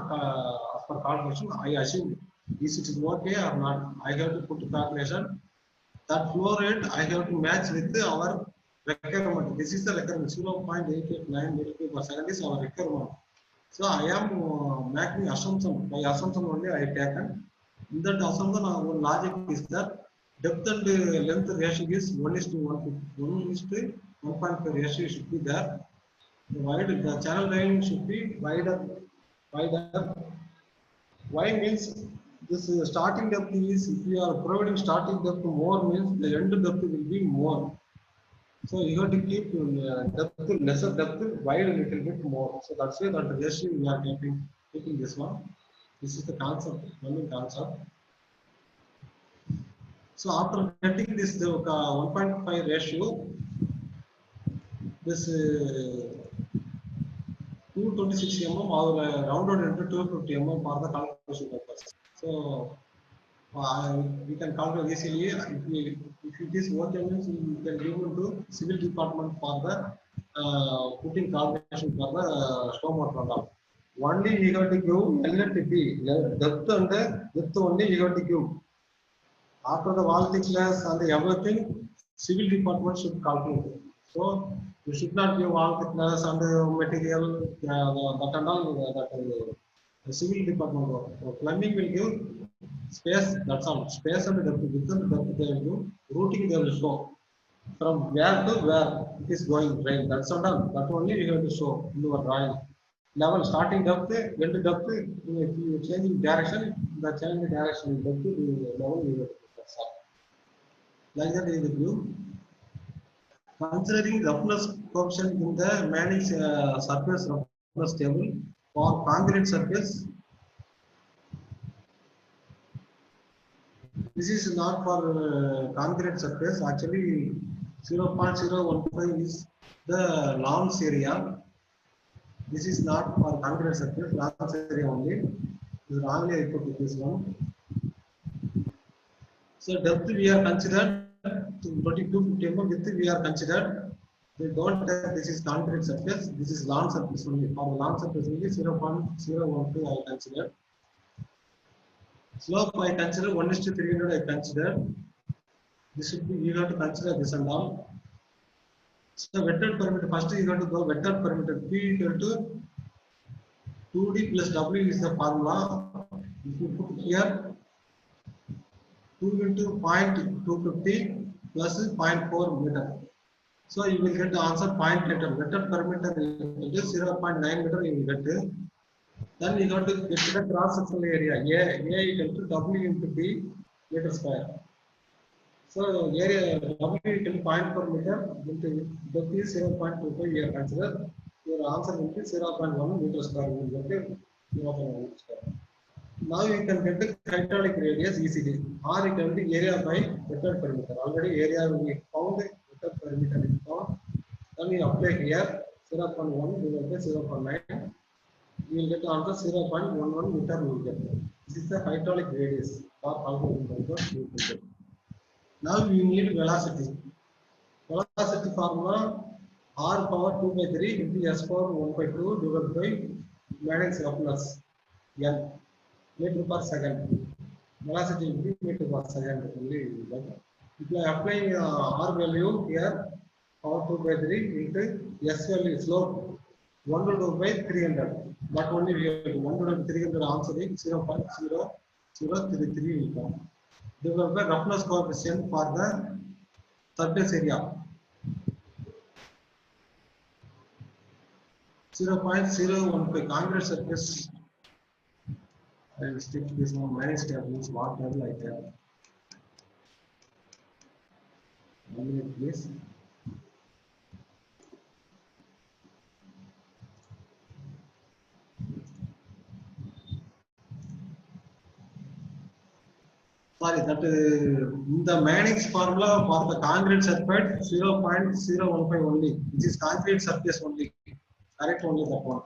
[SPEAKER 2] as per calculation. I assume is it okay or not. I have to put calculation. That flow rate I have to match with our requirement. This is the requirement 0.889 meter per second is our requirement. So I am making assumption. By assumption only I taken. In that assumption, our logic is that depth and length ratio is 1 is to 1 is to 1.5 ratio should be there. The channel drain should be wider. Wider. Why means this starting depth is if you are providing starting depth more means the end depth will be more. So you have to keep depth lesser depth wide a little bit more. So that's why that ratio we are taking this one. This is the concept, learning concept. So after getting this the 1.5 ratio, this 226 mm or rounded into 250 mm for the calculation purpose. So we can calculate easily. If it is okay, means we can give it to civil department for the putting calculation for the stormwater and all. Only we have to give LNTP, depth and depth only we have to give. After the wall thickness and everything, civil department should calculate. So you should not give wall thickness and material that and all the civil department work. So plumbing will give space. That's all. Space and depth. Within the depth they will give. Routing they will show from where to where it is going drain. That's all done. That only you have to show in your drawing. Level starting depth, end depth. If you change direction, the change direction in depth, the level you have to. That's all. Like that is the view. Considering roughness coefficient in the managed surface roughness table for concrete surface, this is not for concrete surface. Actually, 0.015 is the lawns area. This is not for concrete surface, lawns area only. This is wrongly I put this one. So depth we are considered 2250 mm, width we are considered. They don't tell this is concrete surface, this is lawn surface only. For the lawn surface only 0.012 I consider. Slope I consider 1 is to 300 I consider. This should be, you have to consider this and all. So vector parameter, first you have to go vector parameter P equal to 2D plus W is the formula. If you put here 2 into 0.250 plus 0.4 meter. So you will get the answer 0.8 meter per meter is 0.9 meter you will get. Then you got to get the cross sectional area A equal to W into B meter square. So area W equal to 0.4 meter into depth is 0.25 you are consider. Your answer will be 0.1 meter square. You will get 0.1 meter square. Now you can get the hydraulic radius easily. R equal to area by vector perimeter. Already area will be found, vector perimeter is found. Then you apply here 0.1 divided by 0.9. You will get the answer 0.11 meter. You will get. This is the hydraulic radius for calculating. Now you need velocity. Velocity formula R power 2 by 3 into S power 1 by 2 divided by minus roughness N. Meter per second. Velocity will be meter per second only. If you apply R value here, power 2 by 3 into S value slope 1 by 300. But only we have 1 by 300 answer is 0.0033 will come. Divided by roughness coefficient for the surface area 0.015 concrete surface. I will stick this one many tables, what table I can. 1 minute please. Sorry, that in the Manning's formula for the concrete surface 0.015 only, which is concrete surface only. Correct only that one.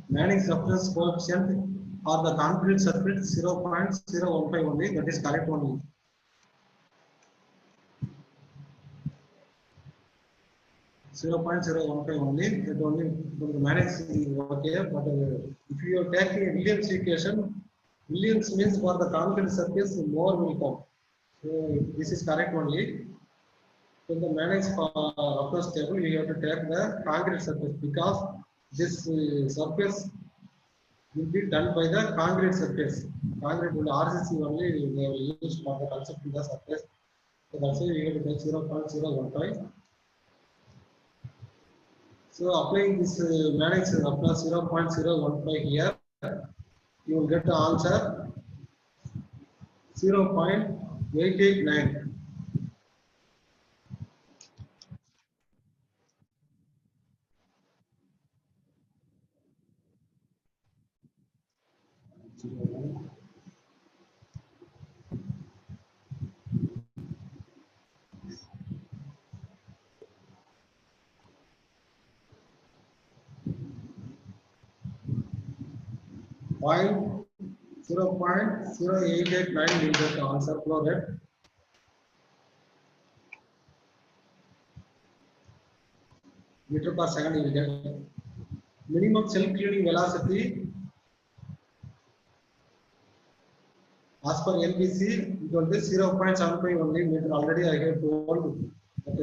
[SPEAKER 2] Manning's reference coefficient for the concrete surface 0.015 only. That is correct only. Zero point zero one five only. That only from the Manning's okay. But if you are taking Williams equation, Williams means for the concrete surface more will come. So this is correct only. In the Manning's reference table, you have to take the concrete surface because this surface will be done by the concrete surface. Concrete will RCC only they will use for the constructing the surface. So that's why you have to take 0.015. So applying this Manning's plus 0.015 here, you will get the answer 0.889. Point 0.0889 will get the answer flow rate. Meter per second you will get. Minimum self cleaning velocity as per LBC it will be 0.75 only meter. Already I have told that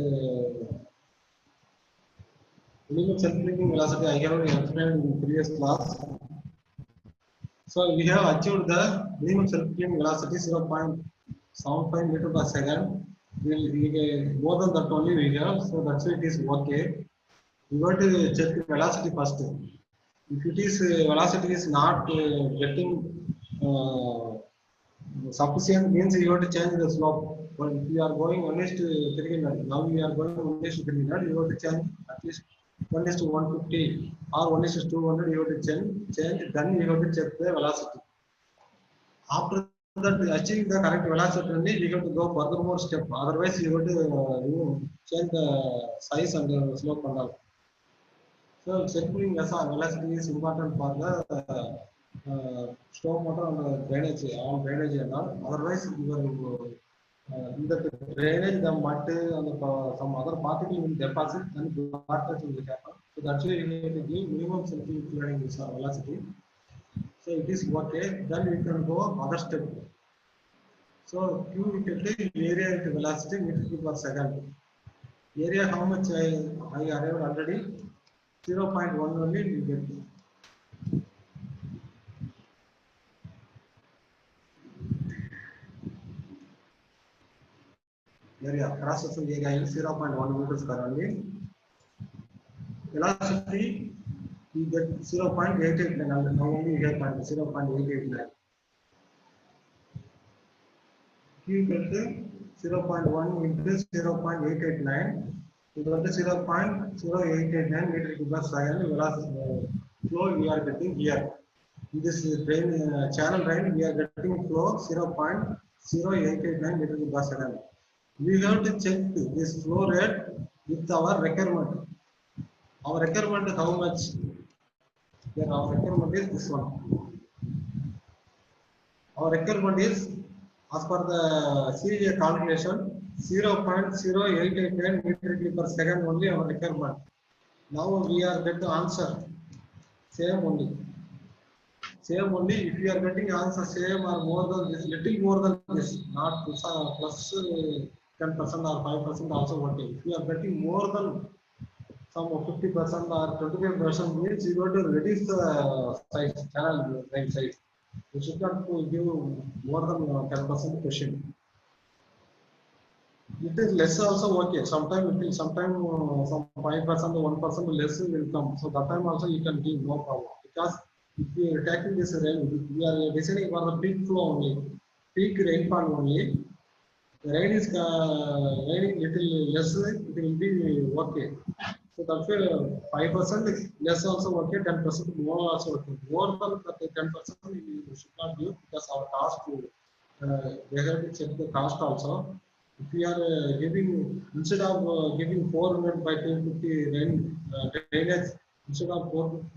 [SPEAKER 2] minimum self cleaning velocity I have explained in previous class. So we have achieved the minimum self cleaning velocity 0.75 meter per second. We more than that only we have. So that's why it is okay. We want to check the velocity first. If it is velocity is not getting sufficient, means you have to change the slope. But if you are going 1:300, now we are going 1:300, you have to change at least 1:150 or 1:200. You have to change. Then you have to check the velocity. After that, achieving the correct velocity, only we have to go further more step. Otherwise, you have to change the size and the slope and all. So checking velocity is important for the storm water and drainage and all. Otherwise, your in the drainage, the mud and some other particle will deposit and blockage will happen. So that's why you need to give minimum self-clearing velocity. So it is okay. Then we can go other step. So Q equal to area into velocity meter cube per second. Area how much I arrived already 0.1 only we get. Area cross section area is 0.1 meters currently. Velocity we get 0.889. Now only we get 0.889. Q equal to 0.1 into 0.889. We got to 0.0889 meter cube per second velocity flow we are getting here. In this drain channel drain, we are getting flow 0.0889 meter cube per second. We have to check this flow rate with our requirement. Our requirement is how much? Then our requirement is this one. Our requirement is as per the CEA calculation 0.0889 meter cube per second only our requirement. Now we are get the answer same only. Same only if you are getting answer same or more than this, little more than this, not plus 10% or 5% also okay. If you are getting more than some 50% or 25% means you got to reduce the size channel range size. You should not give more than 10% question. It is less also okay. Sometimes it will some 5% or 1% less will come. So that time also you can give no problem because if we are taking this rain, we are deciding for the peak flow only, peak rainfall only. The rain is raining little less, it will be okay. So that's why 5% is less also okay, 10% more also okay. More than that 10% you should not give because our cost, they have to check the cost also. If we are giving, instead of giving 400 by 250 drainage, instead of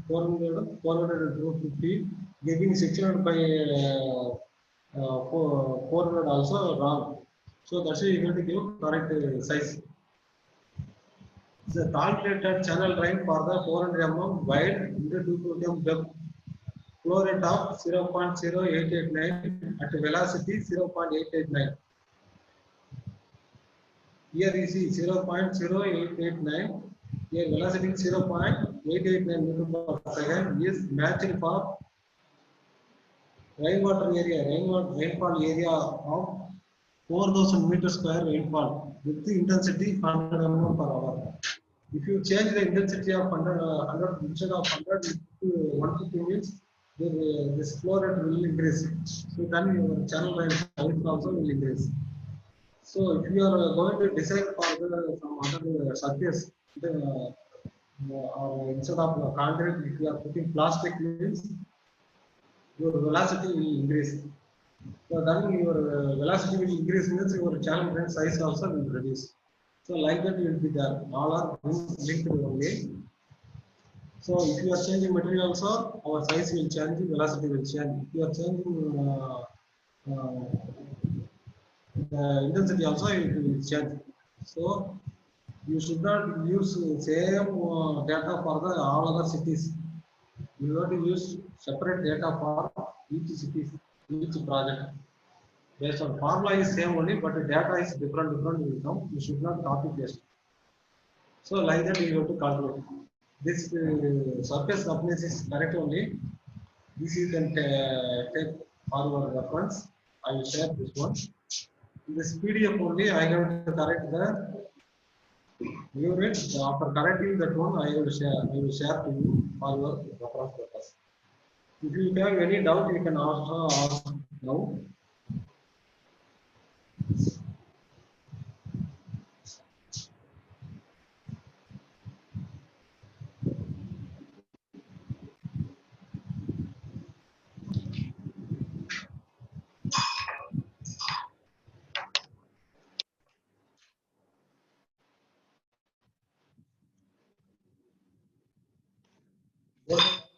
[SPEAKER 2] 400 250, giving 600 by 400 also wrong. So that's why you have to give correct size. The calculated channel drain for the 400 mm wide into 220 mm depth. Flow rate of 0.0889 at velocity 0.889. Here you see 0.0889. Here velocity 0.889 meter per second is matching for rainfall area of 4,000 meters square rainfall with the intensity 100 mm per hour. If you change the intensity of 100 instead of 100 to 150 means this flow rate will increase. So then your channel line size also will increase. So if you are going to design for some other surface, then instead of concrete, if you are putting plastic means your velocity will increase. So then your velocity will increase means your channel line size also will reduce. So like that will be there. All are linked only. So if you are changing material also, our size will change, velocity will change. If you are changing the intensity also, it will change. So you should not use same data for the all other cities. You have to use separate data for each city, each project. Based on formula is same only, but the data is different will come. You should not copy paste. So like that you have to calculate. This surface roughness is correct only. This you can take for your reference. I will share this one. In this PDF only I have to correct the unit. After correcting that one, I will share to you for your reference purpose. If you have any doubt, you can also ask now.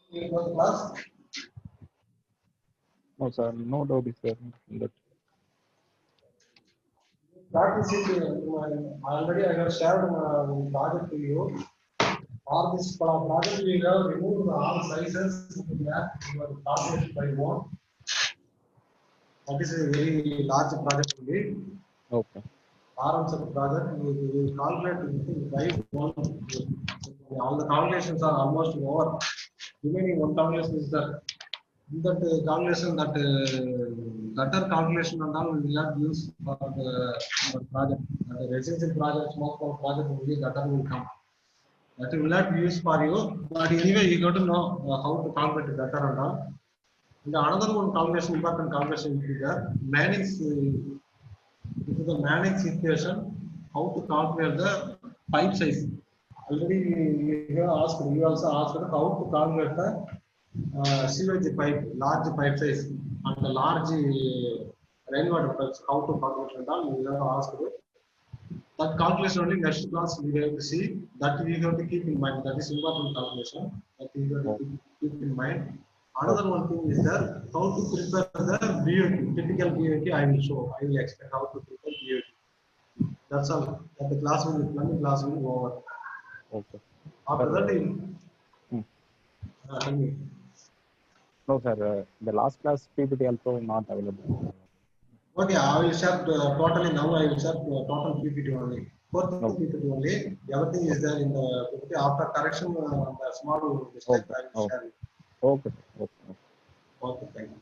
[SPEAKER 2] Yes, class.
[SPEAKER 4] No, sir. No doubt is there in that.
[SPEAKER 2] Practice it. Already I have shared my project to you. For this project, we have removed all sizes that were calculated by one. That is a very large project only.
[SPEAKER 4] Okay.
[SPEAKER 2] Arms of the project, we calculate by one. All the calculations are almost over. Remaining one calculation is that in that calculation that gutter calculation and all we will not use for the project. The residential project, small project only gutter will come. That will not be used for you, but anyway you got to know how to calculate the gutter and all. And another one calculation, important calculation is there. Manning's this is the Manning's equation. How to calculate the pipe size. Already you have asked. You also asked how to calculate the sewage pipe, large pipe size, and the large rainwater pipes. How to calculate and all you have asked. That calculation only next class we have to see. That we have to keep in mind. That is important calculation. That we have to keep in mind. Another one thing is that how to prepare the BOQ. Typical BOQ I will show. I will explain how to prepare BOQ. That's all. That the class will plumbing class will go over.
[SPEAKER 4] Okay.
[SPEAKER 2] After
[SPEAKER 4] Sir,
[SPEAKER 2] that, tell me.
[SPEAKER 4] no, sir. The last class PPT also not available.
[SPEAKER 2] Okay, I will share totally now. I will share total PPT only. For the
[SPEAKER 4] No.
[SPEAKER 2] PPT only, everything is there in the PPT. After correction, the small mistake
[SPEAKER 4] Okay.
[SPEAKER 2] I will share it.
[SPEAKER 4] Okay. Okay.
[SPEAKER 2] Okay, thank you.